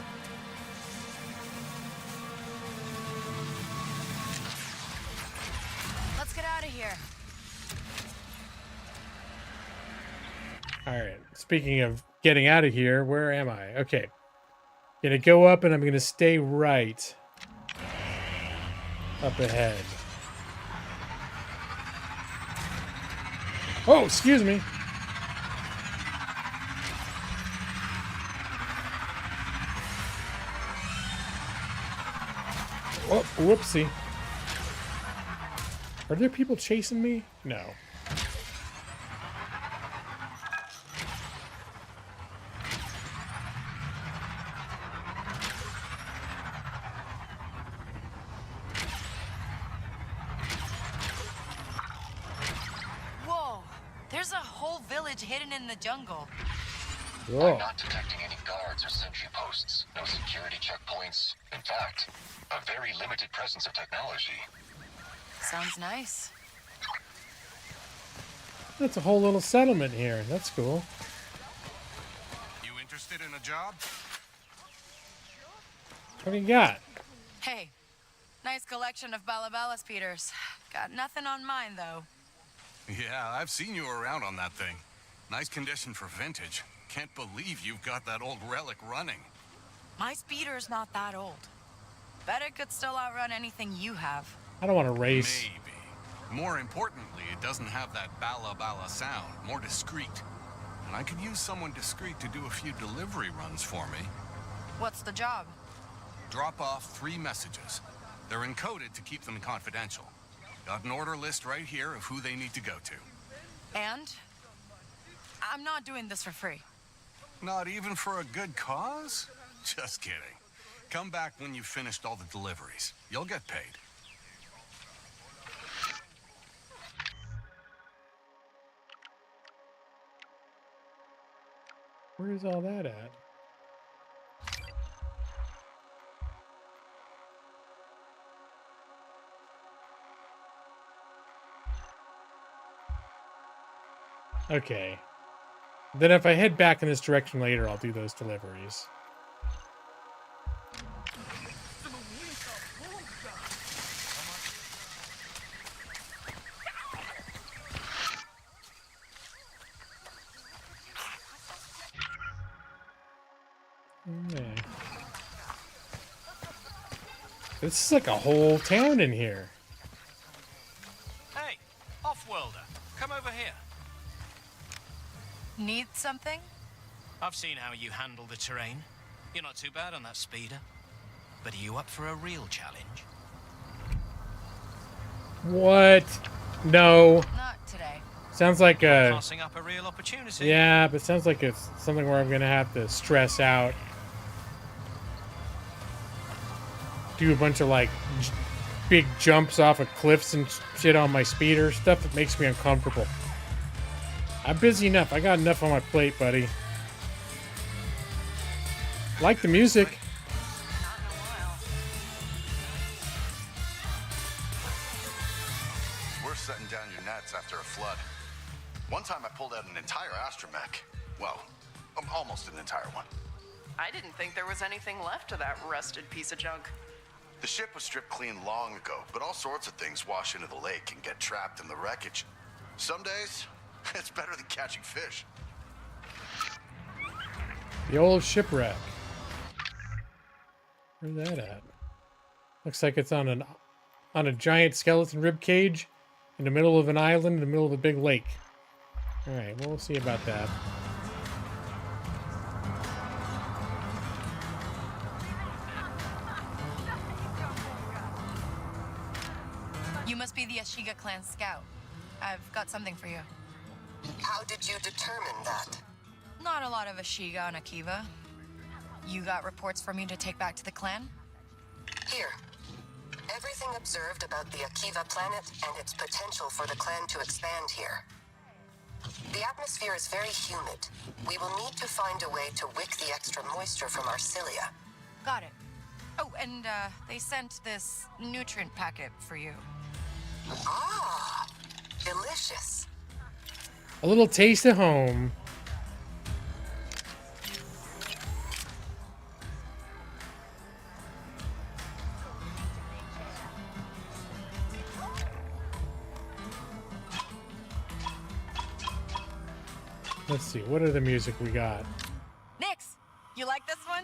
Let's get out of here. Alright, speaking of getting out of here, where am I? Okay. Gonna go up and I'm gonna stay right up ahead. Oh, excuse me. Oh, whoopsie. Are there people chasing me? No. Whoa, there's a whole village hidden in the jungle. I'm not detecting any guards or sentry posts. No security checkpoints. In fact, a very limited presence of technology. Sounds nice. That's a whole little settlement here. That's cool. You interested in a job? What do you got? Hey, nice collection of Balabellas, Peters. Got nothing on mine, though. Yeah, I've seen you around on that thing. Nice condition for vintage. Can't believe you've got that old relic running. My speeder's not that old. Bet it could still outrun anything you have. I don't want to race. Maybe. More importantly, it doesn't have that bala bala sound. More discreet. And I could use someone discreet to do a few delivery runs for me. What's the job? Drop off 3 messages. They're encoded to keep them confidential. Got an order list right here of who they need to go to. And? I'm not doing this for free. Not even for a good cause? Just kidding. Come back when you've finished all the deliveries. You'll get paid. Where's all that at? Okay. Then if I head back in this direction later, I'll do those deliveries. Yeah. This is like a whole town in here. Hey, off-worlder, come over here. Need something? I've seen how you handle the terrain. You're not too bad on that speeder. But are you up for a real challenge? What? No. Not today. Sounds like a... Passing up a real opportunity. Yeah, but sounds like it's something where I'm gonna have to stress out. Do a bunch of like big jumps off of cliffs and shit on my speeder. Stuff that makes me uncomfortable. I'm busy enough. I got enough on my plate, buddy. Like the music. We're setting down your nets after a flood. One time I pulled out an entire astromech. Well, almost an entire one. I didn't think there was anything left of that rusted piece of junk. The ship was stripped clean long ago, but all sorts of things wash into the lake and get trapped in the wreckage. Some days, it's better than catching fish. The old shipwreck. Where's that at? Looks like it's on a giant skeleton rib cage in the middle of an island in the middle of a big lake. All right, well, we'll see about that. You must be the Ashiga clan scout. I've got something for you. How did you determine that? Not a lot of Ashiga on Akiva. You got reports for me to take back to the clan? Here. Everything observed about the Akiva planet and its potential for the clan to expand here. The atmosphere is very humid. We will need to find a way to wick the extra moisture from our cilia. Got it. Oh, and they sent this nutrient packet for you. Ah, delicious. A little taste of home. Let's see, what other music we got? Nix, you like this one?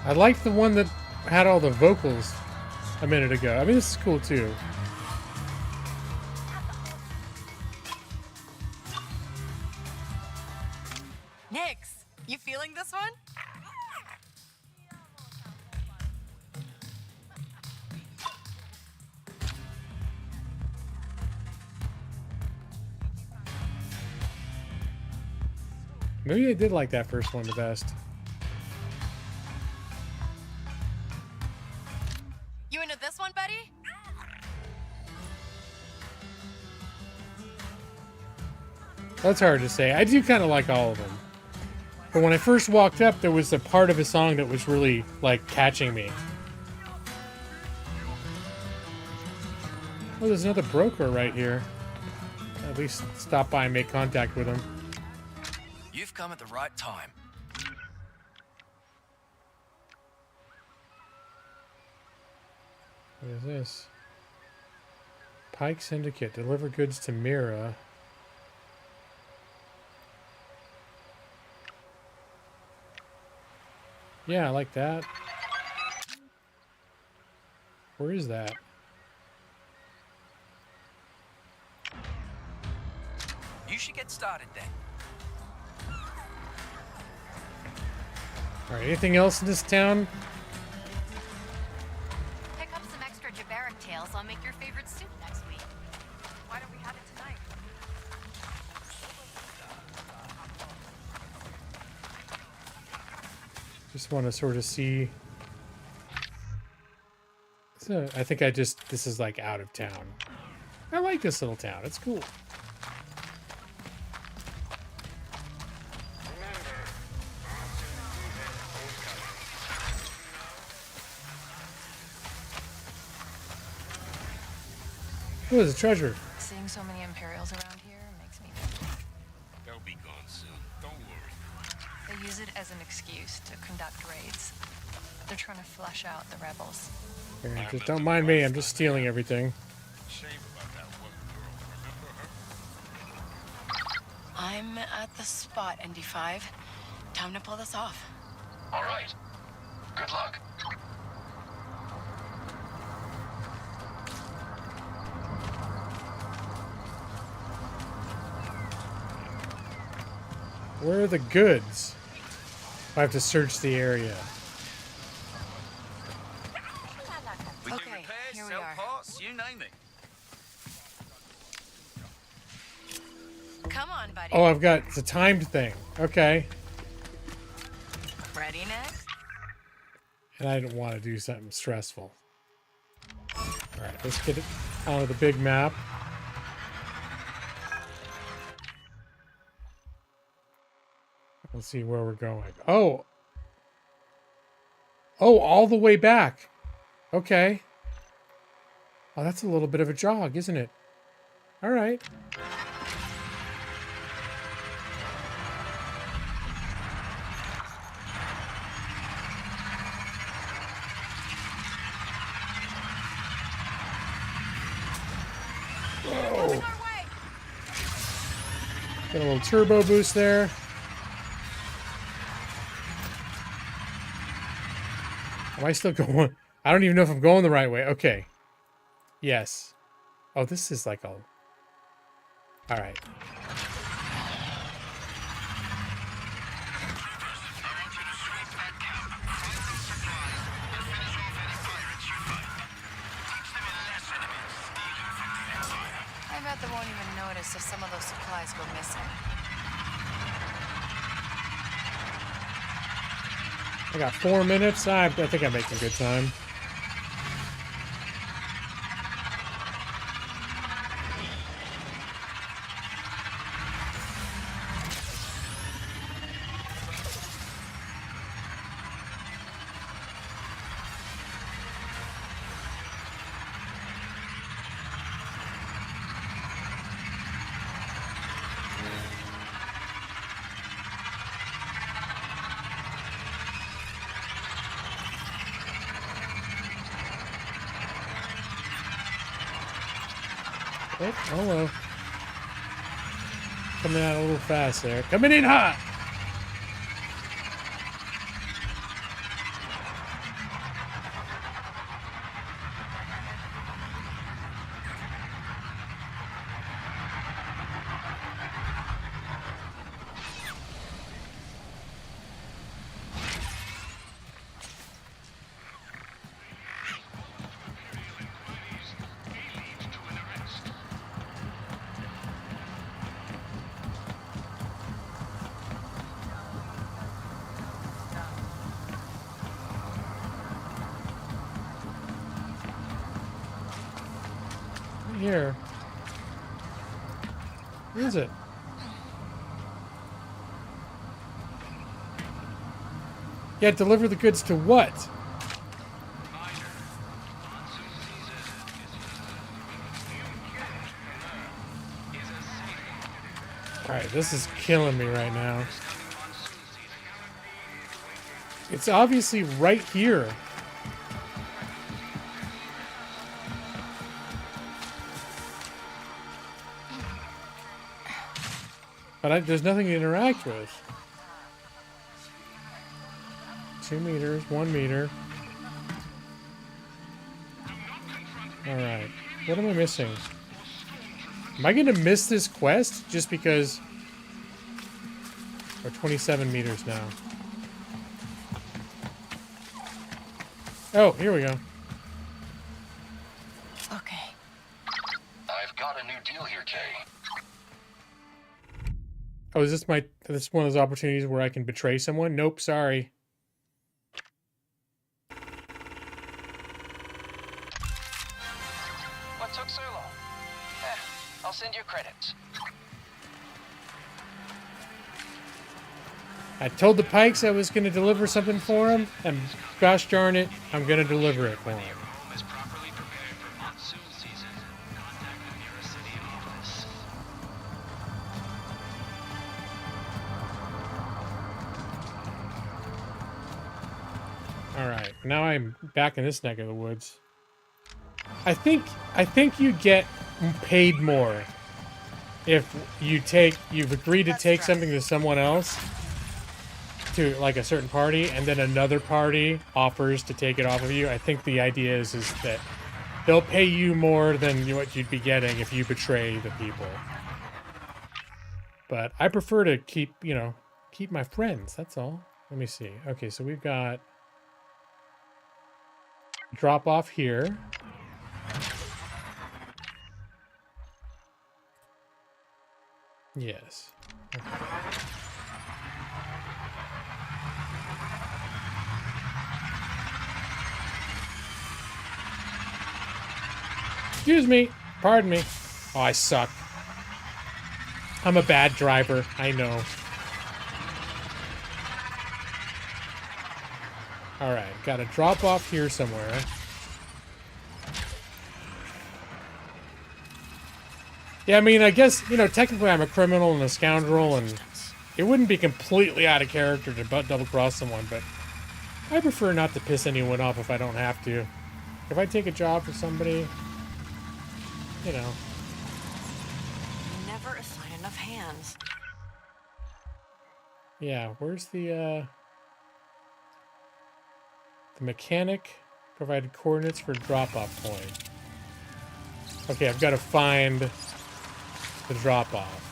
I liked the one that had all the vocals a minute ago. I mean, this is cool too. Nix, you feeling this one? Maybe I did like that first one the best. You into this one, buddy? That's hard to say. I do kind of like all of them. But when I first walked up, there was a part of a song that was really, like, catching me. Oh, there's another broker right here. At least stop by and make contact with him. You've come at the right time. What is this? Pike Syndicate. Deliver goods to Mira. Yeah, I like that. Where is that? You should get started then. Alright, anything else in this town? Pick up some extra Jabaric tails. I'll make your favorite soup next week. Why don't we have it tonight? Just want to sort of see. So I think this is like out of town. I like this little town. It's cool. Oh, there's a treasure. Seeing so many Imperials around here makes me... They'll be gone soon. Don't worry. They use it as an excuse to conduct raids. They're trying to flush out the rebels. Here, just don't mind me. I'm just stealing everything. I'm at the spot, ND5. Time to pull this off. All right. Good luck. Where are the goods? I have to search the area. We can Okay, repair, here we sell are. parts, you name it. Come on, buddy. Oh, I've got it's a timed thing. Okay. Ready next? And I didn't want to do something stressful. Alright, let's get it out of the big map. Let's see where we're going. Oh! Oh, all the way back. Okay. Oh, that's a little bit of a jog, isn't it? Alright. Whoa. Got a little turbo boost there. Am I still going? I don't even know if I'm going the right way. Okay. Yes. Oh, this is like a... Alright. I bet they won't even notice if some of those supplies go missing. I got 4 minutes. I think I'm making good time. Oh well. Coming out a little fast there. Coming in hot! Here. Where is it? Yeah, deliver the goods to what? Alright, this is killing me right now. It's obviously right here. But there's nothing to interact with. 2 meters, 1 meter. Alright. What am I missing? Am I going to miss this quest just because... We're 27 meters now. Oh, here we go. Okay. I've got a new deal here, Kay. Oh, is this one of those opportunities where I can betray someone? Nope, sorry. What took so long? I'll send you credits. I told the Pikes I was going to deliver something for him, and gosh darn it, I'm going to deliver it for him. Alright, now I'm back in this neck of the woods. I think you get paid more if you've agreed to take something to someone else, to like a certain party, and then another party offers to take it off of you. I think the idea is that they'll pay you more than what you'd be getting if you betray the people. But I prefer to keep my friends, that's all. Let me see. Okay, so we've got drop off here. Yes. Okay. Excuse me. Pardon me. Oh, I suck. I'm a bad driver. I know. Alright, gotta drop off here somewhere. Yeah, I mean, I guess, technically I'm a criminal and a scoundrel, and it wouldn't be completely out of character to double-cross someone, but I prefer not to piss anyone off if I don't have to. If I take a job for somebody, Never assign enough hands. Yeah, where's the mechanic provided coordinates for drop-off point. Okay, I've got to find the drop-off.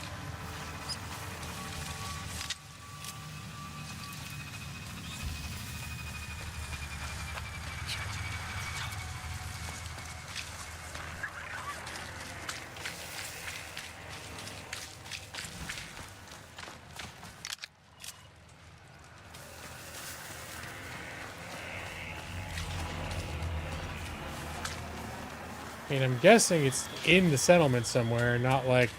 I mean, I'm guessing it's in the settlement somewhere, not like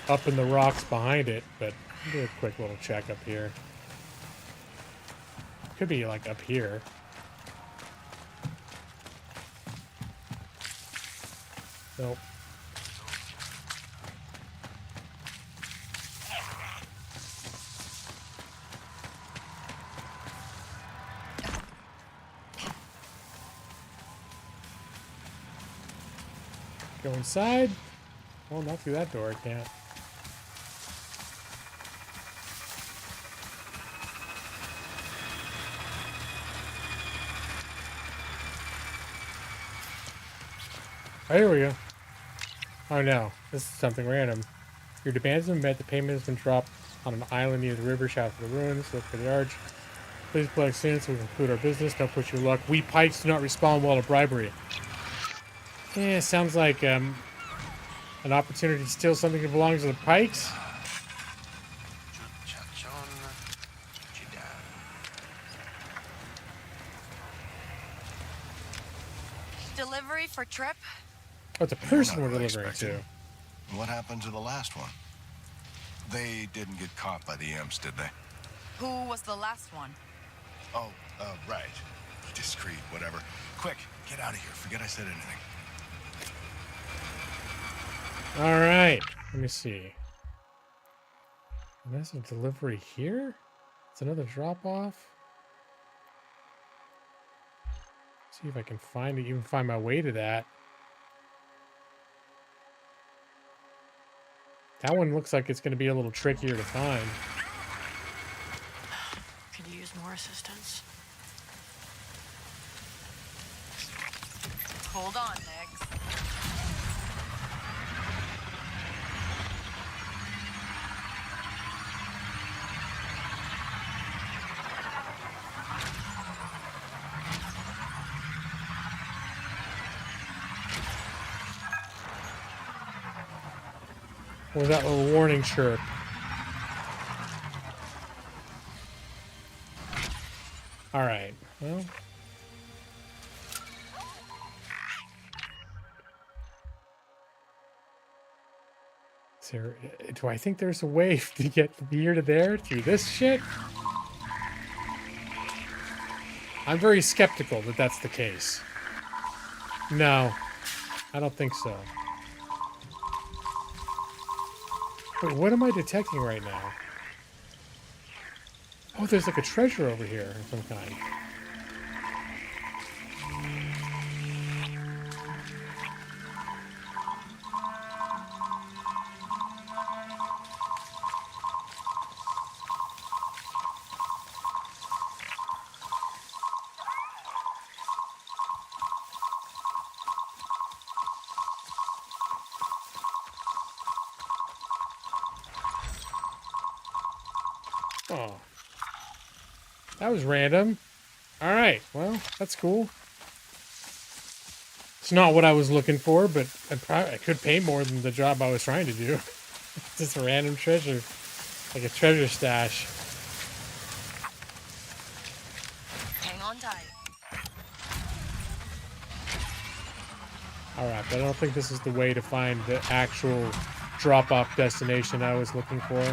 up in the rocks behind it, but I'll do a quick little check up here. Could be like up here. Nope. Go inside. Well, not through that door, I can't. Oh, here we go. Oh no, this is something random. Your demands have been met. The payment has been dropped on an island near the river. Shout for the ruins. Look for the arch. Please collect soon so we can conclude our business. Don't push your luck. We pikes do not respond well to bribery. Yeah, sounds like an opportunity to steal something that belongs to the pikes. Delivery for Trip? Oh, it's a person we're delivering to. What happened to the last one? They didn't get caught by the imps, did they? Who was the last one? Oh, right. Discreet, whatever. Quick, get out of here. Forget I said anything. All right, let me see. And that's a delivery here? It's another drop-off? See if I can even find my way to that. That one looks like it's going to be a little trickier to find. Could you use more assistance? Hold on, Nix. Or that little warning chirp. All right. Well. Do I think there's a way to get from here to there through this shit? I'm very skeptical that that's the case. No, I don't think so. Wait, what am I detecting right now? Oh, there's like a treasure over here of some kind. Oh. That was random. Alright, well, that's cool. It's not what I was looking for, but I could pay more than the job I was trying to do. Just a random treasure. Like a treasure stash. Hang on tight. Alright, but I don't think this is the way to find the actual drop-off destination I was looking for.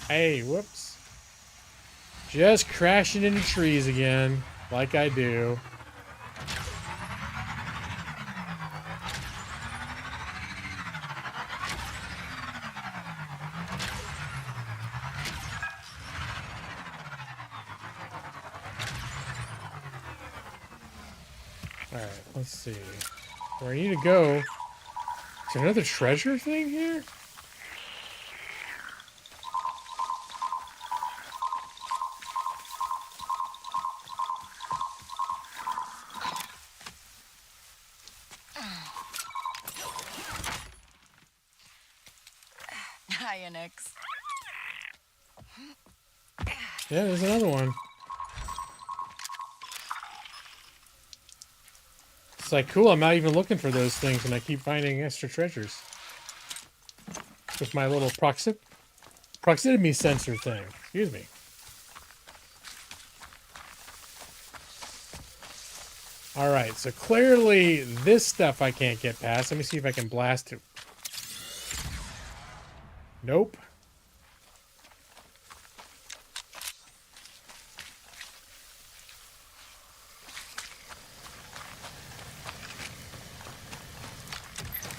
Hey, whoops. Just crashing into trees again, like I do. Alright, let's see. Where I need to go. Is there another treasure thing here? Hi, Anix. Yeah, there's another one. It's like, cool, I'm not even looking for those things, and I keep finding extra treasures. With my little proximity sensor thing. Excuse me. Alright, so clearly this stuff I can't get past. Let me see if I can blast it. Nope.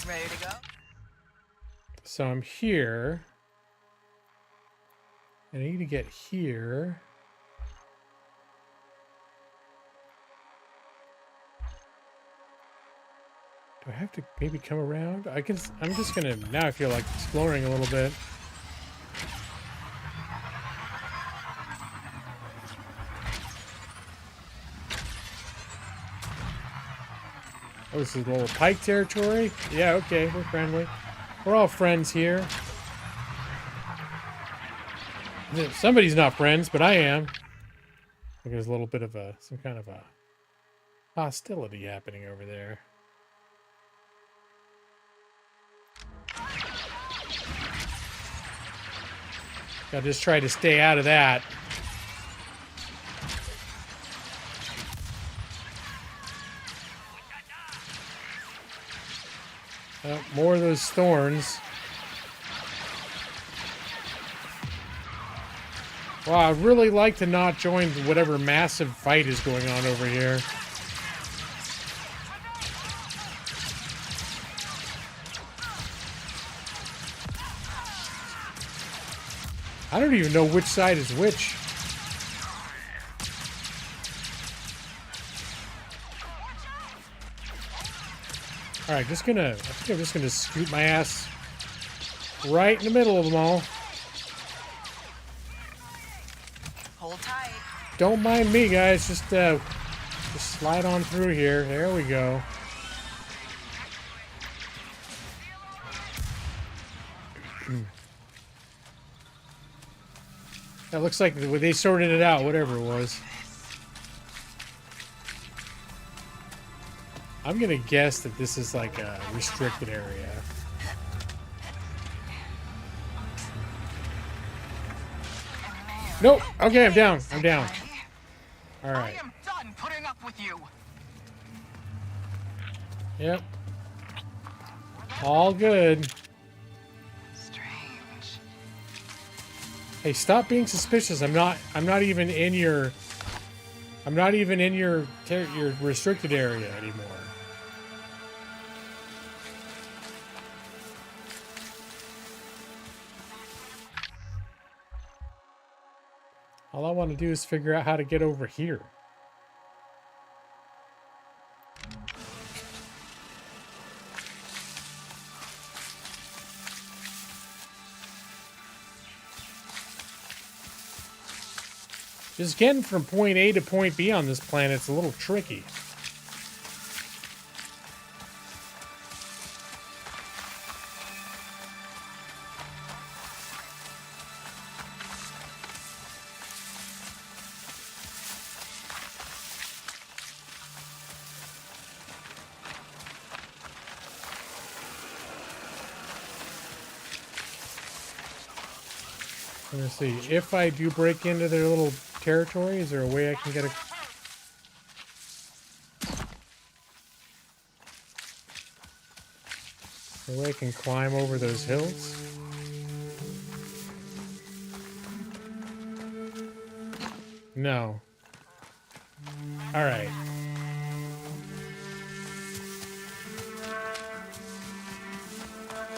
Ready to go? So I'm here. And I need to get here. Do I have to maybe come around? I'm just gonna, now I feel like exploring a little bit. Oh, this is a little pike territory? Yeah, okay, we're friendly. We're all friends here. Somebody's not friends, but I am. I think there's a little bit of some kind of a hostility happening over there. Gotta just try to stay out of that. More of those thorns. Wow, I'd really like to not join whatever massive fight is going on over here. I don't even know which side is which. Alright, I think I'm just gonna scoot my ass right in the middle of them all. Hold tight. Don't mind me, guys. Just slide on through here. There we go. That looks like they sorted it out, whatever it was. I'm gonna guess that this is like a restricted area. Nope. Okay, I'm down. I'm down. All right. I am done putting up with you. Yep. All good. Strange. Hey, stop being suspicious. I'm not even in your your restricted area anymore. All I want to do is figure out how to get over here. Just getting from point A to point B on this planet is a little tricky. Let's see. If I do break into their little territory, is there a way I can get a... a way I can climb over those hills? No. Alright.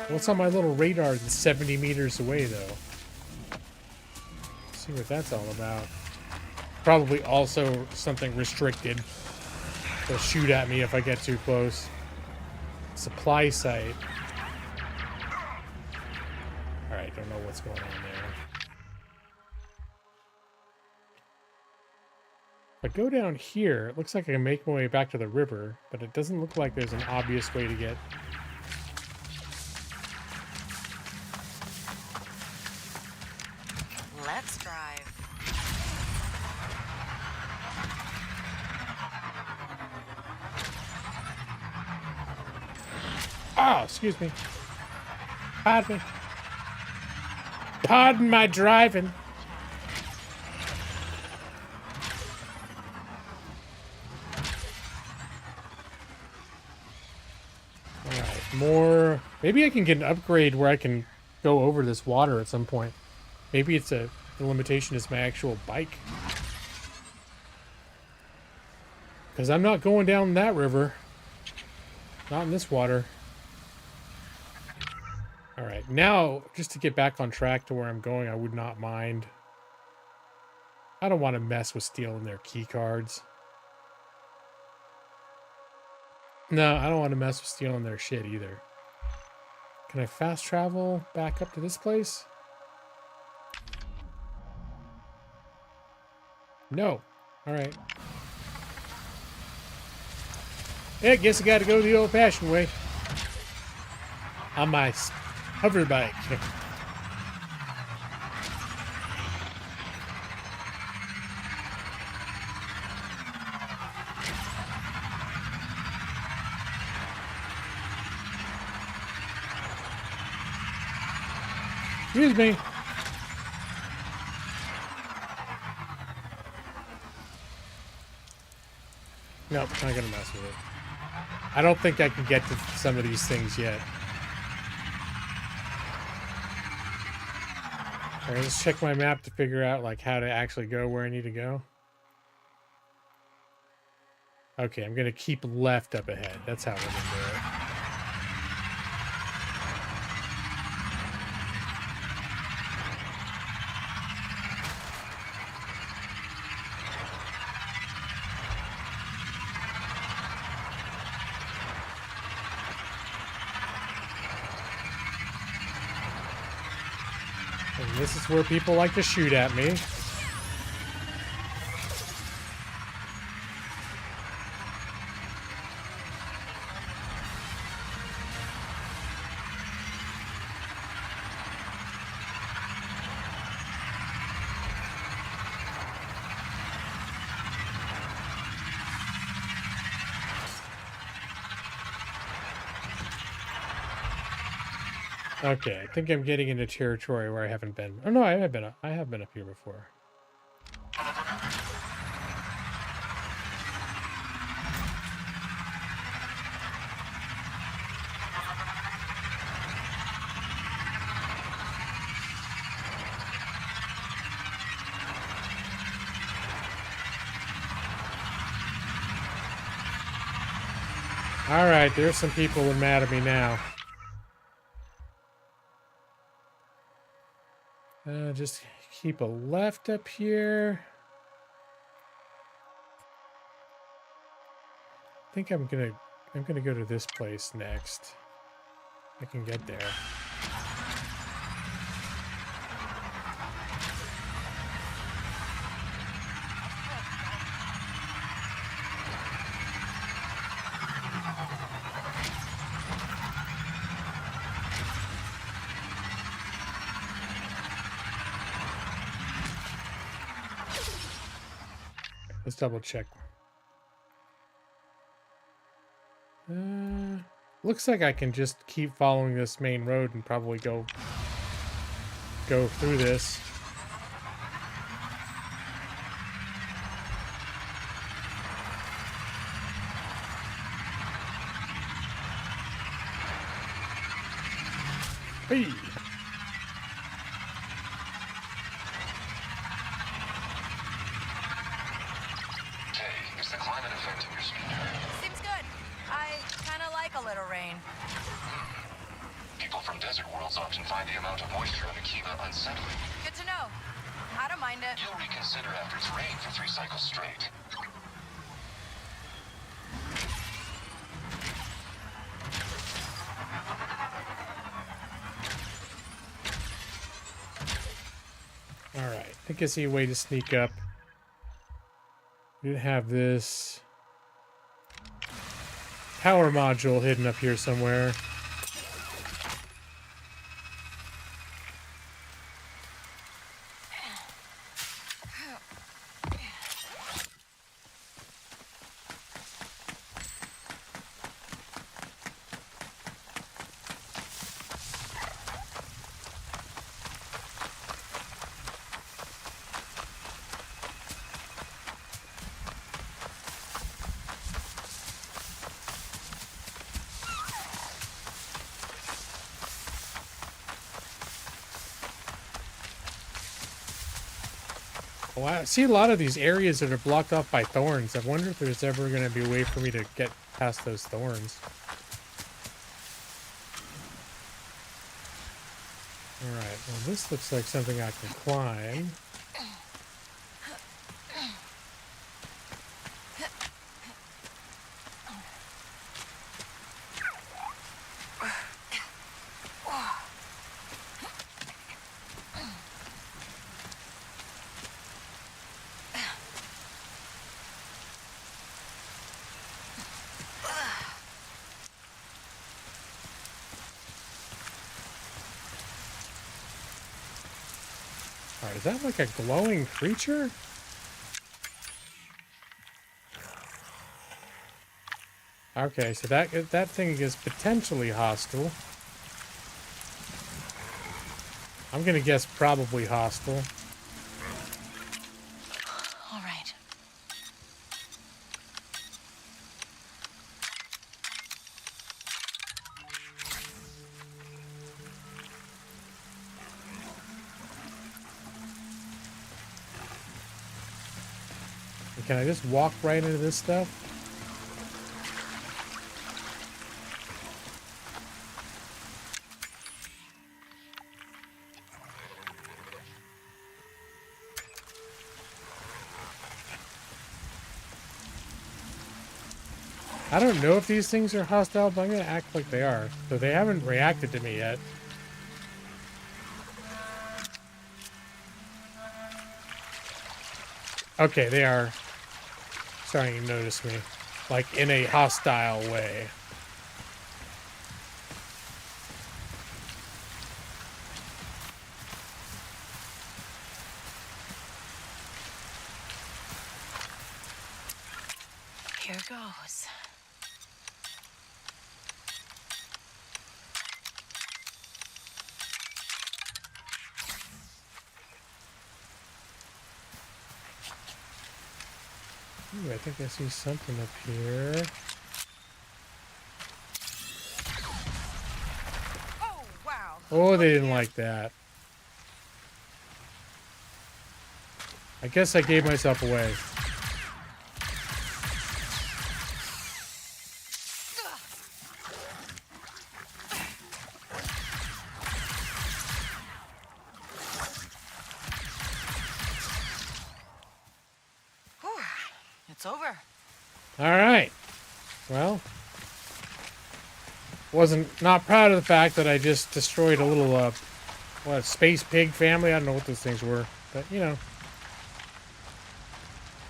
What's on my little radar that's 70 meters away, though? Let's see what that's all about. Probably also something restricted. They'll shoot at me if I get too close. Supply site. Alright, don't know what's going on there. If I go down here, it looks like I can make my way back to the river, but it doesn't look like there's an obvious way to get... Let's drive. Oh, excuse me. Pardon me. Pardon my driving. Alright, more... Maybe I can get an upgrade where I can go over this water at some point. Maybe it's the limitation is my actual bike. Because I'm not going down that river. Not in this water. Alright, now, just to get back on track to where I'm going, I would not mind. I don't want to mess with stealing their key cards. No, I don't want to mess with stealing their shit either. Can I fast travel back up to this place? No. Alright. Yeah, I guess I gotta go the old-fashioned way. On my hover bike. Excuse me. Nope, not gonna mess with it. I don't think I can get to some of these things yet. Alright, let's check my map to figure out like how to actually go where I need to go. Okay, I'm gonna keep left up ahead. That's how we're gonna do it. And this is where people like to shoot at me. Okay, I think I'm getting into territory where I haven't been. Oh no, I have been up here before. All right, there's some people who are mad at me now. Just keep a left up here. I think I'm gonna go to this place next. I can get there. Let's double check. Looks like I can just keep following this main road and probably go through this. Hey. Is the climate affecting your speeder? Seems good. I kind of like a little rain. People from desert worlds often find the amount of moisture in Akiva unsettling. Good to know. I don't mind it. You'll reconsider after it's rained for 3 cycles straight. Alright, I think I see a way to sneak up. We have this power module hidden up here somewhere. Oh, I see a lot of these areas that are blocked off by thorns. I wonder if there's ever going to be a way for me to get past those thorns. Alright, well this looks like something I can climb. Alright, is that like a glowing creature? Okay, so that thing is potentially hostile. I'm gonna guess probably hostile. All right. Can I just walk right into this stuff? I don't know if these things are hostile, but I'm gonna act like they are. So they haven't reacted to me yet. Okay, they are starting to notice me. Like, in a hostile way. Here goes. Ooh, I think I see something up here. Oh, wow. Oh, they didn't like that. I guess I gave myself away. Whew. It's over. Alright. Well. Not proud of the fact that I just destroyed a little, space pig family? I don't know what those things were. But, you know.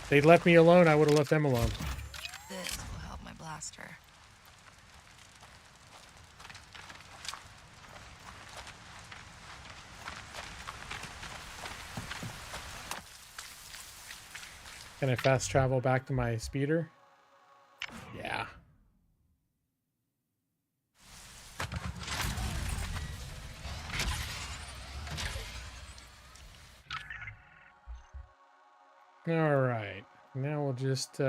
If they'd left me alone, I would have left them alone. This will help my blaster. Can I fast travel back to my speeder? Yeah. Alright. Now we'll just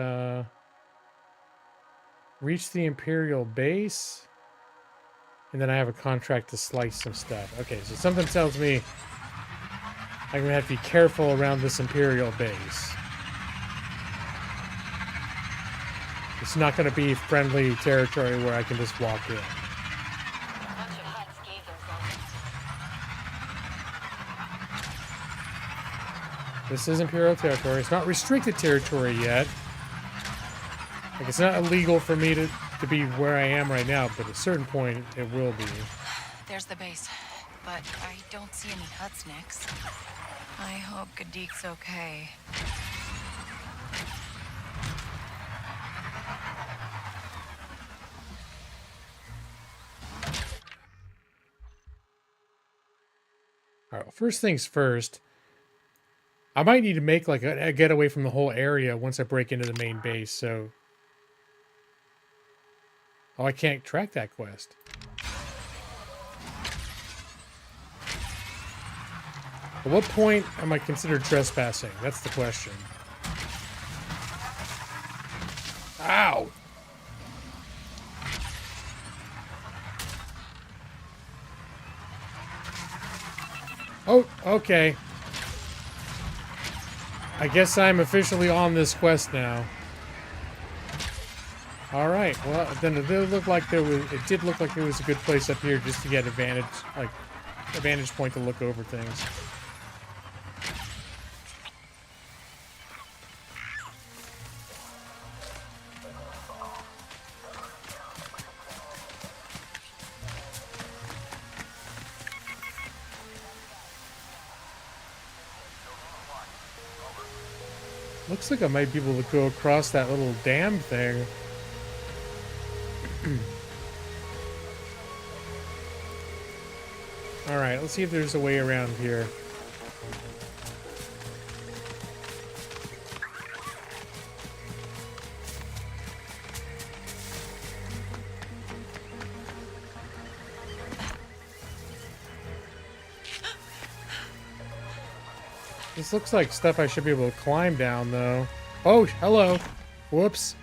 reach the Imperial base. And then I have a contract to slice some stuff. Okay, so something tells me I'm gonna have to be careful around this Imperial base. It's not gonna be friendly territory where I can just walk in. This is Imperial territory. It's not restricted territory yet. Like, it's not illegal for me to be where I am right now, but at a certain point, it will be. There's the base, but I don't see any huts next. I hope Gadik's okay. All right, well, first things first. I might need to make like a getaway from the whole area once I break into the main base, so... Oh, I can't track that quest. At what point am I considered trespassing? That's the question. Ow! Oh, okay. I guess I'm officially on this quest now. All right. Well, then it did look like there was. It did look like there was a good place up here just to get a vantage point to look over things. Looks like I might be able to go across that little dam thing. Alright, let's see if there's a way around here. This looks like stuff I should be able to climb down, though. Oh, hello. Whoops.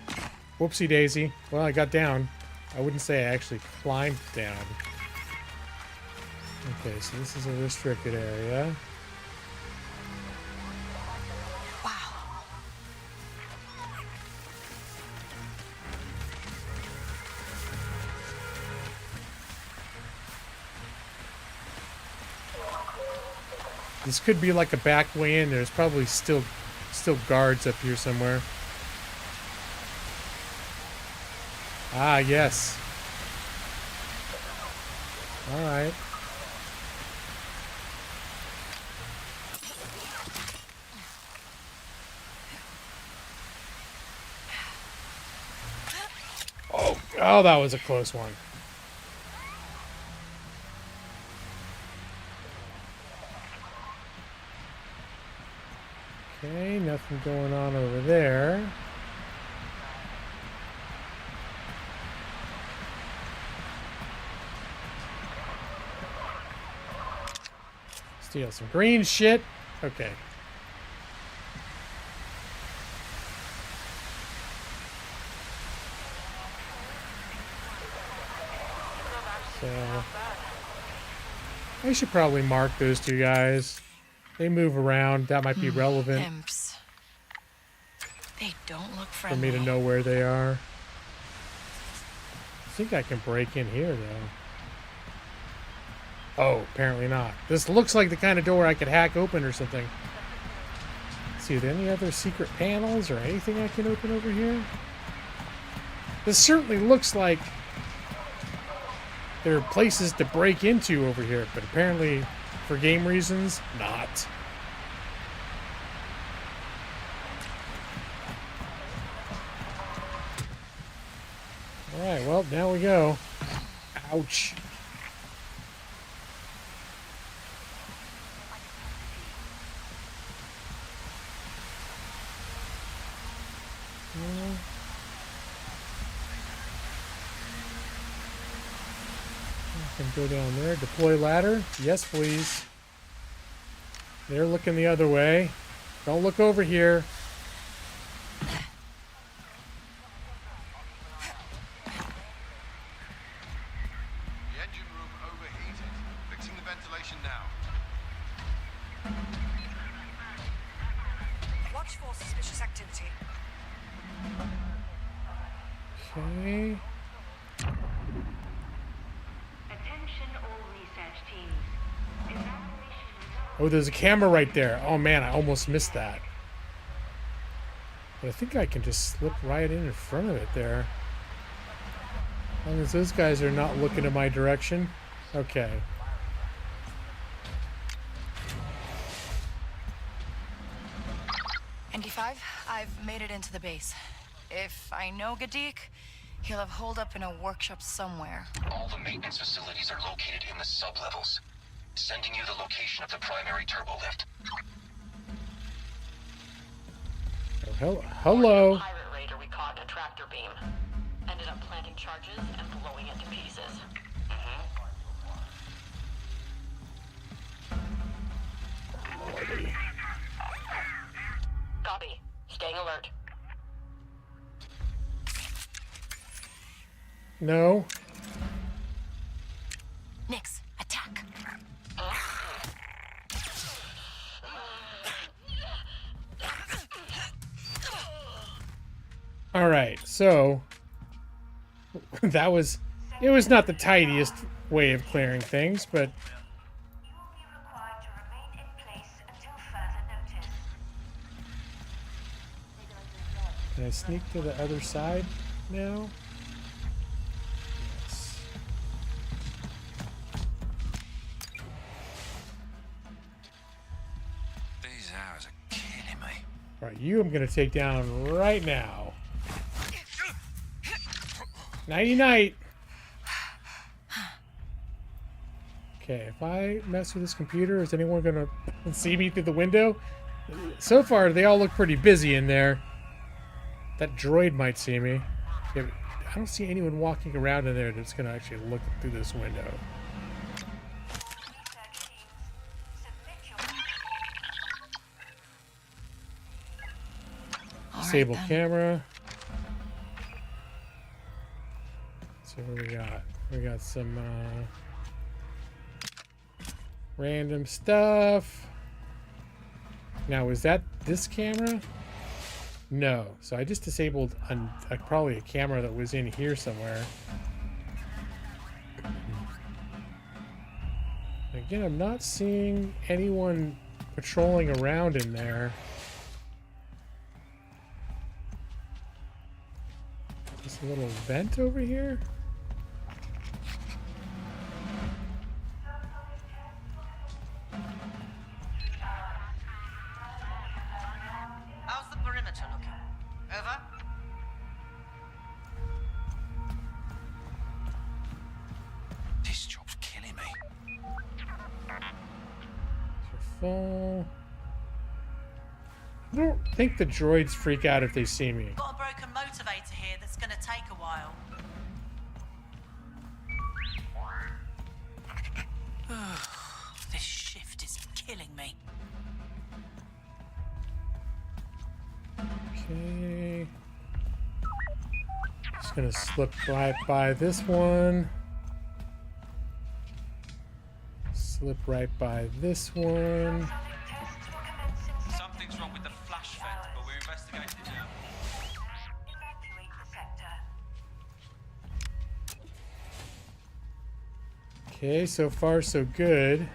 Whoopsie daisy. Well, I got down. I wouldn't say I actually climbed down. Okay, so this is a restricted area. Wow. This could be like a back way in. There's probably still guards up here somewhere. Ah, yes. All right. Oh, that was a close one. Okay, nothing going on over there. Steal some green shit. Okay. So I should probably mark those two guys. They move around. That might be relevant. Imps. They don't look For friendly. me to know where they are. I think I can break in here, though. Oh, apparently not. This looks like the kind of door I could hack open or something. Let's see, are there any other secret panels or anything I can open over here? This certainly looks like there are places to break into over here, but apparently, for game reasons, not. Alright, well, now we go. Ouch. I can go down there. Deploy ladder. Yes, please. They're looking the other way. Don't look over here. The engine Watch for suspicious activity. Okay. Attention all research teams. Oh, there's a camera right there. Oh man, I almost missed that. But I think I can just slip right in front of it there. As long as those guys are not looking in my direction. Okay. ND5, I've made it into the base. If I know Gadik, he'll have holed up in a workshop somewhere. All the maintenance facilities are located in the sublevels. Sending you the location of the primary turbo lift. Oh, hello. Pirate raider we caught in a tractor beam. Ended up planting charges and blowing it to pieces. Copy. Staying alert. No. Nix, attack. All right, so that was, it was not the tidiest way of clearing things, but can I sneak to the other side now? Yes. These hours are killing me. All right, you I'm gonna take down right now. Nighty night. Okay, if I mess with this computer, is anyone gonna see me through the window? So far, they all look pretty busy in there. That droid might see me. Yeah, I don't see anyone walking around in there that's gonna actually look through this window. Disable camera. So what do we got? We got some random stuff. Now, is that this camera? No. So I just disabled probably a camera that was in here somewhere. Again, I'm not seeing anyone patrolling around in there. This little vent over here? How's the perimeter looking? Over? This job's killing me. Full. I don't think the droids freak out if they see me. Got a broken motivator here that's gonna take a while. This shift is killing me. Okay. Just gonna slip right by this one. Slip right by this one. Something's wrong with the flash vent, but we're investigating now. Okay, so far so good.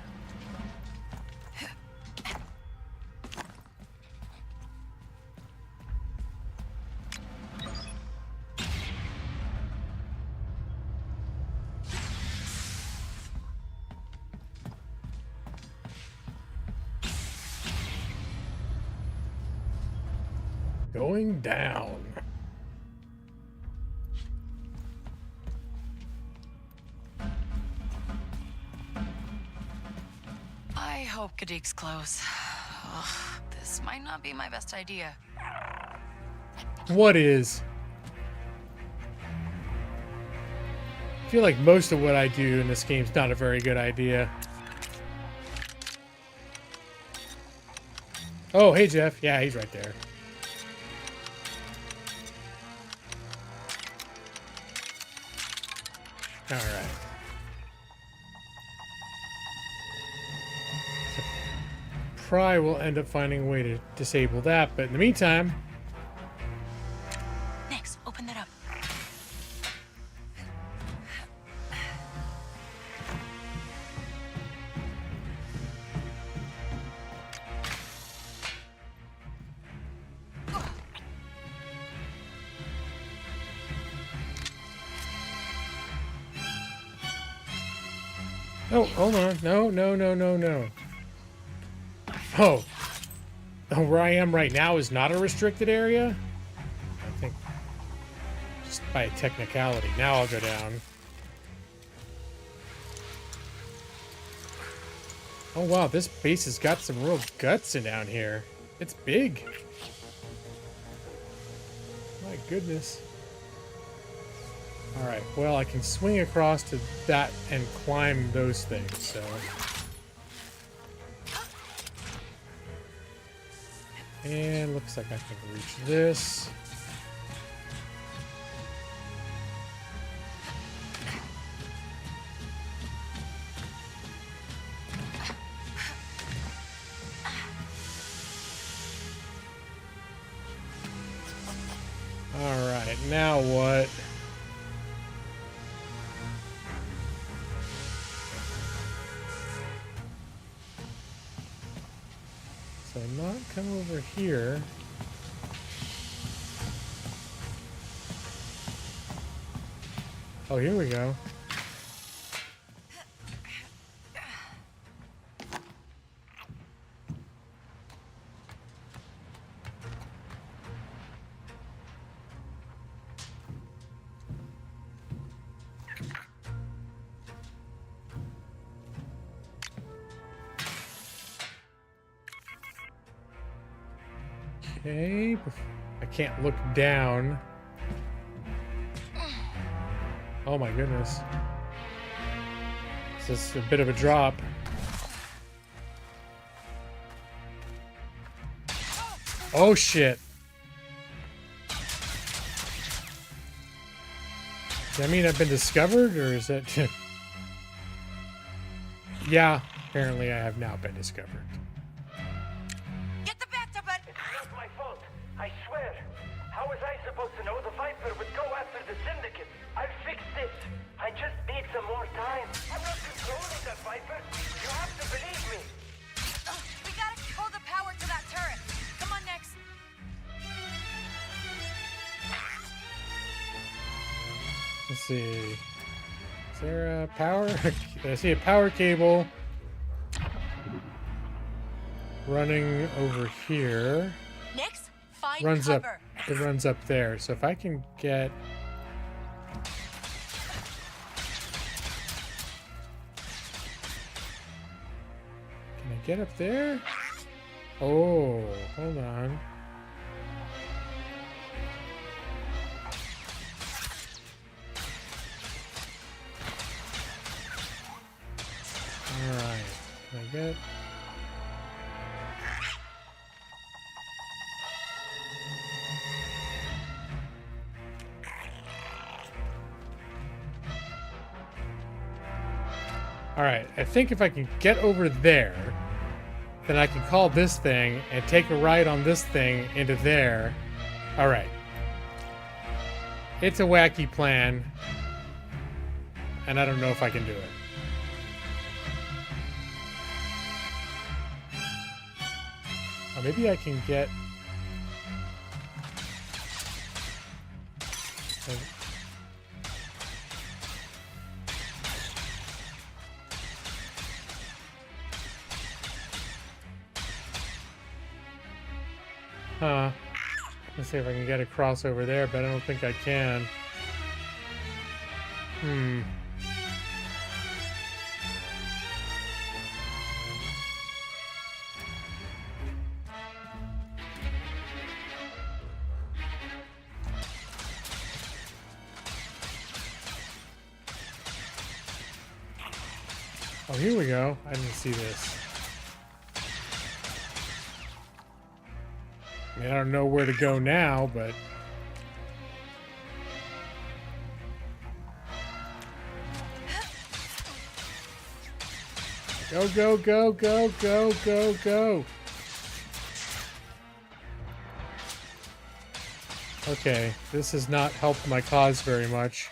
Going down. I hope Gadik's close. Ugh, this might not be my best idea. What is? I feel like most of what I do in this game is not a very good idea. Oh, hey Jeff. Yeah, he's right there. All right. probably will end up finding a way to disable that, but in the meantime... Nix, open that up. Oh, hold on. No. Oh. Oh, where I am right now is not a restricted area? I think just by a technicality. Now I'll go down. Oh, wow. This base has got some real guts in down here. It's big. My goodness. Alright, well, I can swing across to that and climb those things, so... And looks like I can reach this. Alright, now what? So not come over here. Oh, here we go. Okay, I can't look down. Oh my goodness. This is a bit of a drop. Oh shit. Does that mean I've been discovered, or is that... Yeah, apparently I have now been discovered. It's not my fault. I swear. How was I supposed to know the Viper would go after the Syndicate? I'll fix this. I just need some more time. I'm not controlling that Viper. You have to believe me. We gotta pull the power to that turret. Come on, Nix. Let's see. Is there a power? I see a power cable running over here. Nix, find Runs cover. up. It runs up there. So if I can get... Can I get up there? Oh, hold on. Alright. Can I get... Alright, I think if I can get over there, then I can call this thing and take a ride on this thing into there. Alright. It's a wacky plan, and I don't know if I can do it. Or maybe I can get... Huh. Let's see if I can get across over there, but I don't think I can. Oh, here we go. I didn't see this. I mean, I don't know where to go now, but... Go, go, go, go, go, go, go. Okay, this has not helped my cause very much.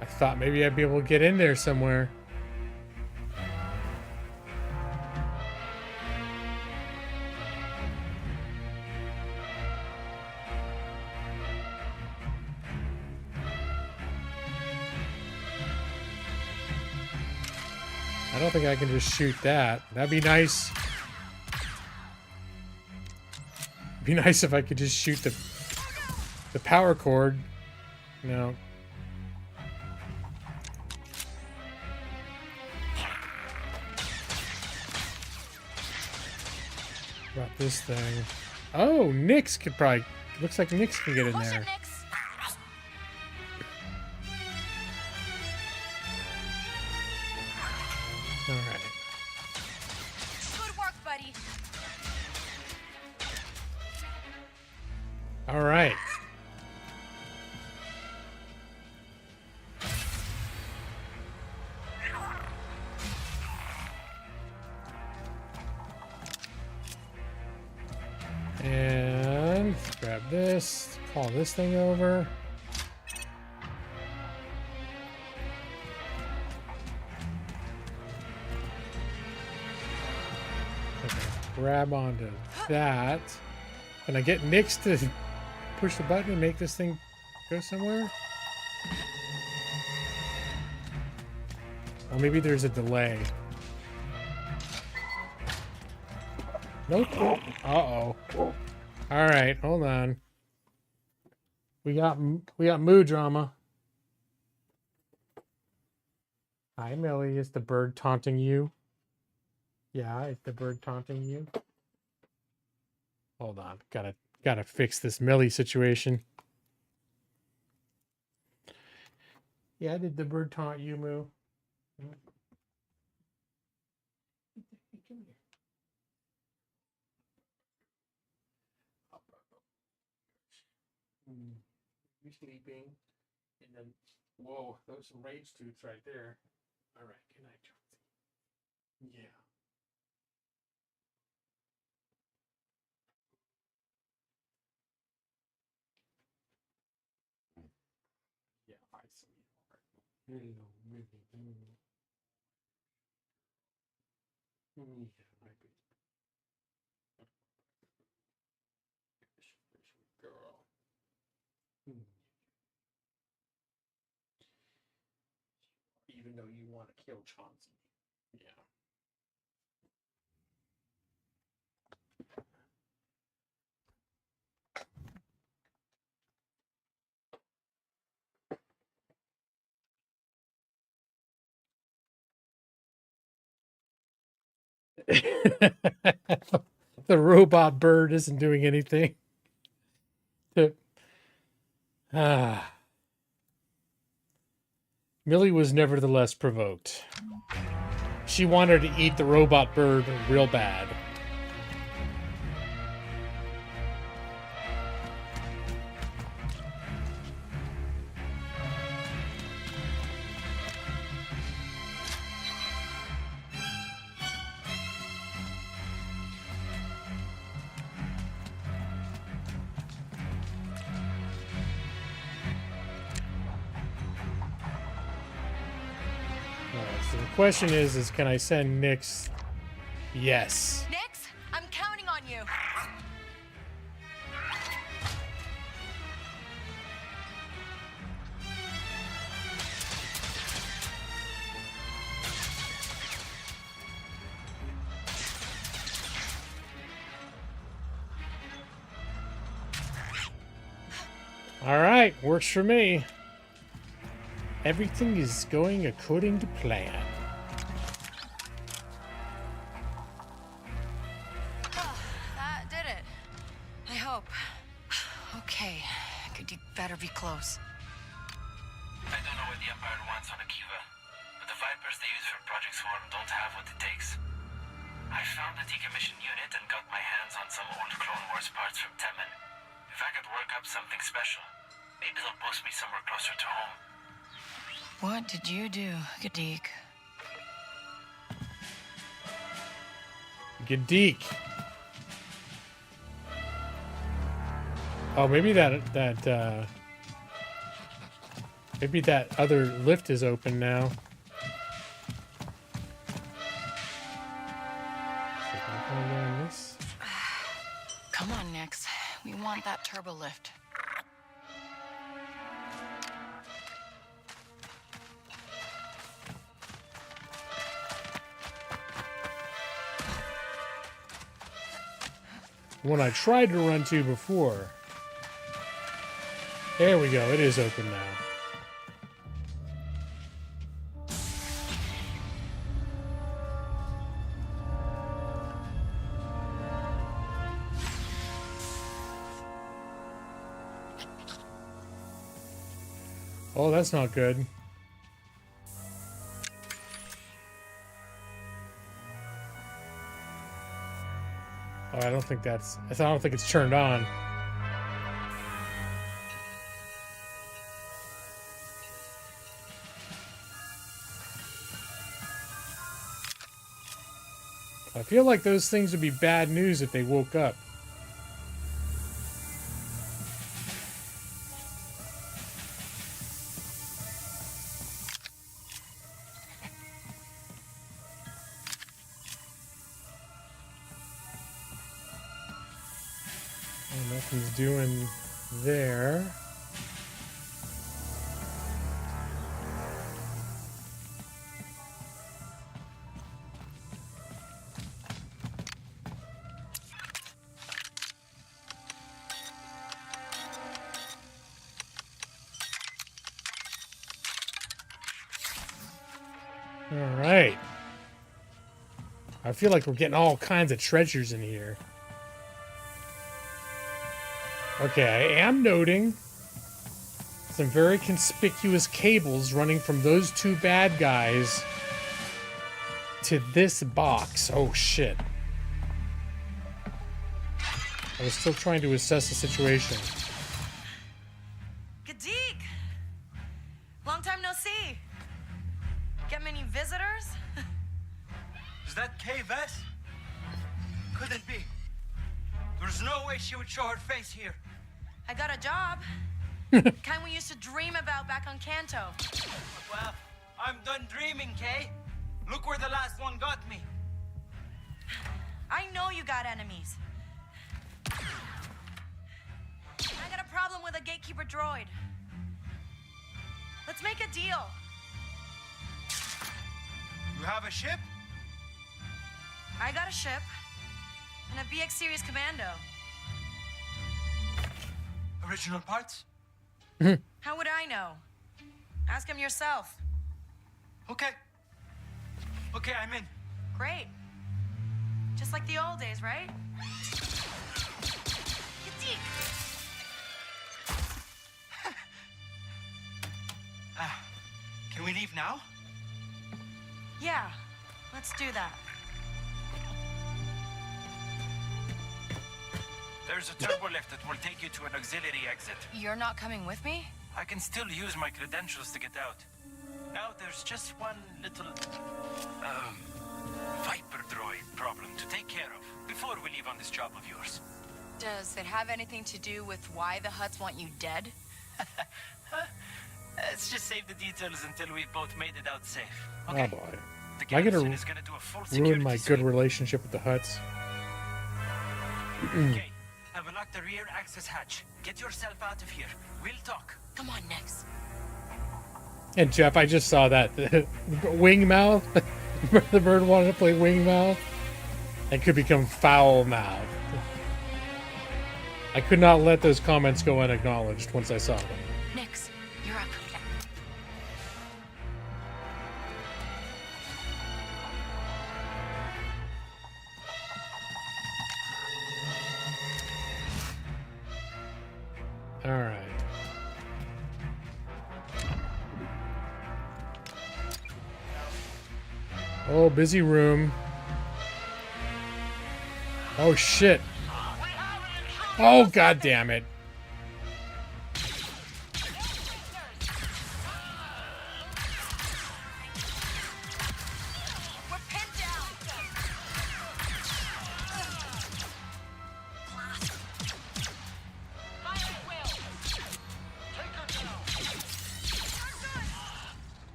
I thought maybe I'd be able to get in there somewhere. I don't think I can just shoot that. That'd be nice. It'd be nice if I could just shoot the power cord. No. About this thing. Oh, Nyx could probably... Looks like Nyx can get in there. Alright. Good work, buddy. Alright. And grab this, call this thing over. Okay, grab onto that. Can I get Nyx to push the button and make this thing go somewhere? Or maybe there's a delay. Nope. Uh-oh. All right, hold on. We got mood drama. Hi, Millie. Is the bird taunting you? Yeah, is the bird taunting you? Hold on. Gotta fix this Millie situation. Yeah, did the bird taunt you, Moo? You sleeping? And then, whoa, those some rage tooths right there. All right, good night, Chauncey. Yeah. Yeah, I see. Hello, baby. Yeah, my baby. Girl. Even though you want to kill Chauncey. Yeah. The robot bird isn't doing anything. Millie was nevertheless provoked. She wanted to eat the robot bird real bad. So the question is can I send Nyx? Yes. Nyx, I'm counting on you. All right, works for me. Everything is going according to plan. That did it. I hope. Okay, you better be close. I don't know what the Empire wants on a.k.a, but the Vipers they use for Project Swarm don't have what it takes. I found the decommissioned unit and got my hands on some old Clone Wars parts from Temen. If I could work up something special. Maybe they'll post me somewhere closer to home. What did you do, Gadik? Gadik. Oh, maybe maybe that other lift is open now. Come on, Nix. We want that turbo lift. One I tried to run to before. There we go. It is open now. Oh, that's not good. Oh, I don't think it's turned on. I feel like those things would be bad news if they woke up. And nothing's doing there. All right. I feel like we're getting all kinds of treasures in here. Okay, I am noting some very conspicuous cables running from those two bad guys to this box. Oh, shit. I was still trying to assess the situation. Gadik! Long time no see. Get many visitors? Is that Kay Vess? Couldn't be. There's no way she would show her face here. I got a job. Kind we used to dream about back on Kanto. Well, I'm done dreaming, Kay. Look where the last one got me. I know you got enemies. I got a problem with a gatekeeper droid. Let's make a deal. You have a ship? I got a ship and a BX series commando. Original parts? How would I know? Ask him yourself. Okay. Okay, I'm in. Great. Just like the old days, right? Gadik! Can we leave now? Yeah, let's do that. There's a turbo lift that will take you to an auxiliary exit. You're not coming with me? I can still use my credentials to get out. Now there's just one little, Viper droid problem to take care of before we leave on this job of yours. Does it have anything to do with why the Hutts want you dead? Let's just save the details until we've both made it out safe. Okay. Oh boy. Am I gonna ruin my good relationship with the Hutts? Okay, I've unlocked the rear access hatch. Get yourself out of here. We'll talk. Come on, Nix. And Jeff, I just saw that. Wing mouth. The bird wanted to play wing mouth. And could become foul mouth. I could not let those comments go unacknowledged once I saw them. Nix, you're up. All right. Oh, busy room. Oh, shit. Oh, god damn it.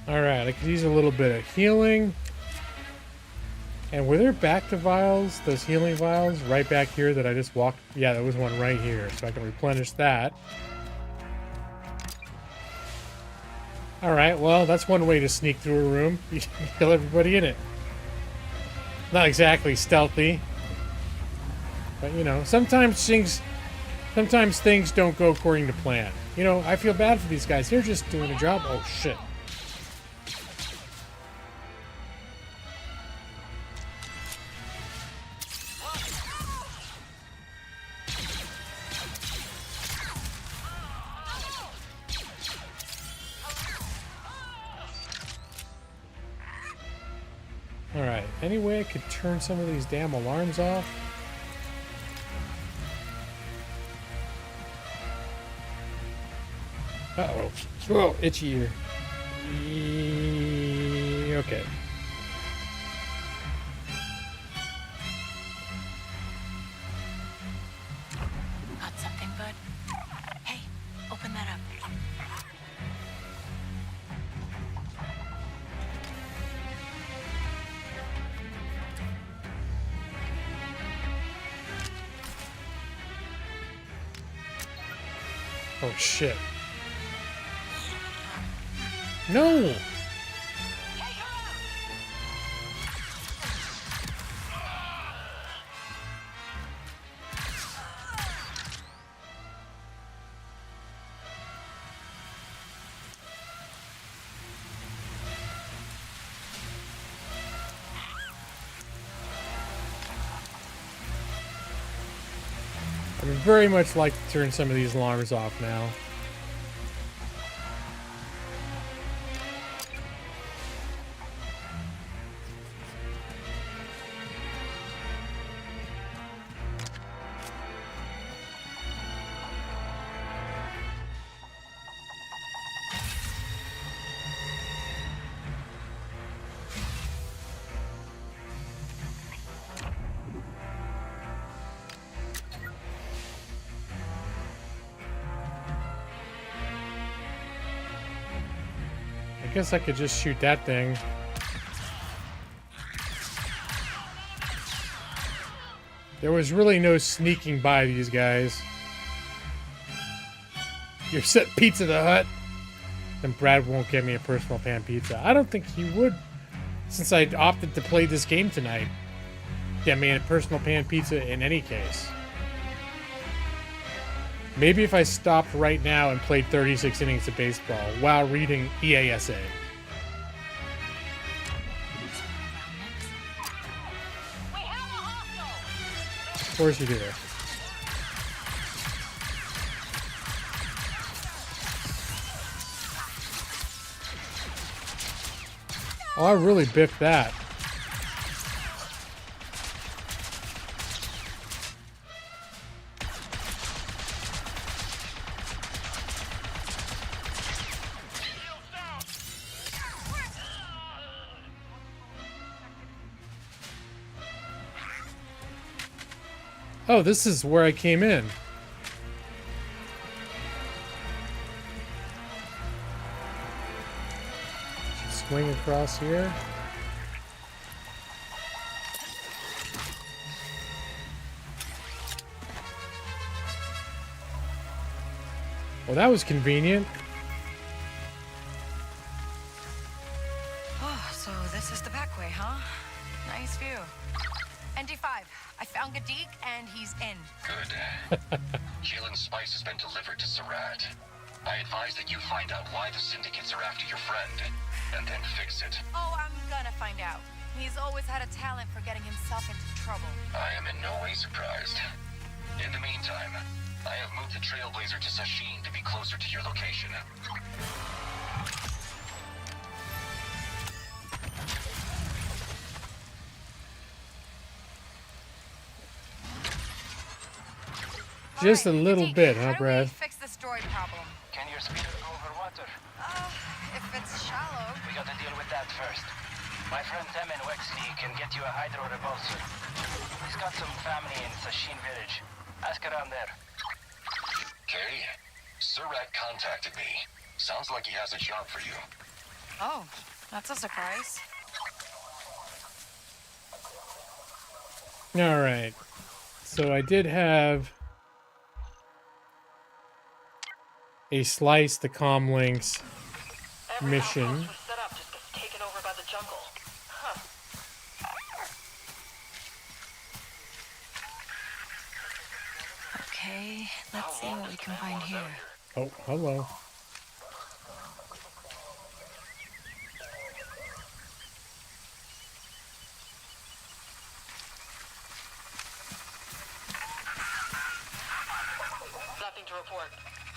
Alright, I could use a little bit of healing. And were there back to vials, those healing vials, right back here that I just walked? Yeah, there was one right here, so I can replenish that. Alright, well, that's one way to sneak through a room. You can kill everybody in it. Not exactly stealthy. But, you know, sometimes things don't go according to plan. You know, I feel bad for these guys. They're just doing a job. Oh, shit. Alright, any way I could turn some of these damn alarms off? Uh-oh. Whoa, itchy ear. Okay. Got something, bud? Hey, open that up. Oh, shit. No! I would very much like to turn some of these alarms off now. I guess I could just shoot that thing. There was really no sneaking by these guys. You're set Pizza the Hut. Then Brad won't get me a personal pan pizza. I don't think he would, since I opted to play this game tonight. Get me a personal pan pizza in any case. Maybe if I stopped right now and played 36 innings of baseball while reading EASA. Of course you do. Oh, I really biffed that. Oh, this is where I came in. Swing across here. Well, that was convenient. Oh, so this is the back way, huh? Nice view. ND5, I found Gadeek and he's in. Good. Keelan's spice has been delivered to Sarat. I advise that you find out why the syndicates are after your friend, and then fix it. Oh, I'm gonna find out. He's always had a talent for getting himself into trouble. I am in no way surprised. In the meantime, I have moved the Trailblazer to Sashin to be closer to your location. Just a little bit, huh, Brad? Fix this droid problem. Can your speeder go over water? If it's shallow. We gotta deal with that first. My friend Temin Wexley can get you a hydro repulsor. He's got some family in Sashin village. Ask around there. Okay. Surat contacted me. Sounds like he has a job for you. Oh, that's a surprise. All right. So I did have a slice the comlinks mission. Set up just gets taken over by the jungle. Huh. Okay, let's see what we can find here. Oh, hello. Nothing to report.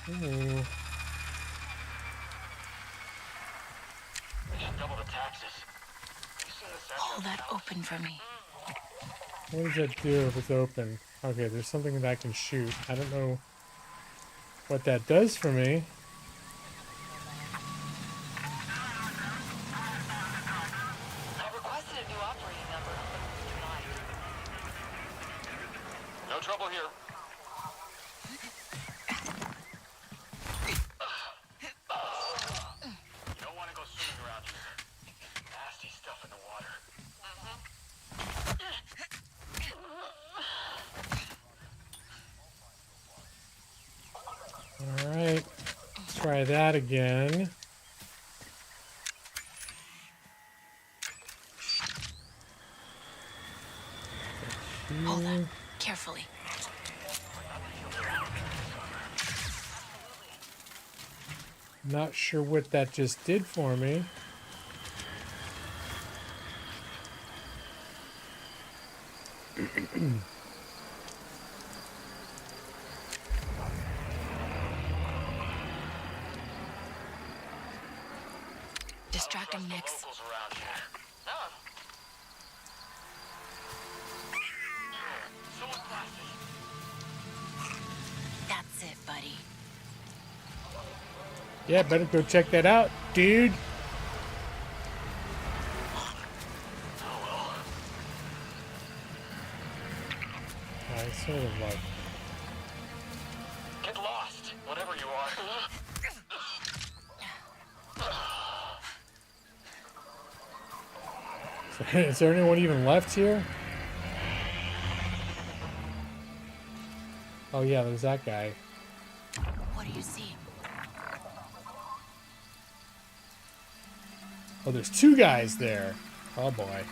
Ooh. They should double the taxes. You seen the Hold that open for me. What does that do if it's open? Okay, there's something that I can shoot. I don't know what that does for me. I requested a new operating number, but it was denied. No trouble here. You don't want to go swimming around here. Nasty stuff in the water. All right, try that again. Hold on, carefully. Not sure what that just did for me. Distract him, Nix. That's it, buddy. Yeah, better go check that out, dude. I sort of like. Get lost, whatever you are. Is there anyone even left here? Oh yeah, there's that guy. What do you see? Oh, there's two guys there. Oh boy.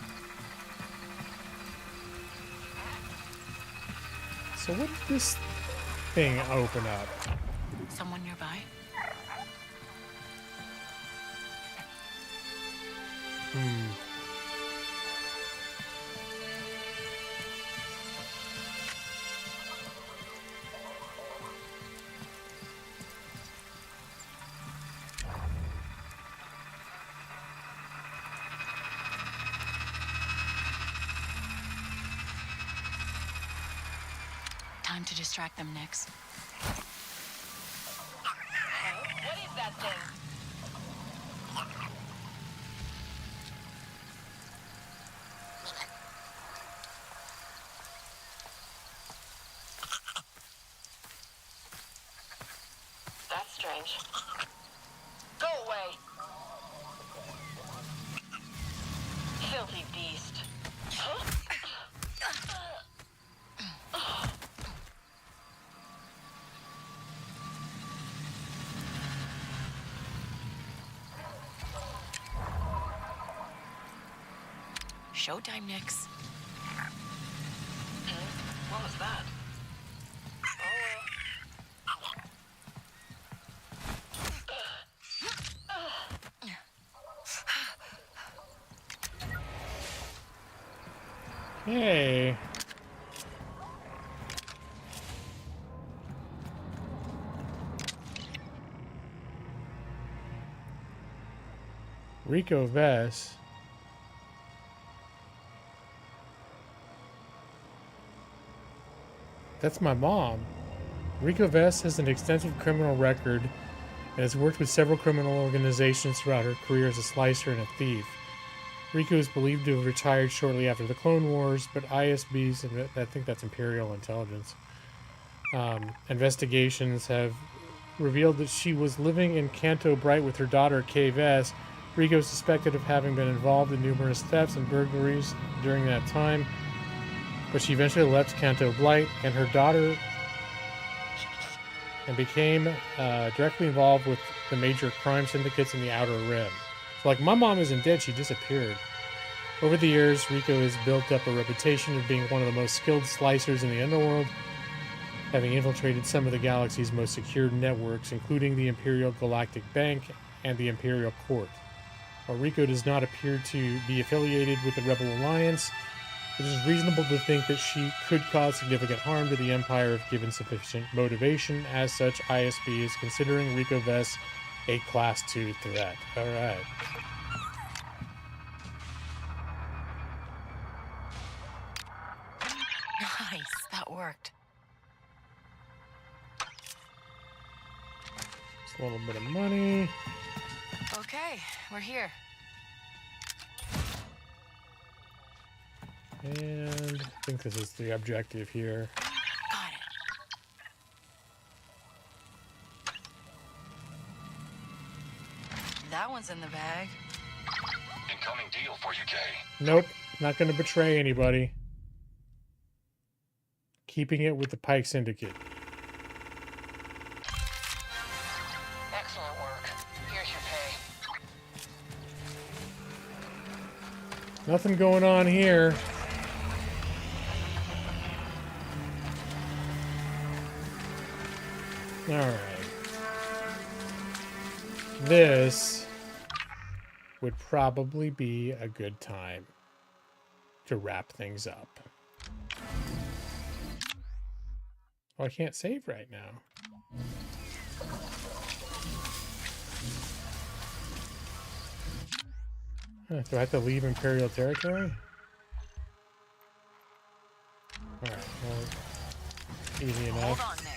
So what did this thing open up? Someone nearby? Time to distract them, Nix. What is that thing? That's strange. Go away. Filthy beast. Huh? Showtime, Nix. What was that? Hey. Rico Vess. That's my mom. Rico Vess has an extensive criminal record and has worked with several criminal organizations throughout her career as a slicer and a thief. Rico is believed to have retired shortly after the Clone Wars, but ISB's, and I think that's Imperial Intelligence, investigations have revealed that she was living in Canto Bright with her daughter, Kay Vess, Rico is suspected of having been involved in numerous thefts and burglaries during that time, but she eventually left Canto Blight and her daughter and became directly involved with the major crime syndicates in the Outer Rim. So, like, my mom isn't dead, she disappeared. Over the years, Rico has built up a reputation of being one of the most skilled slicers in the underworld, having infiltrated some of the galaxy's most secure networks, including the Imperial Galactic Bank and the Imperial Court. While Rico does not appear to be affiliated with the Rebel Alliance, it is reasonable to think that she could cause significant harm to the Empire if given sufficient motivation. As such, ISB is considering Rico Vess a Class 2 threat. Alright. Nice, that worked. Just a little bit of money. Okay, we're here. And I think this is the objective here. Got it. That one's in the bag. Incoming deal for you, Kay. Nope, not going to betray anybody. Keeping it with the Pike Syndicate. Excellent work. Here's your pay. Nothing going on here. Alright. This would probably be a good time to wrap things up. Oh, I can't save right now. Huh, do I have to leave Imperial territory? Alright, well, easy enough. Hold on, Nix.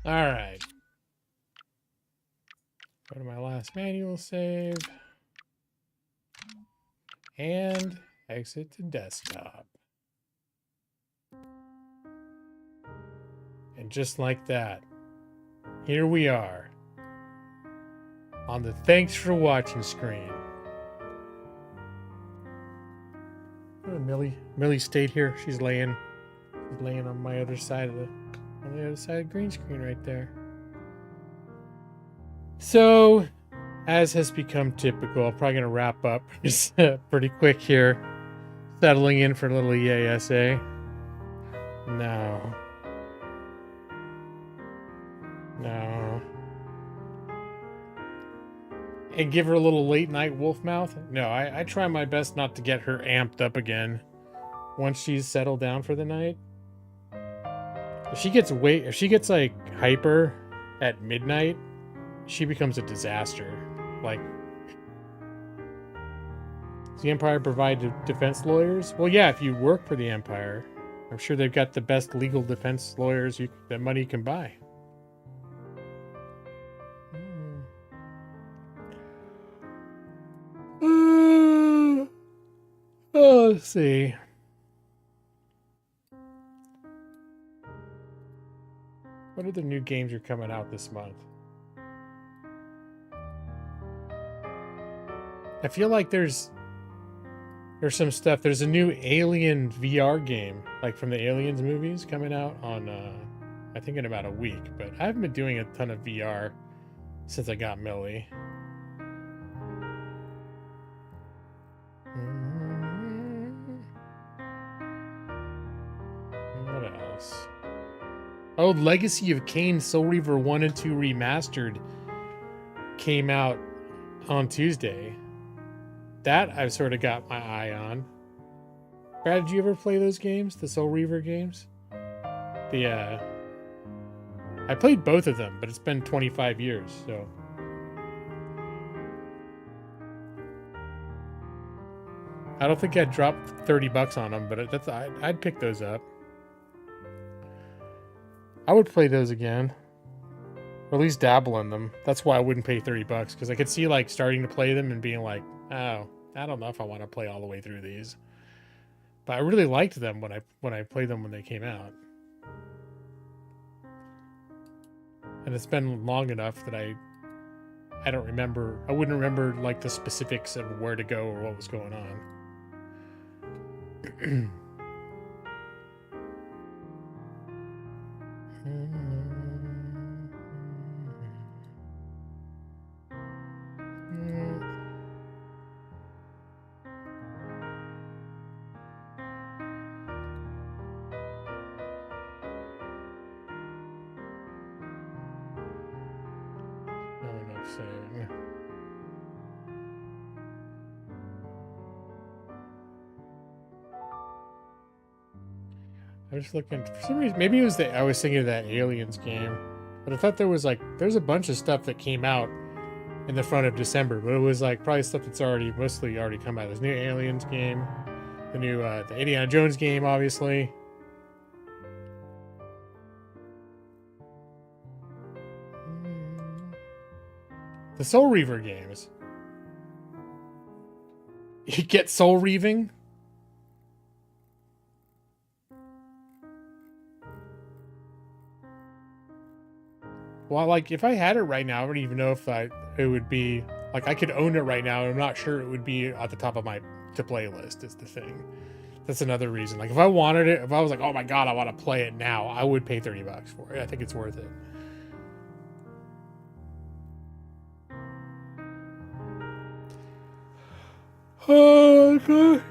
Alright. Go to my last manual save. And exit to desktop. And just like that, here we are on the thanks for watching screen. Oh, Millie stayed here. She's laying on my other side of the green screen right there. So, as has become typical, I'm probably going to wrap up just pretty quick here. Settling in for a little EASA. No. And give her a little late night wolf mouth? No, I try my best not to get her amped up again once she's settled down for the night. If she gets like hyper at midnight, she becomes a disaster. Like, does the Empire provide defense lawyers? Well, yeah, if you work for the Empire, I'm sure they've got the best legal defense lawyers that money can buy. Oh, let's see. What other new games are coming out this month? I feel like there's some stuff. There's a new Alien VR game, like from the Aliens movies, coming out on, I think in about a week. But I haven't been doing a ton of VR since I got Millie. What else? Oh, Legacy of Kain Soul Reaver 1 and 2 Remastered came out on Tuesday. That I've sort of got my eye on. Brad, did you ever play those games? The Soul Reaver games? I played both of them, but it's been 25 years, so... I don't think I'd drop $30 on them, but I'd pick those up. I would play those again. Or at least dabble in them. That's why I wouldn't pay $30, because I could see like starting to play them and being like, oh, I don't know if I want to play all the way through these. But I really liked them when I played them when they came out. And it's been long enough that I don't remember. I wouldn't remember like the specifics of where to go or what was going on. I was looking for some reason. Maybe it was I was thinking of that Aliens game, but I thought there's a bunch of stuff that came out in the front of December, but it was like probably stuff that's mostly already come out. There's new Aliens game, the new the Indiana Jones game, obviously. The Soul Reaver games. You get Soul Reaving? Well, like, if I had it right now, I don't even know if it would be... Like, I could own it right now, and I'm not sure it would be at the top of my to-play list, is the thing. That's another reason. Like, if I wanted it, if I was like, oh my god, I want to play it now, I would pay $30 for it. I think it's worth it. Oh, God.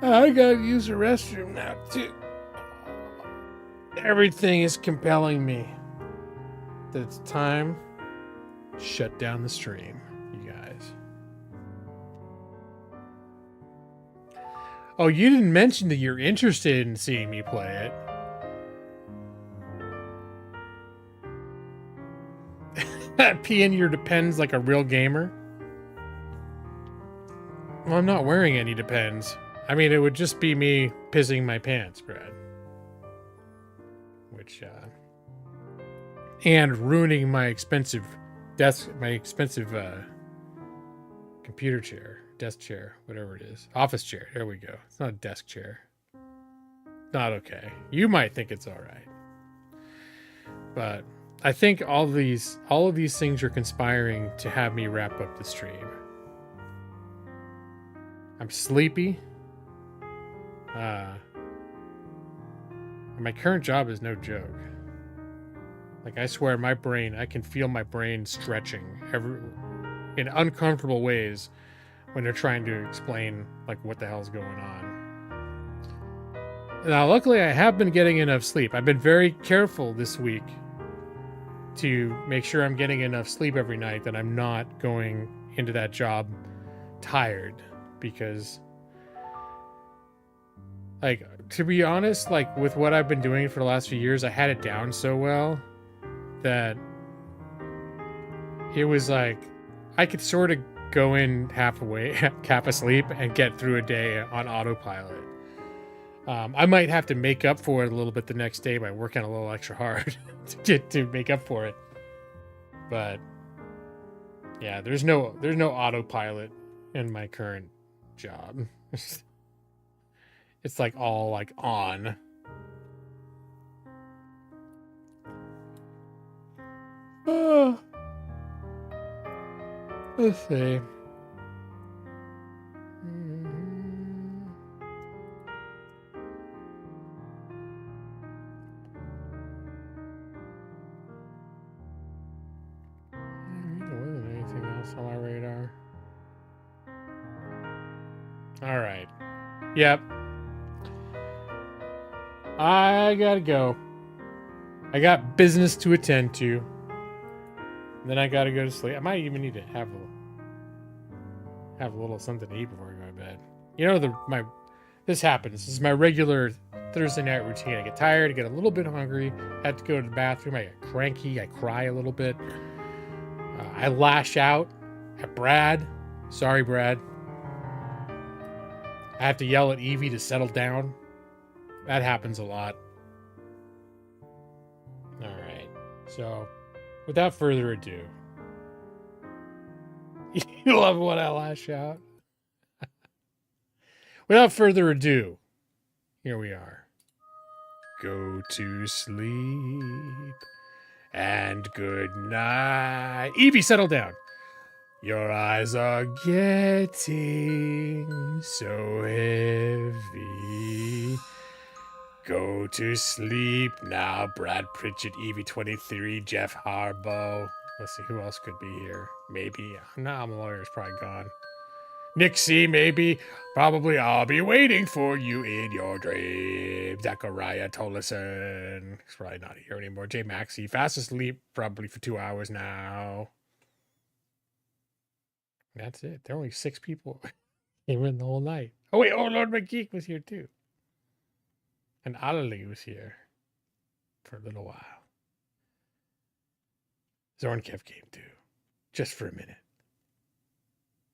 I gotta use the restroom now, too. Everything is compelling me that it's time to shut down the stream, you guys. Oh, you didn't mention that you're interested in seeing me play it. Peeing your Depends like a real gamer. Well, I'm not wearing any Depends. I mean, it would just be me pissing my pants, Brad. Which, and ruining my expensive computer chair, desk chair, whatever it is. Office chair. There we go. It's not a desk chair. Not okay. You might think it's all right. But I think all of these things are conspiring to have me wrap up the stream. I'm sleepy. My current job is no joke. Like, I swear my brain, I can feel my brain stretching in uncomfortable ways when they're trying to explain, like, what the hell's going on. Now, luckily, I have been getting enough sleep. I've been very careful this week to make sure I'm getting enough sleep every night, that I'm not going into that job tired, because, like, to be honest, like, with what I've been doing for the last few years, I had it down so well that it was like I could sort of go in half asleep and get through a day on autopilot. I might have to make up for it a little bit the next day by working a little extra hard to make up for it. But yeah, there's no autopilot in my current job. It's like all like on. Let's see. There wasn't anything else on my radar. All right. Yep. I gotta go. I got business to attend to. And then I gotta go to sleep. I might even need to have a little something to eat before I go to bed. You know, this happens. This is my regular Thursday night routine. I get tired, I get a little bit hungry, I have to go to the bathroom, I get cranky, I cry a little bit. I lash out at Brad. Sorry, Brad. I have to yell at Evie to settle down. That happens a lot. Alright. So, without further ado. You love when I lash out. Without further ado, here we are. Go to sleep. And good night. Evie, settle down. Your eyes are getting so heavy. Go to sleep now. Brad Pritchett, Evie 23, Jeff Harbaugh. Let's see, who else could be here? Maybe. Nah, my lawyer's probably gone. Nick C, maybe. Probably. I'll be waiting for you in your dreams. Zachariah Tolleson. He's probably not here anymore. Jay Maxey. Fast asleep probably for 2 hours now. That's it. There are only 6 people came in the whole night. Oh, wait. Oh, Lord McGeek was here too. And Alali was here for a little while. Zornkev came too. Just for a minute.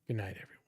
Good night, everyone.